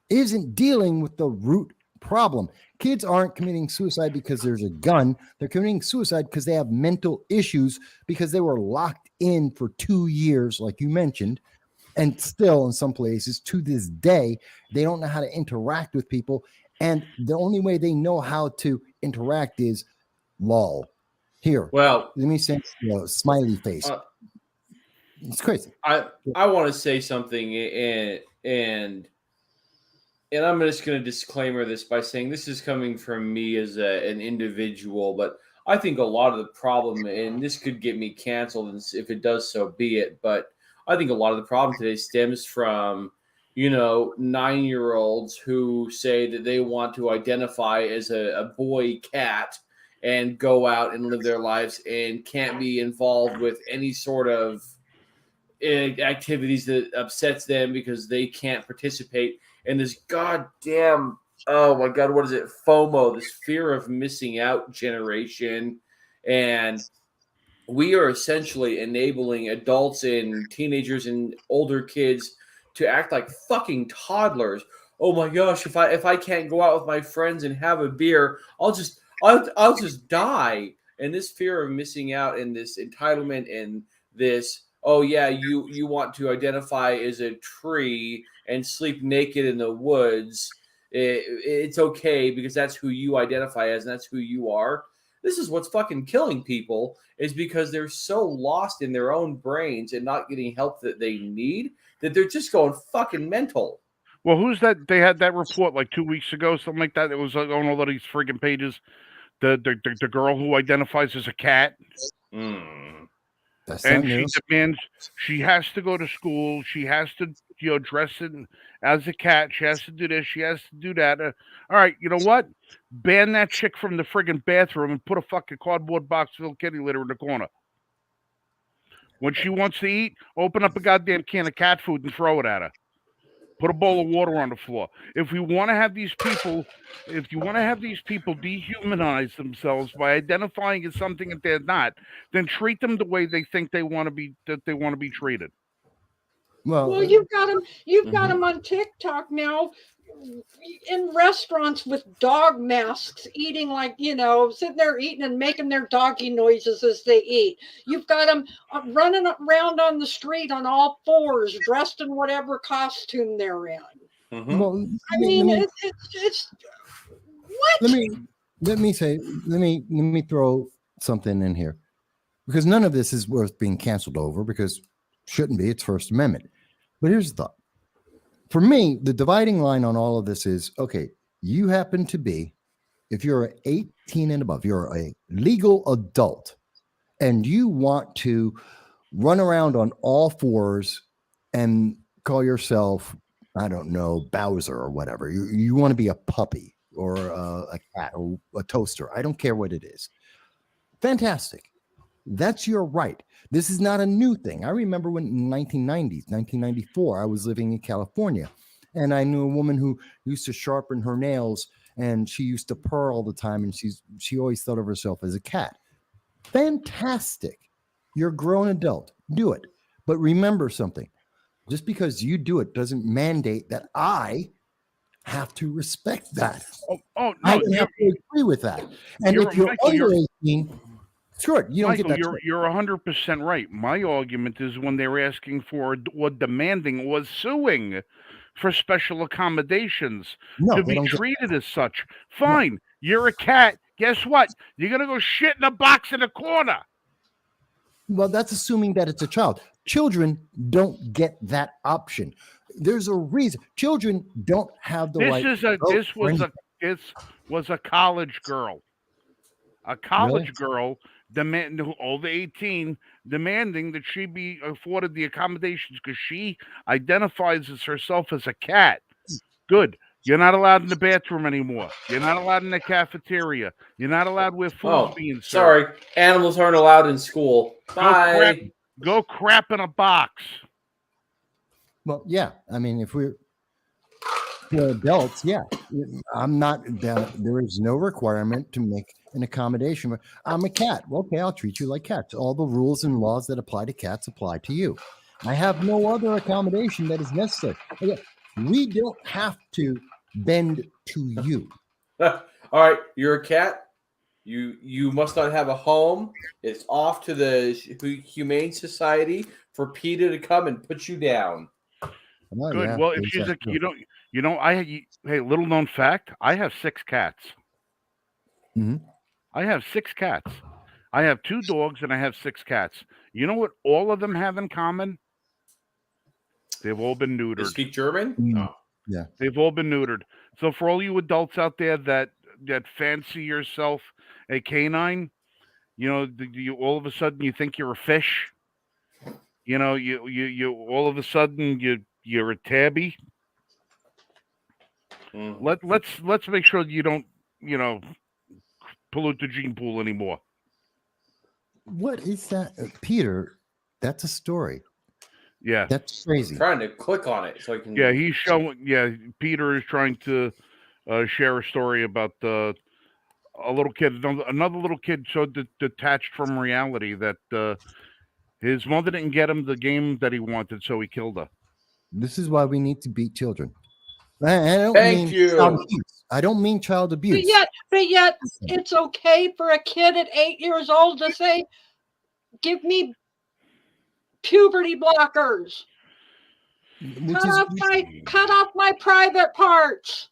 Speaker 4: isn't dealing with the root Problem. Kids aren't committing suicide because there's a gun. They're committing suicide because they have mental issues because they were locked in for 2 years, like you mentioned. And still, in some places, to this day, they don't know how to interact with people. And the only way they know how to interact is lol. Here,
Speaker 2: Well,
Speaker 4: let me say, smiley face. It's crazy.
Speaker 2: I want to say something, and I'm just going to disclaimer this by saying this is coming from me as an individual, but I think a lot of the problem, and this could get me canceled, and if it does, so be it. But I think a lot of the problem today stems from, 9-year-olds who say that they want to identify as a boy cat and go out and live their lives and can't be involved with any sort of activities that upsets them because they can't participate in this goddamn, oh my God, what is it? FOMO, this fear of missing out generation. And we are essentially enabling adults and teenagers and older kids to act like fucking toddlers. Oh my gosh, if I can't go out with my friends and have a beer, I'll just die. And this fear of missing out and this entitlement and this, oh yeah, you want to identify as a tree and sleep naked in the woods. It's okay because that's who you identify as and that's who you are. This is what's fucking killing people, is because they're so lost in their own brains and not getting help that they need that they're just going fucking mental.
Speaker 1: Well, who's that? They had that report like 2 weeks ago, something like that. It was on all of these friggin' pages. The girl who identifies as a cat.
Speaker 4: That's
Speaker 1: And
Speaker 4: not
Speaker 1: she
Speaker 4: news.
Speaker 1: demands she has to go to school. She has to, dress in as a cat. She has to do this. She has to do that. All right, you know what? Ban that chick from the friggin' bathroom and put a fucking cardboard box filled kitty litter in the corner. When she wants to eat, open up a goddamn can of cat food and throw it at her. Put a bowl of water on the floor. If you want to have these people dehumanize themselves by identifying as something that they're not, then treat them the way they think they want to be treated.
Speaker 3: Well, you've got them on TikTok now in restaurants with dog masks, eating like, sitting there eating and making their doggy noises as they eat. You've got them running around on the street on all fours, dressed in whatever costume they're in.
Speaker 4: Well,
Speaker 3: I mean, it's what?
Speaker 4: Let me throw something in here, because none of this is worth being canceled over, because shouldn't be. It's First Amendment. But here's the thought. For me, the dividing line on all of this is, okay, you happen to be, if you're 18 and above, you're a legal adult, and you want to run around on all fours and call yourself, I don't know, Bowser or whatever. You want to be a puppy or a cat or a toaster. I don't care what it is. Fantastic. That's your right. This is not a new thing. I remember when in 1994, I was living in California, and I knew a woman who used to sharpen her nails, and she used to purr all the time, and she always thought of herself as a cat. Fantastic. You're a grown adult. Do it. But remember something. Just because you do it doesn't mandate that I have to respect that.
Speaker 1: No,
Speaker 4: I have to agree with that. And if you're under 18, sure, you don't
Speaker 1: Michael,
Speaker 4: get that.
Speaker 1: You're 100% right. My argument is when they're asking for or demanding or suing for special accommodations to be treated as such. Fine, you're a cat. Guess what? You're gonna go shit in a box in a corner.
Speaker 4: Well, that's assuming that it's a child. Children don't get that option. There's a reason. Children don't have the right.
Speaker 1: This was a college girl. A college girl over 18 demanding that she be afforded the accommodations because she identifies as herself as a cat. Good. You're not allowed in the bathroom anymore. You're not allowed in the cafeteria. You're not allowed where food's being served.
Speaker 2: Sorry, animals aren't allowed in school. Bye.
Speaker 1: Go crap in a box.
Speaker 4: Well, yeah. I mean, if we're adults, yeah. I'm not. There is no requirement to make an accommodation. I'm a cat. Well, okay, I'll treat you like cats. All the rules and laws that apply to cats apply to you. I have no other accommodation that is necessary. We don't have to bend to you.
Speaker 2: All right, you're a cat. You must not have a home. It's off to the Humane Society for PETA to come and put you down.
Speaker 4: Oh,
Speaker 1: Good.
Speaker 4: yeah.
Speaker 1: Well, if
Speaker 4: there's
Speaker 1: she's
Speaker 4: that
Speaker 1: a,
Speaker 4: too.
Speaker 1: hey, little known fact, I have 6 cats.
Speaker 4: Mhm.
Speaker 1: I have 6 cats. I have 2 dogs and I have 6 cats. You know what all of them have in common? They've all been
Speaker 2: They
Speaker 1: neutered.
Speaker 2: speak German?
Speaker 4: Mm.
Speaker 2: Oh.
Speaker 4: Yeah.
Speaker 1: They've all been neutered. So for all you adults out there that fancy yourself a canine, you all of a sudden you think you're a fish. You all of a sudden you're a tabby.
Speaker 2: Mm.
Speaker 1: Let's make sure you don't you know pollute the gene pool anymore.
Speaker 4: What is that? Peter, that's a story.
Speaker 1: Yeah,
Speaker 4: That's
Speaker 2: I'm
Speaker 4: crazy.
Speaker 2: trying to click on it so I can.
Speaker 1: yeah. He's showing. Yeah, Peter is trying to share a story about a little kid. Another little kid so detached from reality that his mother didn't get him the game that he wanted, so he killed her.
Speaker 4: This is why we need to beat children. I don't
Speaker 2: Thank
Speaker 4: mean child
Speaker 2: you.
Speaker 4: abuse. I don't mean child
Speaker 3: But
Speaker 4: abuse.
Speaker 3: yet, it's okay for a kid at 8 years old to say, "Give me puberty blockers.
Speaker 4: Which is
Speaker 3: Cut off my private parts."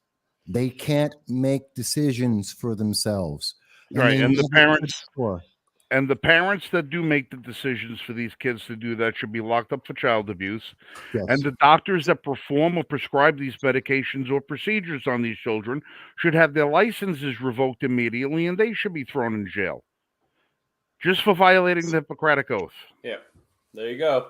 Speaker 4: they can't make decisions for themselves. And
Speaker 1: Right,
Speaker 4: they
Speaker 1: and the
Speaker 4: never
Speaker 1: parents
Speaker 4: could before.
Speaker 1: and the parents that do make the decisions for these kids to do that should be locked up for child abuse.
Speaker 4: Yes.
Speaker 1: And the doctors that perform or prescribe these medications or procedures on these children should have their licenses revoked immediately, and they should be thrown in jail just for violating the Hippocratic Oath.
Speaker 2: Yeah, there you go.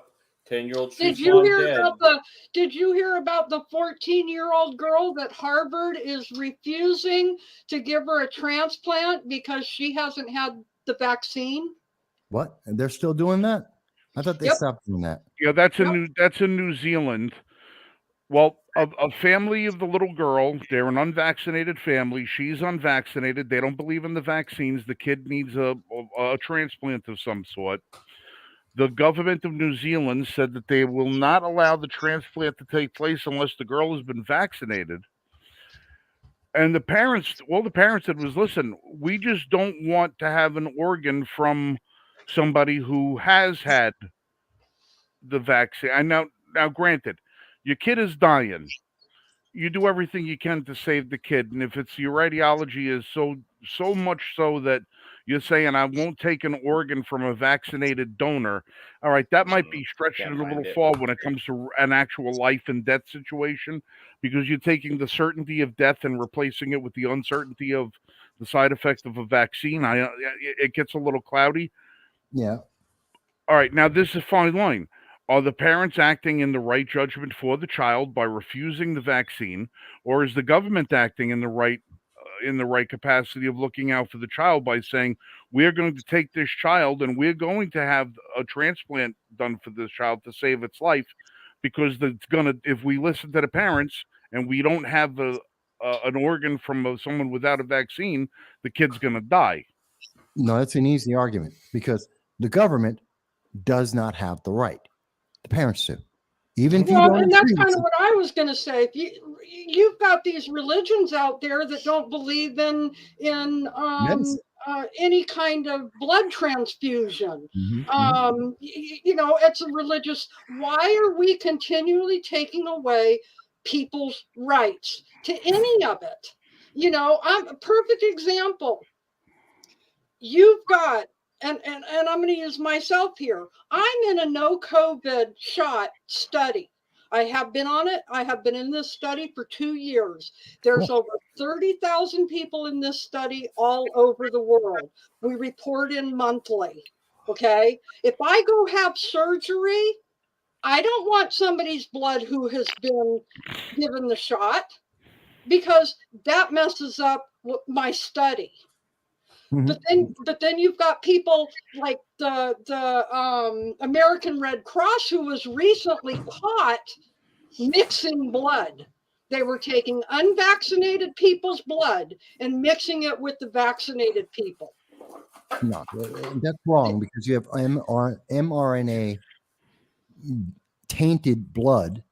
Speaker 2: 10-year-old
Speaker 3: Did
Speaker 2: truth's
Speaker 3: you
Speaker 2: not
Speaker 3: hear
Speaker 2: dead.
Speaker 3: about the 14-year-old girl that Harvard is refusing to give her a transplant because she hasn't had the vaccine?
Speaker 4: What? And they're still doing that? I thought they
Speaker 3: Yep.
Speaker 4: stopped doing that.
Speaker 1: Yeah, that's
Speaker 3: Yep.
Speaker 1: in New Zealand. Well, a family of the little girl, they're an unvaccinated family. She's unvaccinated. They don't believe in the vaccines. The kid needs a transplant of some sort. The government of New Zealand said that they will not allow the transplant to take place unless the girl has been vaccinated. And all the parents said was, listen, we just don't want to have an organ from somebody who has had the vaccine. And now, granted, your kid is dying. You do everything you can to save the kid, and if it's your ideology is so much so that you're saying I won't take an organ from a vaccinated donor, all right, that might be stretching
Speaker 2: Can't
Speaker 1: it a little
Speaker 2: find it.
Speaker 1: far when it comes to an actual life and death situation, because you're taking the certainty of death and replacing it with the uncertainty of the side effect of a vaccine. It gets a little cloudy.
Speaker 4: Yeah.
Speaker 1: All right, now this is a fine line. Are the parents acting in the right judgment for the child by refusing the vaccine, or is the government acting in the right capacity of looking out for the child by saying we're going to take this child and we're going to have a transplant done for this child to save its life, because it's gonna if we listen to the parents and we don't have an organ from someone without a vaccine, the kid's gonna die.
Speaker 4: No, that's an easy argument because the government does not have the right. The parents do. Even if you
Speaker 3: Well,
Speaker 4: don't
Speaker 3: and that's
Speaker 4: agree
Speaker 3: kind
Speaker 4: with
Speaker 3: of what I was going to say. If you've got these religions out there that don't believe in
Speaker 4: medicine.
Speaker 3: any kind of blood transfusion.
Speaker 4: Mhm.
Speaker 3: It's a religious. Why are we continually taking away people's rights to any of it? I'm a perfect example. You've got, and I'm going to use myself here. I'm in a no COVID shot study. I have been on it. I have been in this study for 2 years. There's over 30,000 people in this study all over the world. We report in monthly. Okay. If I go have surgery, I don't want somebody's blood who has been given the shot, because that messes up my study. But then you've got people like the American Red Cross, who was recently caught mixing blood. They were taking unvaccinated people's blood and mixing it with the vaccinated people.
Speaker 4: No, that's wrong because you have mRNA tainted blood,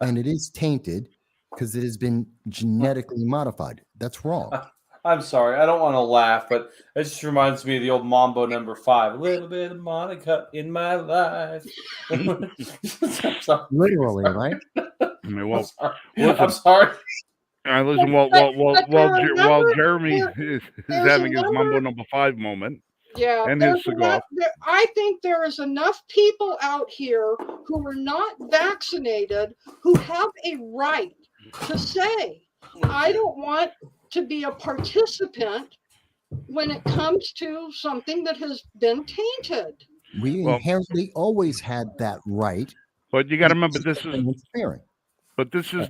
Speaker 4: and it is tainted because it has been genetically modified. That's wrong.
Speaker 2: I'm sorry. I don't want to laugh, but it just reminds me of the old Mambo number 5. A little bit of Monica in my life. I'm sorry.
Speaker 4: Literally, right?
Speaker 2: I'm
Speaker 1: Well,
Speaker 2: sorry.
Speaker 1: listen.
Speaker 2: I'm sorry.
Speaker 1: All right, listen.
Speaker 3: But there are a
Speaker 1: While
Speaker 3: number-
Speaker 1: Jeremy is
Speaker 3: there's
Speaker 1: having
Speaker 3: a
Speaker 1: his
Speaker 3: number-
Speaker 1: Mambo number 5 moment
Speaker 3: Yeah,
Speaker 1: and his
Speaker 3: there's
Speaker 1: cigar.
Speaker 3: enough, I think there is enough people out here who are not vaccinated who have a right to say, I don't want to be a participant when it comes to something that has been tainted.
Speaker 4: We
Speaker 1: Well-
Speaker 4: inherently always had that right.
Speaker 1: But you got to remember,
Speaker 4: It's
Speaker 1: this
Speaker 4: just
Speaker 1: is
Speaker 4: interfering.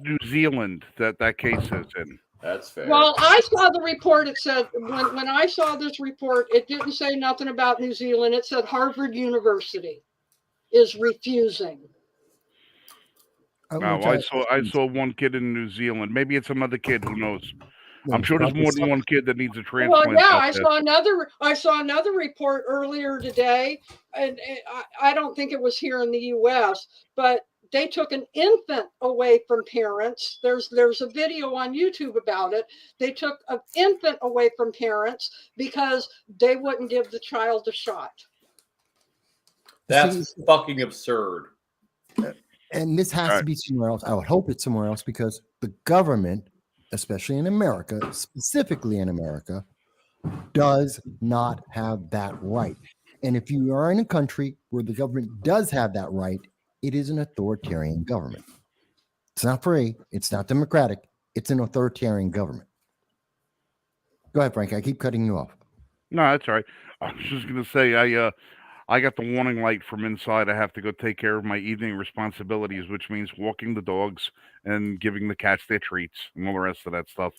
Speaker 1: New Zealand that case is in.
Speaker 2: That's fair.
Speaker 3: Well, I saw the report. It said when I saw this report, it didn't say nothing about New Zealand. It said Harvard University is refusing.
Speaker 1: No, I saw one kid in New Zealand. Maybe it's another kid. Who knows? I'm sure there's
Speaker 4: probably
Speaker 1: more than
Speaker 4: some-
Speaker 1: one kid that needs a
Speaker 3: Well,
Speaker 1: transplant.
Speaker 3: yeah,
Speaker 1: out
Speaker 3: I
Speaker 1: there.
Speaker 3: saw another report earlier today, and I don't think it was here in the U.S., but they took an infant away from parents. There's a video on YouTube about it. They took an infant away from parents because they wouldn't give the child a shot.
Speaker 2: That's fucking absurd.
Speaker 4: And this has to be somewhere else. I would hope it's somewhere else because the government, especially in America, specifically in America, does not have that right. And if you are in a country where the government does have that right, it is an authoritarian government. It's not free. It's not democratic. It's an authoritarian government. Go ahead, Frank. I keep cutting you off.
Speaker 1: No, that's all right. I was just gonna say I got the warning light from inside. I have to go take care of my evening responsibilities, which means walking the dogs and giving the cats their treats and all the rest of that stuff.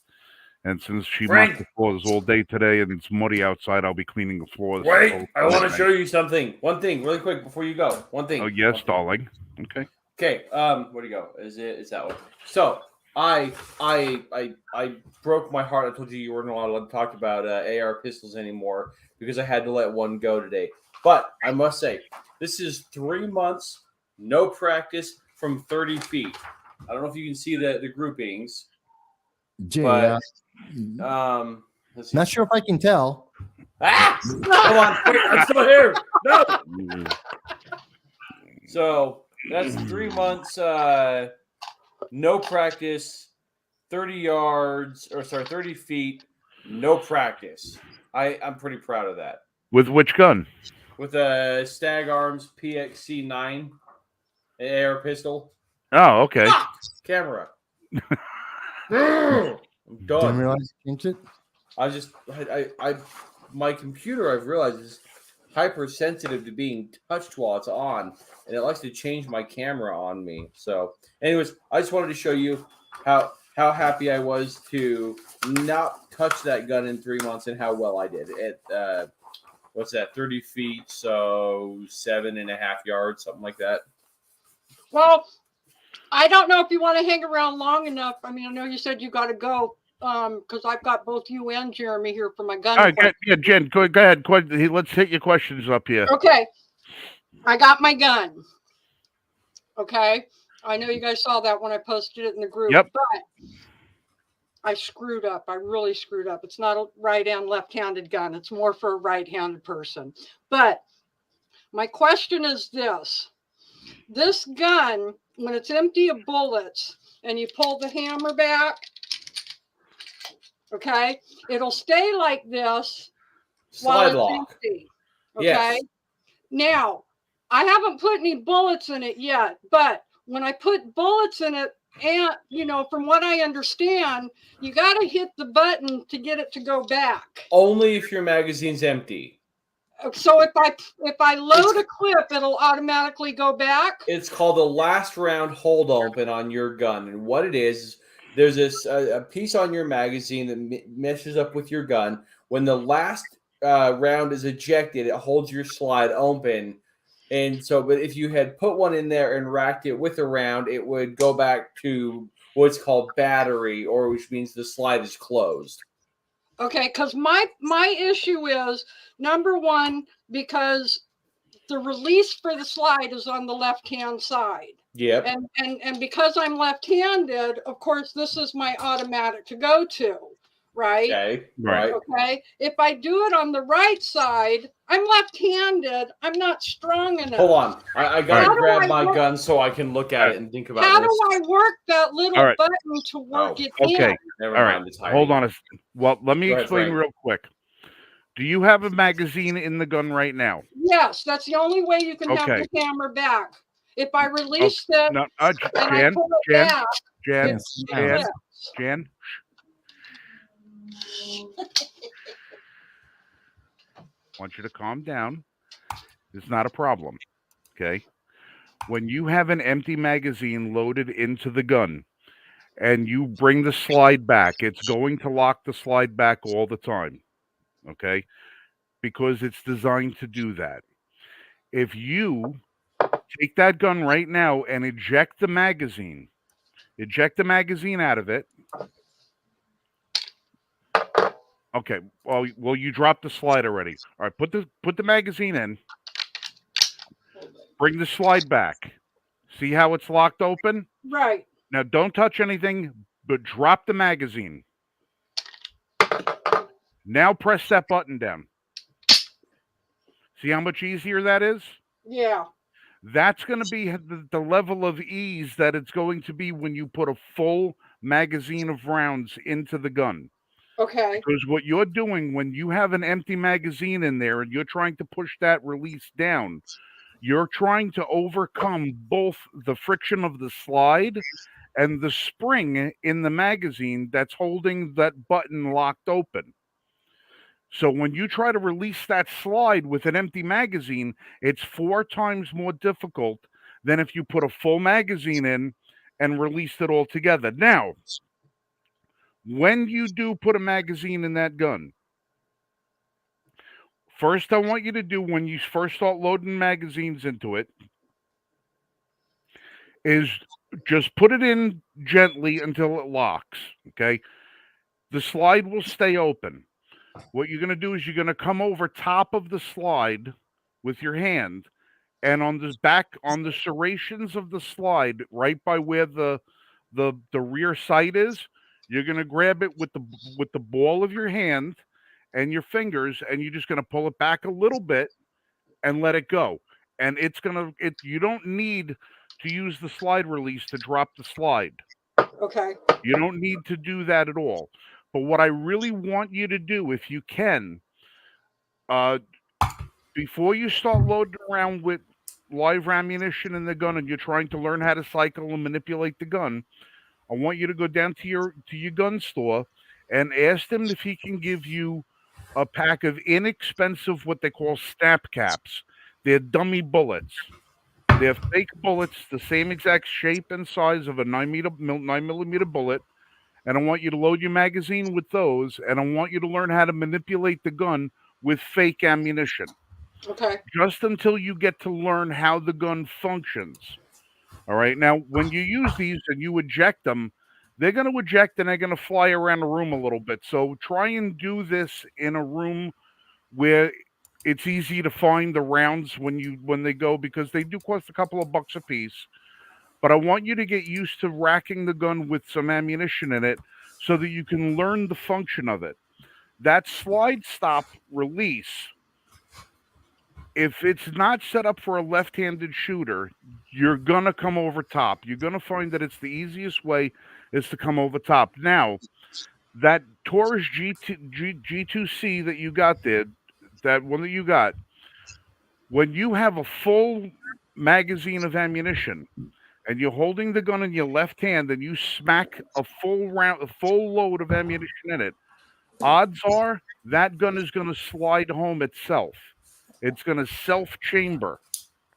Speaker 1: And since she
Speaker 2: Frank!
Speaker 1: mopped the floors all day today and it's muddy outside, I'll be cleaning the floors.
Speaker 2: Wait, I want to show you something. One thing, really quick, before you go. One thing.
Speaker 1: Oh yes, darling. Okay.
Speaker 2: Okay. Where do you go? It's that one. So I broke my heart. I told you weren't allowed to talk about AR pistols anymore because I had to let one go today. But I must say, this is 3 months, no practice from 30 feet. I don't know if you can see the groupings. But let's see.
Speaker 4: Not sure if I can tell.
Speaker 2: Ah! Hold on. Wait, I'm still here. No. So that's 3 months, no practice, 30 feet, no practice. I'm pretty proud of that.
Speaker 1: With which gun?
Speaker 2: With a Stag Arms PXC9 AR pistol.
Speaker 1: Oh, okay.
Speaker 2: Ah! Camera. I'm
Speaker 4: Didn't
Speaker 2: done.
Speaker 4: realize you changed it.
Speaker 2: I my computer, I've realized, is hypersensitive to being touched while it's on, and it likes to change my camera on me. So, anyways, I just wanted to show you how happy I was to not touch that gun in 3 months and how well I did. At what's that, 30 feet, so 7.5 yards, something like that.
Speaker 3: Well, I don't know if you want to hang around long enough. I mean, I know you said you got to go because I've got both you and Jeremy here for my gun.
Speaker 1: All right, yeah, Jen, go ahead. Let's hit your questions up here.
Speaker 3: Okay. I got my gun. Okay. I know you guys saw that when I posted it in the group.
Speaker 1: Yep.
Speaker 3: But I screwed up. I really screwed up. It's not a right and left-handed gun. It's more for a right-handed person. But my question is this. This gun, when it's empty of bullets and you pull the hammer back, okay, it'll stay like this
Speaker 2: Slide
Speaker 3: while
Speaker 2: lock.
Speaker 3: it's empty. Okay.
Speaker 2: Yes.
Speaker 3: Now, I haven't put any bullets in it yet, but when I put bullets in it, and from what I understand, you got to hit the button to get it to go back.
Speaker 2: Only if your magazine's empty.
Speaker 3: So if I load a clip, it'll automatically go back.
Speaker 2: It's called a last round hold open on your gun, and what it is, there's this a piece on your magazine that meshes up with your gun. When the last round is ejected, it holds your slide open. And so, but if you had put one in there and racked it with a round, it would go back to what's called battery, or which means the slide is closed.
Speaker 3: Okay, because my issue is, number one, because the release for the slide is on the left-hand side.
Speaker 2: Yep.
Speaker 3: And because I'm left-handed, of course, this is my automatic to go to, right?
Speaker 2: Okay.
Speaker 1: Right.
Speaker 2: Right.
Speaker 3: Okay. If I do it on the right side, I'm left-handed. I'm not strong enough.
Speaker 2: Hold on. I gotta
Speaker 3: How do
Speaker 2: grab
Speaker 3: I
Speaker 2: my
Speaker 3: work-
Speaker 2: gun so I can look at it and think about
Speaker 3: How
Speaker 2: this.
Speaker 3: do I work that little
Speaker 1: All right.
Speaker 3: button to work
Speaker 2: Oh,
Speaker 3: it
Speaker 1: Okay.
Speaker 3: in?
Speaker 2: Never
Speaker 1: All right.
Speaker 2: mind. It's
Speaker 1: Hold
Speaker 2: hiding.
Speaker 1: on. Well, let me
Speaker 2: Go ahead,
Speaker 1: explain
Speaker 2: Frank.
Speaker 1: real quick. Do you have a magazine in the gun right now?
Speaker 3: Yes, that's the only way you can have
Speaker 1: Okay.
Speaker 3: the hammer back. If I release it
Speaker 1: No,
Speaker 3: and I
Speaker 1: Jan,
Speaker 3: pull it
Speaker 1: Jan,
Speaker 3: back,
Speaker 1: Jan,
Speaker 3: it
Speaker 1: Jan,
Speaker 3: slips.
Speaker 1: Jan. I want you to calm down. It's not a problem. Okay. When you have an empty magazine loaded into the gun and you bring the slide back, it's going to lock the slide back all the time. Okay. Because it's designed to do that. If you take that gun right now and eject the magazine out of it. Okay. Well, you dropped the slide already. All right. Put the magazine in. Bring the slide back. See how it's locked open?
Speaker 3: Right.
Speaker 1: Now don't touch anything, but drop the magazine. Now press that button down. See how much easier that is?
Speaker 3: Yeah.
Speaker 1: That's going to be the level of ease that it's going to be when you put a full magazine of rounds into the gun.
Speaker 3: Okay.
Speaker 1: Because what you're doing when you have an empty magazine in there and you're trying to push that release down, you're trying to overcome both the friction of the slide and the spring in the magazine that's holding that button locked open. So when you try to release that slide with an empty magazine, it's 4 times more difficult than if you put a full magazine in and released it all together. Now, when you do put a magazine in that gun, first I want you to do when you first start loading magazines into it is just put it in gently until it locks, okay? The slide will stay open. What you're going to do is you're going to come over top of the slide with your hand, and on the back, on the serrations of the slide, right by where the rear sight is, you're going to grab it with the ball of your hand and your fingers, and you're just going to pull it back a little bit and let it go. And it's going to it. You don't need to use the slide release to drop the slide.
Speaker 3: Okay.
Speaker 1: You don't need to do that at all. But what I really want you to do, if you can, uh, before you start loading around with live ammunition in the gun and you're trying to learn how to cycle and manipulate the gun, I want you to go down to your gun store and ask them if he can give you a pack of inexpensive what they call snap caps. They're dummy bullets. They're fake bullets, the same exact shape and size of a 9 millimeter bullet. And I want you to load your magazine with those, and I want you to learn how to manipulate the gun with fake ammunition.
Speaker 3: Okay.
Speaker 1: Just until you get to learn how the gun functions. All right. Now, when you use these and you eject them, they're going to eject and they're going to fly around the room a little bit. So try and do this in a room where it's easy to find the rounds when they go, because they do cost a couple of bucks a piece. But I want you to get used to racking the gun with some ammunition in it so that you can learn the function of it. That slide stop release, if it's not set up for a left-handed shooter, you're going to come over top. You're going to find that it's the easiest way is to come over top. Now, that Taurus G2C that you got there, that one that you got, when you have a full magazine of ammunition and you're holding the gun in your left hand and you smack a full load of ammunition in it, odds are that gun is going to slide home itself. It's going to self-chamber.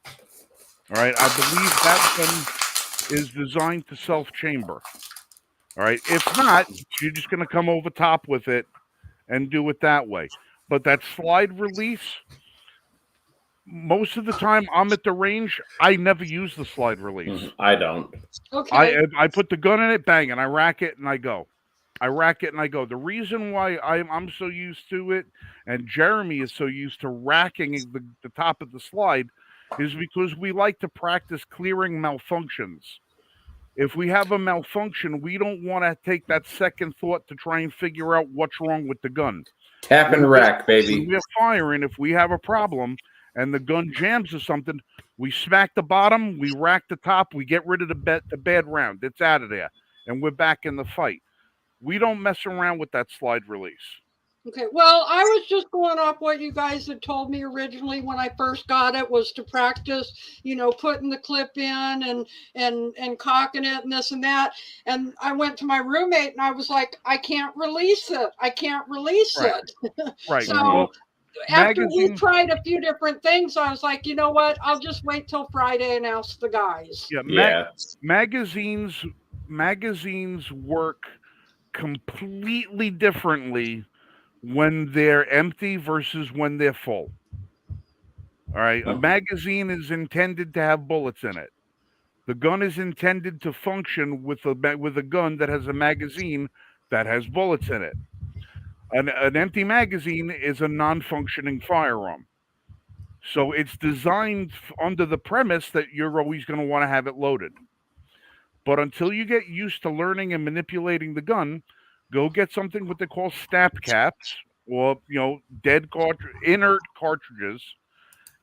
Speaker 1: All right. I believe that gun is designed to self-chamber. All right. If not, you're just going to come over top with it and do it that way. But that slide release, most of the time I'm at the range, I never use the slide release.
Speaker 2: I don't.
Speaker 3: Okay.
Speaker 1: I put the gun in it, bang, and I rack it and I go. I rack it and I go. The reason why I'm so used to it, and Jeremy is so used to racking the top of the slide, is because we like to practice clearing malfunctions. If we have a malfunction, we don't want to take that second thought to try and figure out what's wrong with the gun.
Speaker 2: Tap and rack,
Speaker 1: When
Speaker 2: baby.
Speaker 1: we're firing, if we have a problem and the gun jams or something, we smack the bottom, we rack the top, we get rid of the bad round. It's out of there, and we're back in the fight. We don't mess around with that slide release.
Speaker 3: Okay, well, I was just going off what you guys had told me originally when I first got it, was to practice, putting the clip in and cocking it and this and that. And I went to my roommate and I was like, I can't release it. I can't release
Speaker 1: Right.
Speaker 3: it.
Speaker 1: Right.
Speaker 3: So
Speaker 1: Well,
Speaker 3: after we
Speaker 1: magazine-
Speaker 3: tried a few different things, I was like, you know what? I'll just wait till Friday and ask the guys.
Speaker 1: Yeah. Magazines work completely differently when they're empty versus when they're full. All right. A magazine is intended to have bullets in it. The gun is intended to function with a gun that has a magazine that has bullets in it. An empty magazine is a non-functioning firearm. So it's designed under the premise that you're always going to want to have it loaded. But until you get used to learning and manipulating the gun, go get something what they call snap caps, or inert cartridges.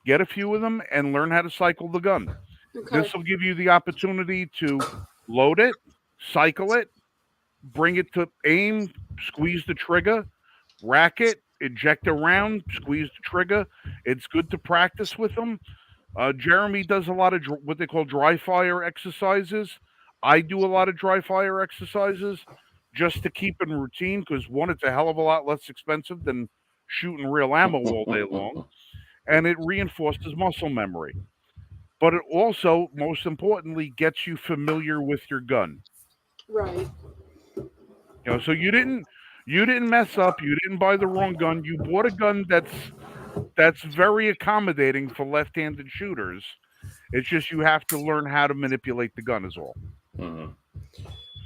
Speaker 1: Get a few of them and learn how to cycle the gun.
Speaker 3: Okay.
Speaker 1: This will give you the opportunity to load it, cycle it, bring it to aim, squeeze the trigger, rack it, eject a round, squeeze the trigger. It's good to practice with them. Jeremy does a lot of what they call dry fire exercises. I do a lot of dry fire exercises just to keep in routine because, one, it's a hell of a lot less expensive than shooting real ammo all day long, and it reinforces muscle memory. But it also, most importantly, gets you familiar with your gun.
Speaker 3: Right.
Speaker 1: So you didn't mess up. You didn't buy the wrong gun. You bought a gun that's very accommodating for left-handed shooters. It's just you have to learn how to manipulate the gun is all.
Speaker 2: Mm-hmm.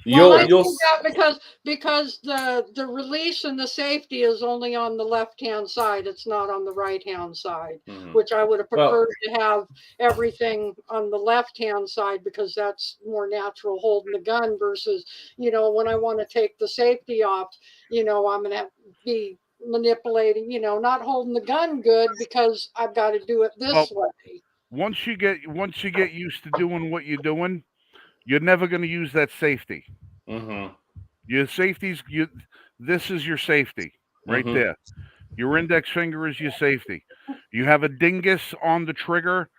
Speaker 3: Well, I think that because the release and the safety is only on the left-hand side. It's not on the right-hand side, which I would have preferred to have everything on the left-hand side because that's more natural holding the gun versus, when I want to take the safety off, I'm going to be manipulating, not holding the gun good because I've got to do it this way.
Speaker 1: Once you get used to doing what you're doing, you're never going to use that safety.
Speaker 2: Mm-hmm.
Speaker 1: Your safety's this is your safety right there. Your index finger is your safety. You have a dingus on the trigger,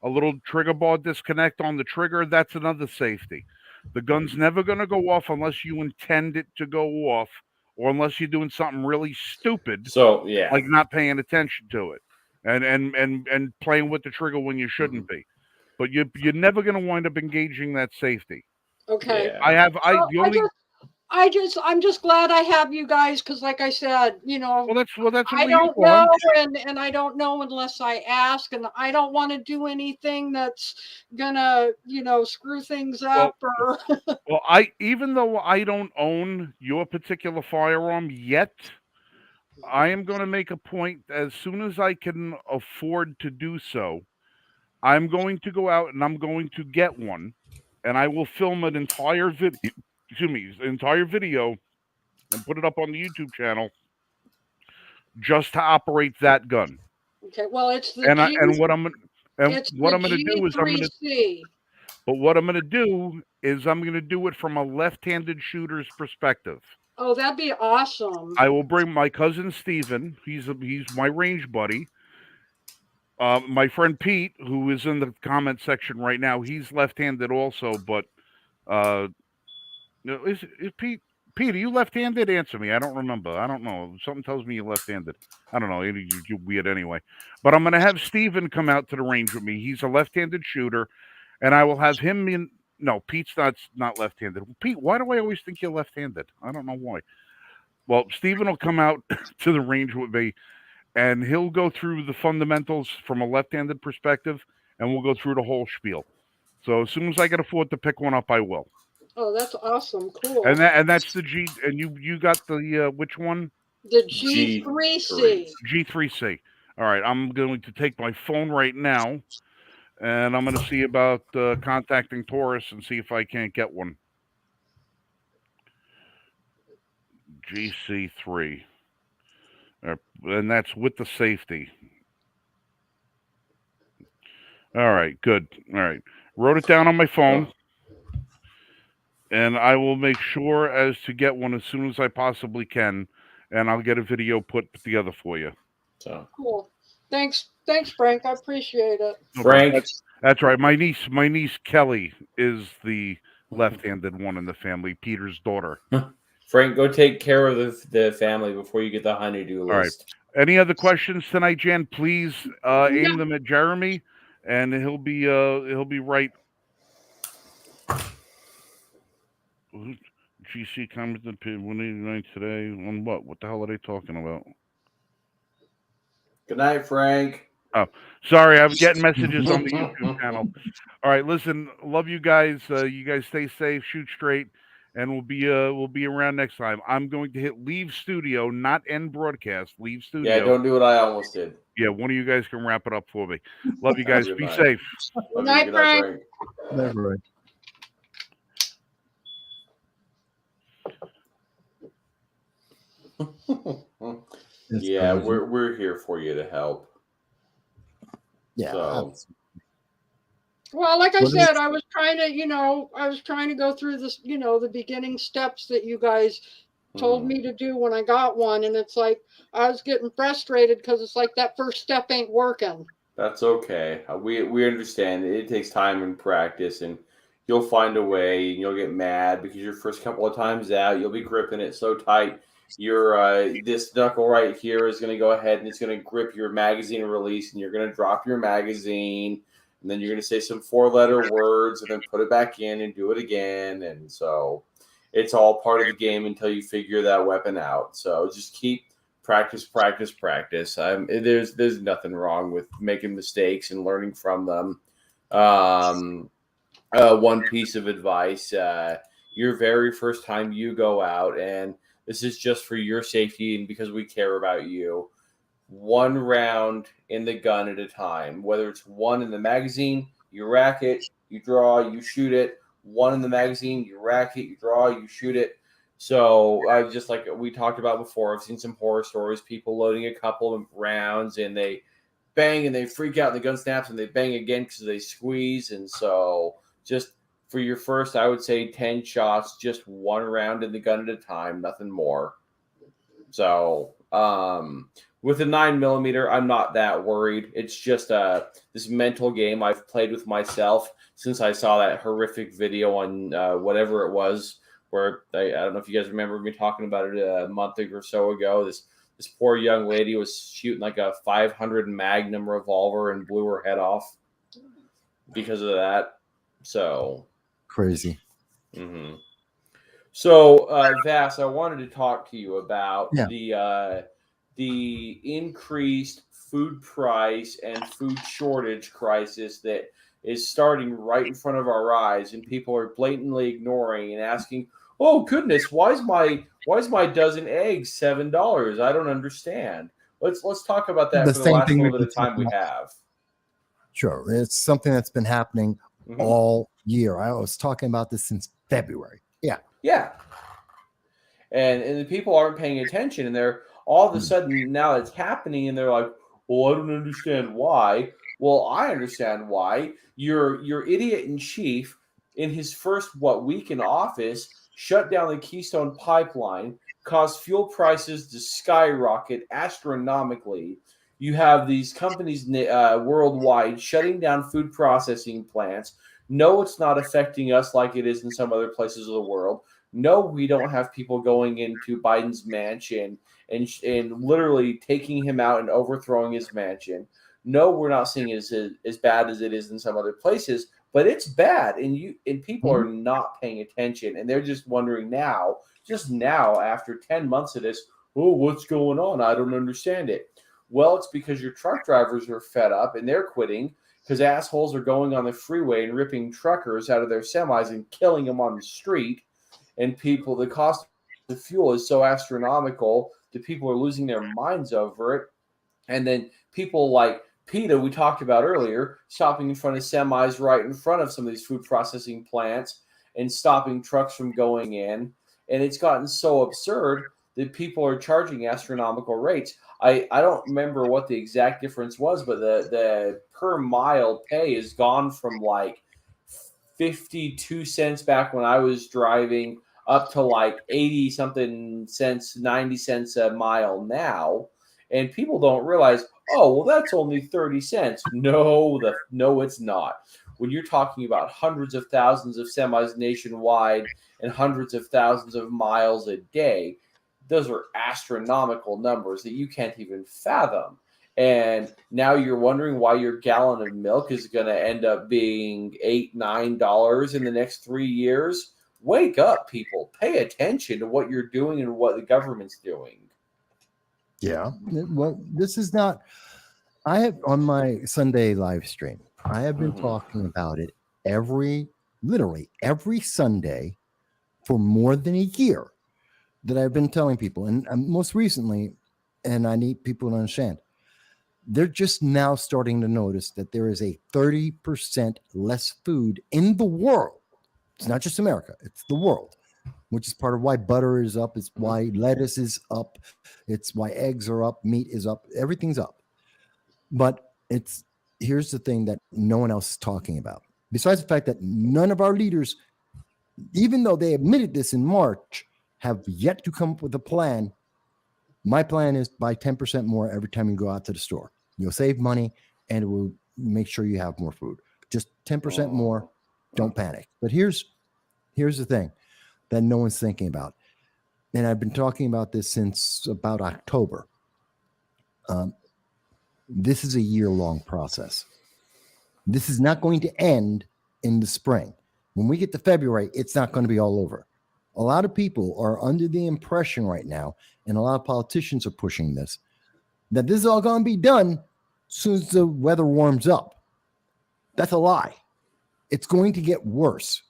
Speaker 1: a little trigger bar disconnect on the trigger. That's another safety. The gun's never going to go off unless you intend it to go off, or unless you're doing something really stupid.
Speaker 2: So yeah,
Speaker 1: like not paying attention to it, and playing with the trigger when you shouldn't be. But you're never going to wind up engaging that safety.
Speaker 3: Okay.
Speaker 1: Yeah.
Speaker 3: I'm just glad I have you guys because, like I said,
Speaker 1: that's
Speaker 3: I don't know, and I don't know unless I ask, and I don't want to do anything that's gonna, screw things up.
Speaker 1: Even though I don't own your particular firearm yet, I am going to make a point as soon as I can afford to do so. I'm going to go out and I'm going to get one, and I will film an entire video. Entire video, and put it up on the YouTube channel just to operate that gun.
Speaker 3: Okay, well, it's the
Speaker 1: what I'm going to do is what I'm going to do is I'm going to do it from a left-handed shooter's perspective.
Speaker 3: Oh, that'd be awesome.
Speaker 1: I will bring my cousin Steven. He's my range buddy. My friend Pete, who is in the comment section right now, he's left-handed also, but is Pete? Pete, are you left-handed? Answer me. I don't remember. I don't know. Something tells me you're left-handed. I don't know. You're weird anyway. But I'm going to have Steven come out to the range with me. He's a left-handed shooter, and I will have him in. No, Pete's not left-handed. Pete, why do I always think you're left-handed? I don't know why. Well, Steven will come out to the range with me, and he'll go through the fundamentals from a left-handed perspective, and we'll go through the whole spiel. So as soon as I can afford to pick one up, I will.
Speaker 3: Oh, that's awesome! Cool.
Speaker 1: And that's the G. And you got the which one?
Speaker 3: The G3C.
Speaker 1: G3C. All right, I'm going to take my phone right now, and I'm going to see about contacting Taurus and see if I can't get one. GC3. And that's with the safety. All right, good. All right. Wrote it down on my phone, and I will make sure as to get one as soon as I possibly can, and I'll get a video put together for you.
Speaker 2: So
Speaker 3: Cool. Thanks, Frank. I appreciate it.
Speaker 1: No problem.
Speaker 2: Frank,
Speaker 1: That's right. My niece Kelly is the left-handed one in the family. Peter's daughter.
Speaker 2: Frank, go take care of the family before you get the honeydew
Speaker 1: All right.
Speaker 2: list.
Speaker 1: Any other questions tonight, Jan? Please aim
Speaker 3: No.
Speaker 1: them at Jeremy, and he'll be right. GC commented 189 today on what? What the hell are they talking about?
Speaker 2: Good night, Frank.
Speaker 1: Oh, sorry, I'm getting messages on the YouTube channel. All right, listen, love you guys. You guys stay safe, shoot straight, and we'll be around next time. I'm going to hit leave studio, not end broadcast. Leave studio.
Speaker 2: Yeah, don't do what I almost did.
Speaker 1: Yeah, one of you guys can wrap it up for me. Love you guys.
Speaker 2: Good
Speaker 1: Be
Speaker 2: night.
Speaker 1: safe.
Speaker 3: Good night, Frank.
Speaker 4: Never.
Speaker 2: Yeah, we're here for you to help.
Speaker 4: Yeah.
Speaker 2: So.
Speaker 3: Well, like I
Speaker 4: What is-
Speaker 3: said, I was trying to go through this, the beginning steps that you guys told me to do when I got one, and it's like I was getting frustrated because it's like that first step ain't working.
Speaker 2: That's okay. We understand. It takes time and practice, and you'll find a way. And you'll get mad because your first couple of times out, you'll be gripping it so tight. Your this knuckle right here is going to go ahead and it's going to grip your magazine release, and you're going to drop your magazine, and then you're going to say some 4-letter words, and then put it back in and do it again, and so it's all part of the game until you figure that weapon out. So just keep practice. There's nothing wrong with making mistakes and learning from them. One piece of advice: your very first time you go out, and this is just for your safety and because we care about you. 1 round in the gun at a time. Whether it's 1 in the magazine, you rack it, you draw, you shoot it. 1 in the magazine, you rack it, you draw, you shoot it. So just like we talked about before, I've seen some horror stories, people loading a couple of rounds and they bang and they freak out and the gun snaps and they bang again because they squeeze. And so just for your first, I would say 10 shots, just 1 round in the gun at a time, nothing more. So with a 9mm, I'm not that worried. It's just this mental game I've played with myself since I saw that horrific video on whatever it was, where I don't know if you guys remember me talking about it a month or so ago. This poor young lady was shooting like a 500 Magnum revolver and blew her head off because of that. So
Speaker 4: Crazy.
Speaker 2: Mm-hmm. So, Vass, I wanted to talk to you about the increased food price and food shortage crisis that is starting right in front of our eyes, and people are blatantly ignoring and asking, "Oh goodness, why is my dozen eggs $7? I don't understand." Let's talk about that for the last little bit of time we have.
Speaker 4: Sure, it's something that's been happening all year. I was talking about this since February.
Speaker 2: Yeah. And the people aren't paying attention, and they're all of a sudden now it's happening, and they're like, "Well, I don't understand why." Well, I understand why. Your idiot in chief, in his first week in office, shut down the Keystone Pipeline, caused fuel prices to skyrocket astronomically. You have these companies worldwide shutting down food processing plants. No, it's not affecting us like it is in some other places of the world. No, we don't have people going into Biden's mansion and literally taking him out and overthrowing his mansion. No, we're not seeing it as bad as it is in some other places, but it's bad, and people are not paying attention, and they're just wondering now, after 10 months of this, "Oh, what's going on? I don't understand it." Well, it's because your truck drivers are fed up and they're quitting because assholes are going on the freeway and ripping truckers out of their semis and killing them on the street. And the cost of fuel is so astronomical that people are losing their minds over it. And then people like PETA, we talked about earlier, stopping in front of semis right in front of some of these food processing plants and stopping trucks from going in. And it's gotten so absurd that people are charging astronomical rates. I don't remember what the exact difference was, but the per mile pay has gone from like 52 cents back when I was driving up to like 80 something cents, 90 cents a mile now. And people don't realize, oh, well, that's only 30 cents. No, it's not. When you're talking about hundreds of thousands of semis nationwide and hundreds of thousands of miles a day, those are astronomical numbers that you can't even fathom. And now you're wondering why your gallon of milk is going to end up being $8-9 in the next 3 years. Wake up, people. Pay attention to what you're doing and what the government's doing.
Speaker 4: Yeah. Well, this is not. I have on my Sunday live stream, I have been talking about it literally every Sunday for more than a year that I've been telling people. And most recently, and I need people to understand, they're just now starting to notice that there is a 30% less food in the world. It's not just America, it's the world, which is part of why butter is up. It's why lettuce is up. It's why eggs are up. Meat is up. Everything's up. But here's the thing that no one else is talking about. Besides the fact that none of our leaders, even though they admitted this in March, have yet to come up with a plan. My plan is buy 10% more every time you go out to the store. You'll save money and it will make sure you have more food. Just 10% more. Don't panic. But here's the thing that no one's thinking about. And I've been talking about this since about October. This is a year-long process. This is not going to end in the spring. When we get to February, it's not going to be all over. A lot of people are under the impression right now, and a lot of politicians are pushing this, that this is all going to be done as soon as the weather warms up. That's a lie. It's going to get worse.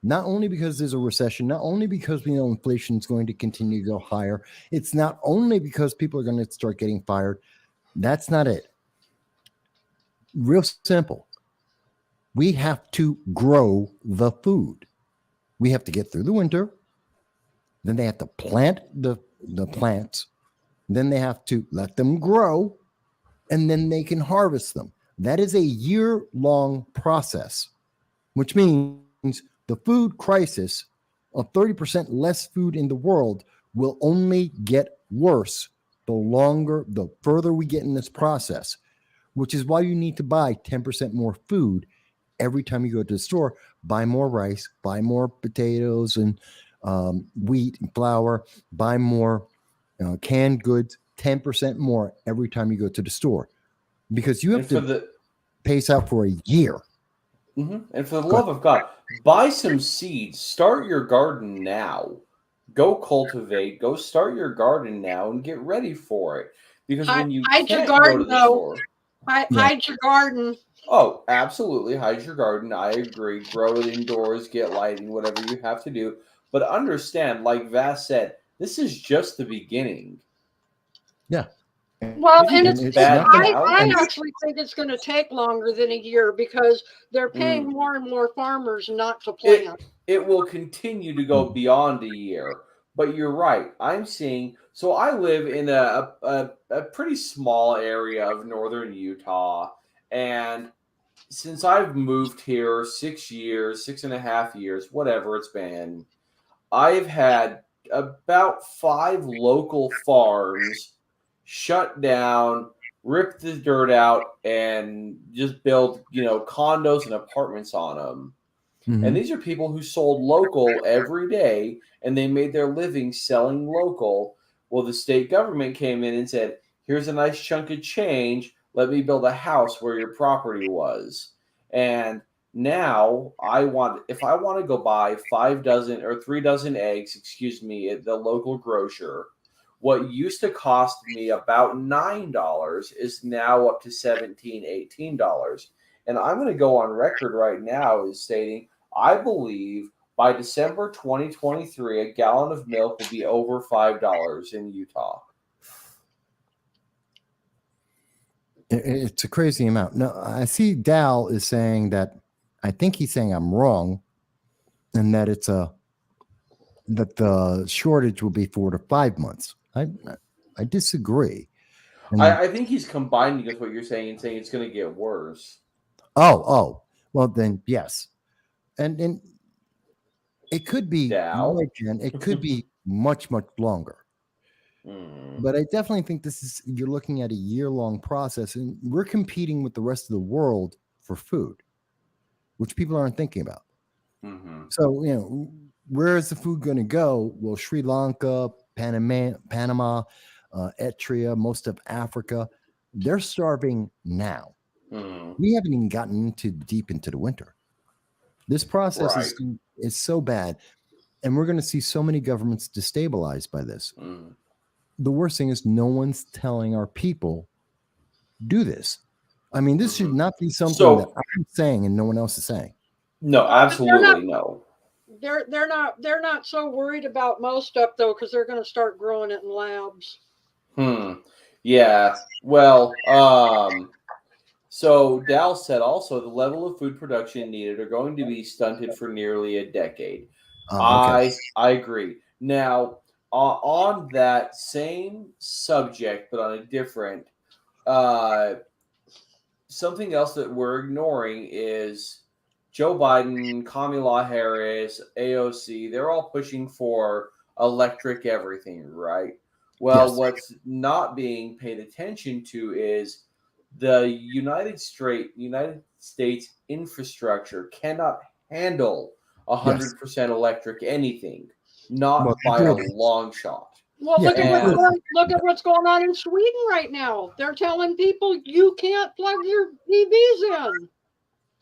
Speaker 4: Not only because there's a recession, not only because we know inflation is going to continue to go higher. It's not only because people are going to start getting fired. That's not it. Real simple. We have to grow the food. We have to get through the winter. Then they have to plant the plants. Then they have to let them grow. And then they can harvest them. That is a year-long process, which means the food crisis of 30% less food in the world will only get worse the further we get in this process, which is why you need to buy 10% more food every time you go to the store. Buy more rice, buy more potatoes and wheat and flour, buy more canned goods, 10% more every time you go to the store, because you have to pace out for a year.
Speaker 2: And for the love of God, buy some seeds. Start your garden now. Go cultivate. Go start your garden now and get ready for it. Because when you
Speaker 3: hide your
Speaker 2: can't
Speaker 3: garden,
Speaker 2: go to the store,
Speaker 3: hide your garden.
Speaker 2: Oh, absolutely, hide your garden. I agree. Grow it indoors. Get lighting. Whatever you have to do. But understand, like Vass said, this is just the beginning.
Speaker 4: Yeah.
Speaker 3: Well, and
Speaker 2: I
Speaker 3: actually think it's going to take longer than a year because they're paying more and more farmers not to plant.
Speaker 2: It will continue to go beyond a year. But you're right. I'm seeing. So I live in a pretty small area of northern Utah, and since I've moved here 6 years, 6.5 years, whatever it's been, I've had about 5 local farms shut down, rip the dirt out, and just build, condos and apartments on them. And these are people who sold local every day, and they made their living selling local. Well, the state government came in and said, here's a nice chunk of change. Let me build a house where your property was. And now if I want to go buy 3 dozen eggs, at the local grocer, what used to cost me about $9 is now up to $17, $18. And I'm going to go on record right now as stating, I believe by December 2023, a gallon of milk will be over $5 in Utah.
Speaker 4: It's a crazy amount. No, I see Dal is saying that I think he's saying I'm wrong, and that that the shortage will be 4 to 5 months. I disagree. And
Speaker 2: I think he's combining with what you're saying and saying it's going to get worse.
Speaker 4: oh, well then yes, and it could be
Speaker 2: Dal?
Speaker 4: more, Jen, it could be much longer. But I definitely think you're looking at a year-long process, and we're competing with the rest of the world for food, which people aren't thinking about. So, where is the food going to go? Well, Sri Lanka, Panama, Eritrea, most of Africa, they're starving now. We haven't even gotten deep into the winter. This process is so bad, and we're going to see so many governments destabilized by this. The worst thing is no one's telling our people do this. I mean, this should not be something that I'm saying and no one else is saying.
Speaker 2: No, absolutely no.
Speaker 3: They're not so worried about most stuff though, because they're going to start growing it in labs.
Speaker 2: Yeah. Well, so Dal said also the level of food production needed are going to be stunted for nearly a decade. Okay. I agree. Now, on that same subject, but on a different, something else that we're ignoring is Joe Biden, Kamala Harris, AOC. They're all pushing for electric everything, right? Well, what's not being paid attention to is the United States infrastructure cannot handle 100% electric anything. Not by a long shot.
Speaker 3: Well, look at what's going on in Sweden right now. They're telling people you can't plug your EVs in.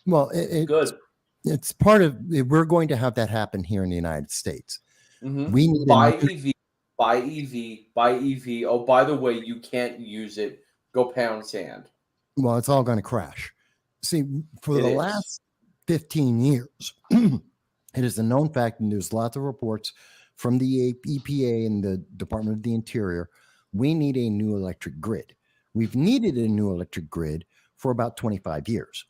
Speaker 4: Well, it's part of. We're going to have that happen here in the United States. We need
Speaker 2: buy EV. Oh, by the way, you can't use it. Go pound sand.
Speaker 4: Well, it's all going to crash. See, for the last 15 years, it is a known fact, and there's lots of reports from the EPA and the Department of the Interior, we need a new electric grid. We've needed a new electric grid for about 25 years.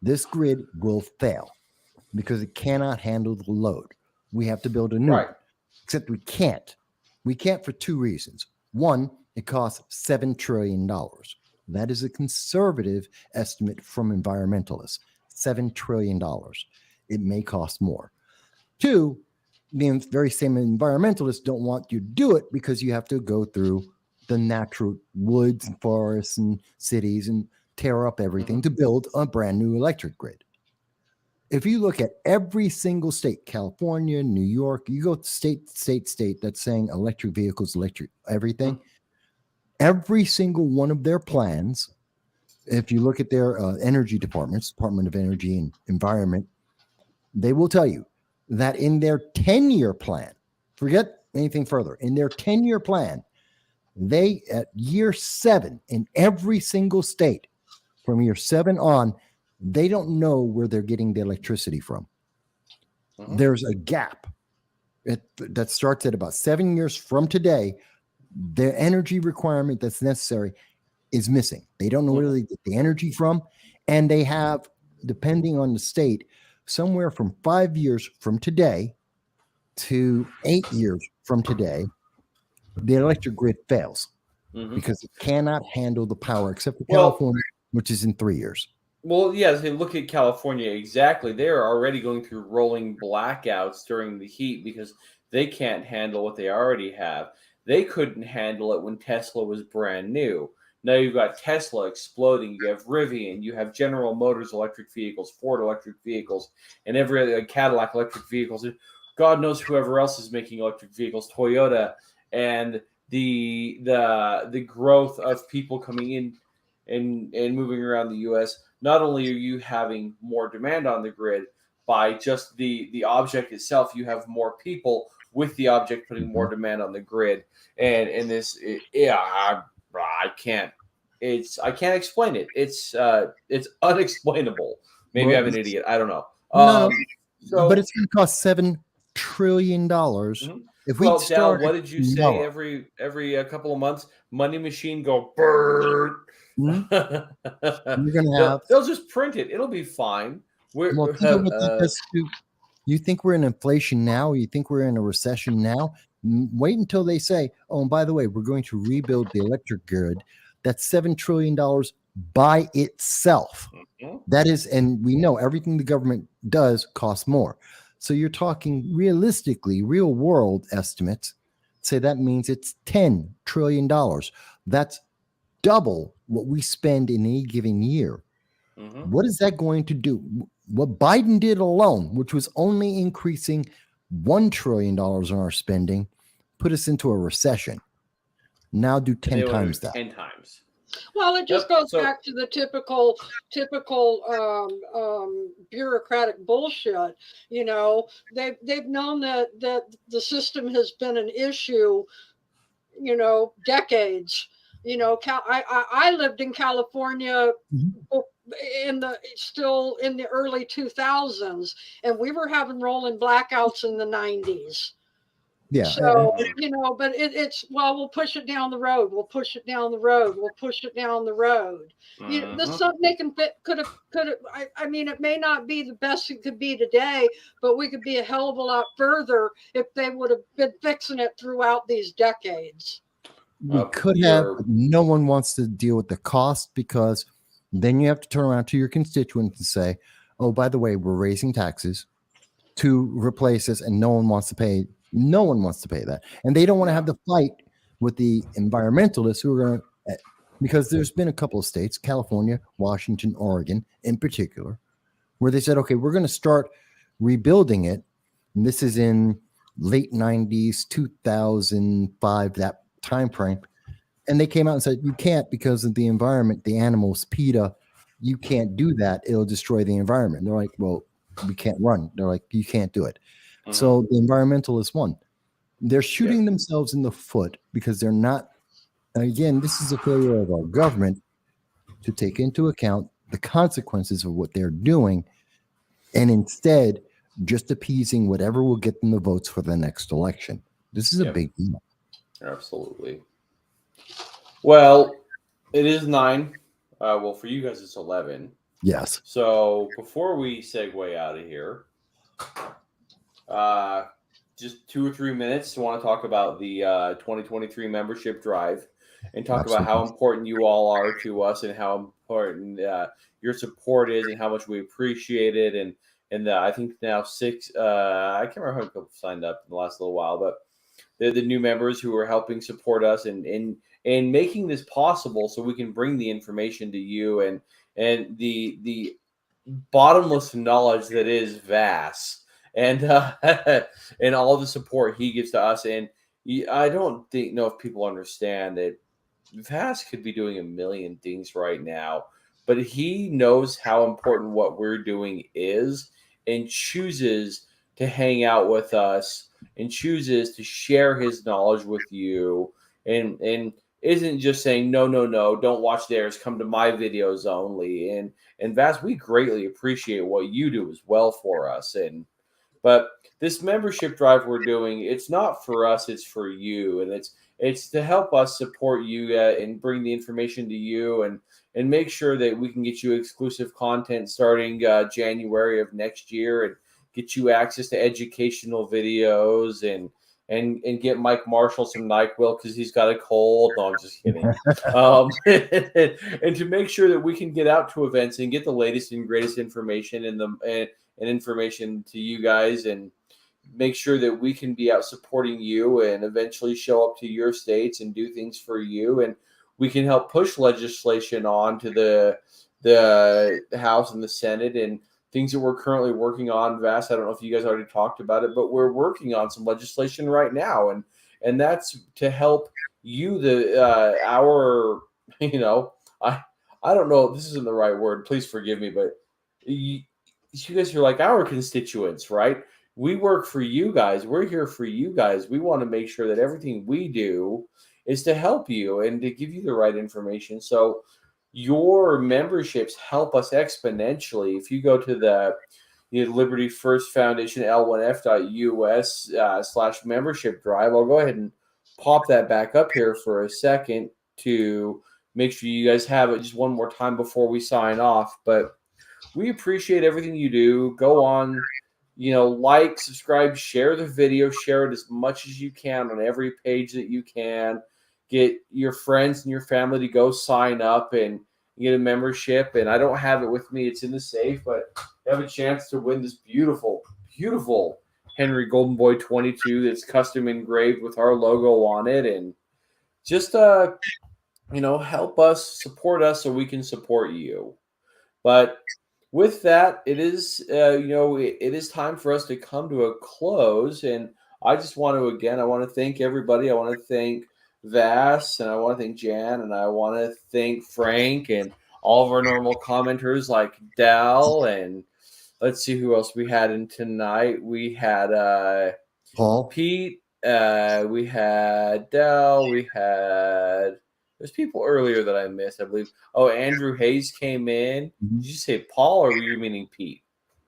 Speaker 4: This grid will fail because it cannot handle the load. We have to build a new one, except we can't. We can't for two reasons. One, it costs $7 trillion. That is a conservative estimate from environmentalists, $7 trillion. It may cost more. Two, the very same environmentalists don't want you to do it because you have to go through the natural woods and forests and cities and tear up everything to build a brand new electric grid. If you look at every single state, California, New York, you go state that's saying electric vehicles, electric everything, every single one of their plans, if you look at their energy departments, Department of Energy and Environment, they will tell you that in their 10-year plan, forget anything further, in their 10-year plan, they at year 7 in every single state, from year 7 on, they don't know where they're getting the electricity from. There's a gap that starts at about 7 years from today. The energy requirement that's necessary is missing. They don't know where they get the energy from, and they have, depending on the state, somewhere from 5 years from today to 8 years from today, the electric grid fails because it cannot handle the power, except for California, which is in 3 years.
Speaker 2: Well, yeah, if you look at California, exactly. They're already going through rolling blackouts during the heat because they can't handle what they already have. They couldn't handle it when Tesla was brand new. Now you've got Tesla exploding. You have Rivian. You have General Motors electric vehicles, Ford electric vehicles, and every other Cadillac electric vehicles. God knows whoever else is making electric vehicles, Toyota, and the growth of people coming in and moving around the U.S. Not only are you having more demand on the grid by just the object itself, you have more people with the object putting more demand on the grid, and this, I can't explain it. It's unexplainable. Maybe I'm an idiot. I don't know.
Speaker 4: But it's going to cost $7 trillion. If we
Speaker 2: Dal, what did you say? Every couple of months, money machine go brrr.
Speaker 4: Mhm. You're going to have.
Speaker 2: They'll just print it. It'll be fine.
Speaker 4: Well, think of what that does to. You think we're in inflation now? You think we're in a recession now? Wait until they say, "Oh, and by the way, we're going to rebuild the electric grid." That's $7 trillion by itself. That is, and we know everything the government does costs more. So you're talking realistically, real world estimates say that means it's $10 trillion. That's double what we spend in any given year. What is that going to do? What Biden did alone, which was only increasing $1 trillion in our spending, put us into a recession. Now do 10 times that.
Speaker 2: 10 times.
Speaker 3: Well, it just goes back to the typical bureaucratic bullshit. You know, they've known that the system has been an issue, you know, decades. You know, I lived in California still in the early 2000s, and we were having rolling blackouts in the 90s.
Speaker 4: Yeah.
Speaker 3: So, you know, but it's, well, we'll push it down the road. We'll push it down the road. We'll push it down the road. You know, this is something they can fit, could have, I mean, it may not be the best it could be today, but we could be a hell of a lot further if they would have been fixing it throughout these decades.
Speaker 4: We could have, but no one wants to deal with the cost, because then you have to turn around to your constituents and say, oh, by the way, we're raising taxes to replace this, and no one wants to pay. No one wants to pay that. And they don't want to have the fight with the environmentalists who are going to, because there's been a couple of states, California, Washington, Oregon in particular, where they said, okay, we're going to start rebuilding it. And this is in late 90s, 2005, that time frame. And they came out and said, you can't, because of the environment, the animals, PETA, you can't do that. It'll destroy the environment. They're like, well, we can't run. They're like, you can't do it. So the environmentalists won. They're shooting themselves in the foot because they're not, again, this is a failure of our government to take into account the consequences of what they're doing, and instead just appeasing whatever will get them the votes for the next election. This is a big deal.
Speaker 2: Absolutely. Well, it is 9. Well, for you guys, it's 11.
Speaker 4: Yes.
Speaker 2: So before we segue out of here, just 2 or 3 minutes. I want to talk about the 2023 membership drive and talk about how important you all are to us, and how important your support is, and how much we appreciate it. And I think now 6, I can't remember how many people signed up in the last little while, but they're the new members who are helping support us and making this possible, so we can bring the information to you, and the bottomless knowledge that is Vass. And and all the support he gives to us. And I don't know if people understand that Vass could be doing a million things right now, but he knows how important what we're doing is, and chooses to hang out with us, and chooses to share his knowledge with you, and isn't just saying, no, don't watch theirs, come to my videos only. And Vass, we greatly appreciate what you do as well for us. But this membership drive we're doing, it's not for us, it's for you. And it's to help us support you and bring the information to you, and make sure that we can get you exclusive content starting January of next year, and get you access to educational videos, and get Mike Marshall some NyQuil because he's got a cold. No, I'm just kidding. And to make sure that we can get out to events and get the latest and greatest information and information to you guys, and make sure that we can be out supporting you, and eventually show up to your states and do things for you. And we can help push legislation on to the House and the Senate, and things that we're currently working on. Vass, I don't know if you guys already talked about it, but we're working on some legislation right now. And that's to help you, our, you know, I don't know if this isn't the right word. Please forgive me, but you guys are like our constituents, right? We work for you guys. We're here for you guys. We want to make sure that everything we do is to help you and to give you the right information. So your memberships help us exponentially. If you go to the Liberty First Foundation L1F.us /membership drive, I'll go ahead and pop that back up here for a second to make sure you guys have it just one more time before we sign off. But we appreciate everything you do. Go on, like, subscribe, share the video, share it as much as you can on every page that you can. Get your friends and your family to go sign up and get a membership. And I don't have it with me. It's in the safe, but you have a chance to win this beautiful, beautiful Henry Golden Boy 22 that's custom engraved with our logo on it. And just, help us, support us so we can support you. But with that, it is, it is time for us to come to a close. And I just want to, I want to thank everybody. I want to thank Vass, and I want to thank Jan, and I want to thank Frank, and all of our normal commenters like Dal, and let's see who else we had in tonight. We had
Speaker 4: Paul,
Speaker 2: Pete, we had Dal, we had, there's people earlier that I missed, I believe. Oh, Andrew Hayes came in. Did you say Paul, or were you meaning Pete?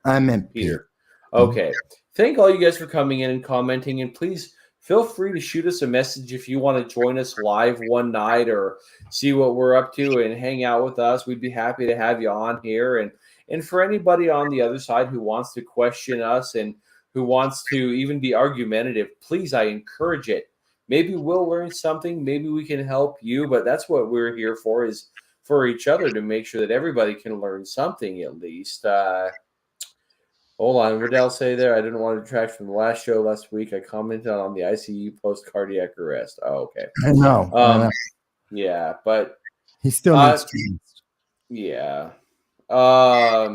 Speaker 4: I meant
Speaker 2: Peter.
Speaker 4: Pete.
Speaker 2: Okay. Thank all you guys for coming in and commenting, and please feel free to shoot us a message if you want to join us live one night or see what we're up to and hang out with us. We'd be happy to have you on here. And for anybody on the other side who wants to question us and who wants to even be argumentative, please, I encourage it. Maybe we'll learn something. Maybe we can help you, but that's what we're here for, is for each other, to make sure that everybody can learn something at least. Hold on. What did I say there? I didn't want to detract from the last show last week. I commented on the ICU post-cardiac arrest. Oh, okay.
Speaker 4: I know.
Speaker 2: Yeah, but
Speaker 4: He still needs treatment.
Speaker 2: Yeah. I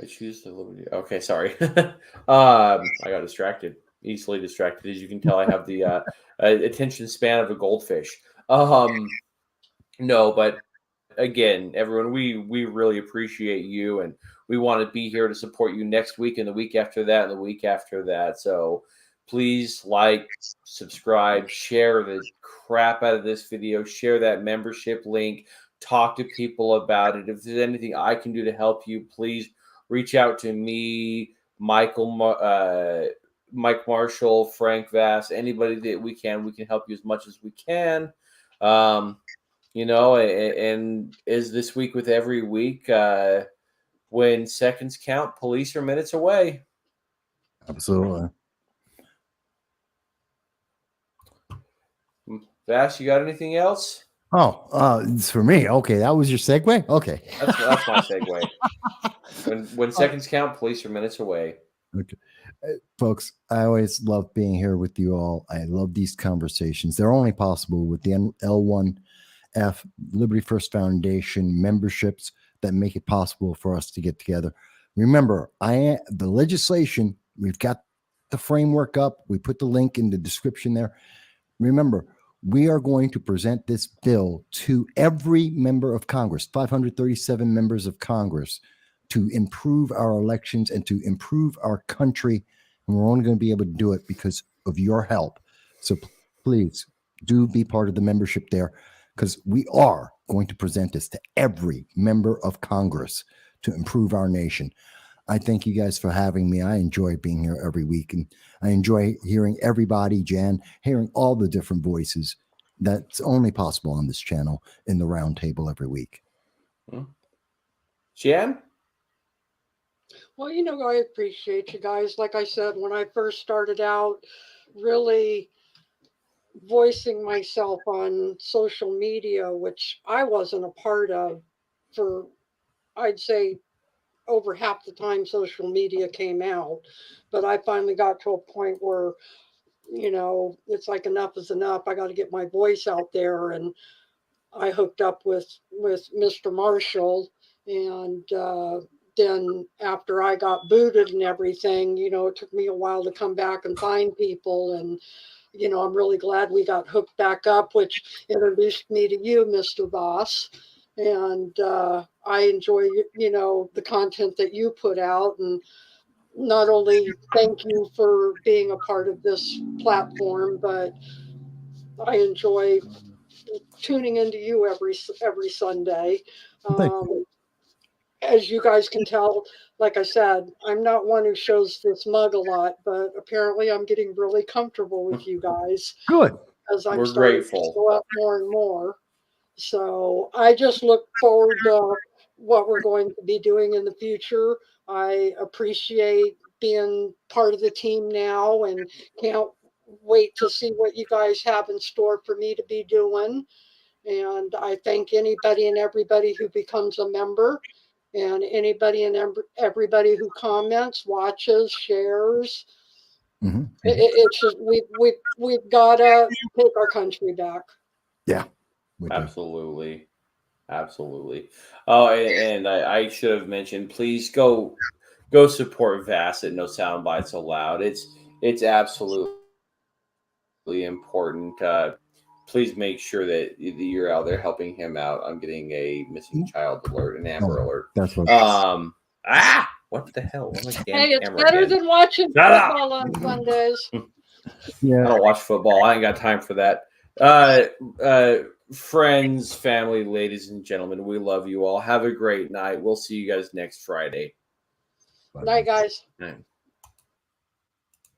Speaker 2: choose the liberty. Okay, sorry. I got distracted. Easily distracted. As you can tell, I have the attention span of a goldfish. No, but again, everyone, we really appreciate you, and we want to be here to support you next week and the week after that and the week after that. So please like, subscribe, share the crap out of this video, share that membership link, talk to people about it. If there's anything I can do to help you, please reach out to me, Mike Marshall, Frank Vass, anybody that we can help you as much as we can. And as this week with every week, when seconds count, police are minutes away.
Speaker 4: Absolutely.
Speaker 2: Vass, you got anything else?
Speaker 4: Oh, it's for me. Okay, that was your segue. Okay,
Speaker 2: that's my segue. When seconds count, police are minutes away.
Speaker 4: Okay, folks, I always love being here with you all. I love these conversations. They're only possible with the L1F Liberty First Foundation memberships that make it possible for us to get together. Remember, the legislation, we've got the framework up. We put the link in the description there. Remember, we are going to present this bill to every member of Congress, 537 members of Congress, to improve our elections and to improve our country. And we're only going to be able to do it because of your help. So please do be part of the membership there, because we are going to present this to every member of Congress to improve our nation. I thank you guys for having me. I enjoy being here every week, and I enjoy hearing everybody, Jan, hearing all the different voices. That's only possible on this channel in the Roundtable every week.
Speaker 2: Jan?
Speaker 3: Well, I appreciate you guys. Like I said, when I first started out, really voicing myself on social media, which I wasn't a part of for, I'd say, over half the time social media came out. But I finally got to a point where, it's like enough is enough. I got to get my voice out there. And I hooked up with Mr. Marshall. And then after I got booted and everything, it took me a while to come back and find people. And, I'm really glad we got hooked back up, which introduced me to you, Mr. Voss. And I enjoy, the content that you put out. And not only thank you for being a part of this platform, but I enjoy tuning into you every Sunday. As you guys can tell, like I said, I'm not one who shows this mug a lot, but apparently I'm getting really comfortable with you guys.
Speaker 4: Good.
Speaker 3: as I'm
Speaker 2: We're
Speaker 3: starting to
Speaker 2: grateful.
Speaker 3: show up more and more. So I just look forward to what we're going to be doing in the future. I appreciate being part of the team now and can't wait to see what you guys have in store for me to be doing. And I thank anybody and everybody who becomes a member, and anybody and everybody who comments, watches, shares. It's just we've got to take our country back.
Speaker 4: Yeah. we do.
Speaker 2: Absolutely. Absolutely. Oh, and I should have mentioned, please go support Vassett. No sound bites allowed. It's absolutely important. Please make sure that you're out there helping him out. I'm getting a missing child alert, an Amber Alert.
Speaker 4: That's what.
Speaker 2: What the hell? Where's my damn
Speaker 3: Hey, it's
Speaker 2: camera
Speaker 3: better
Speaker 2: again?
Speaker 3: than watching
Speaker 2: Shut up!
Speaker 3: football on Sundays.
Speaker 2: I
Speaker 4: Yeah.
Speaker 2: don't watch football. I ain't got time for that. Friends, family, ladies and gentlemen, we love you all. Have a great night. We'll see you guys next Friday.
Speaker 3: Night, guys.
Speaker 2: Night.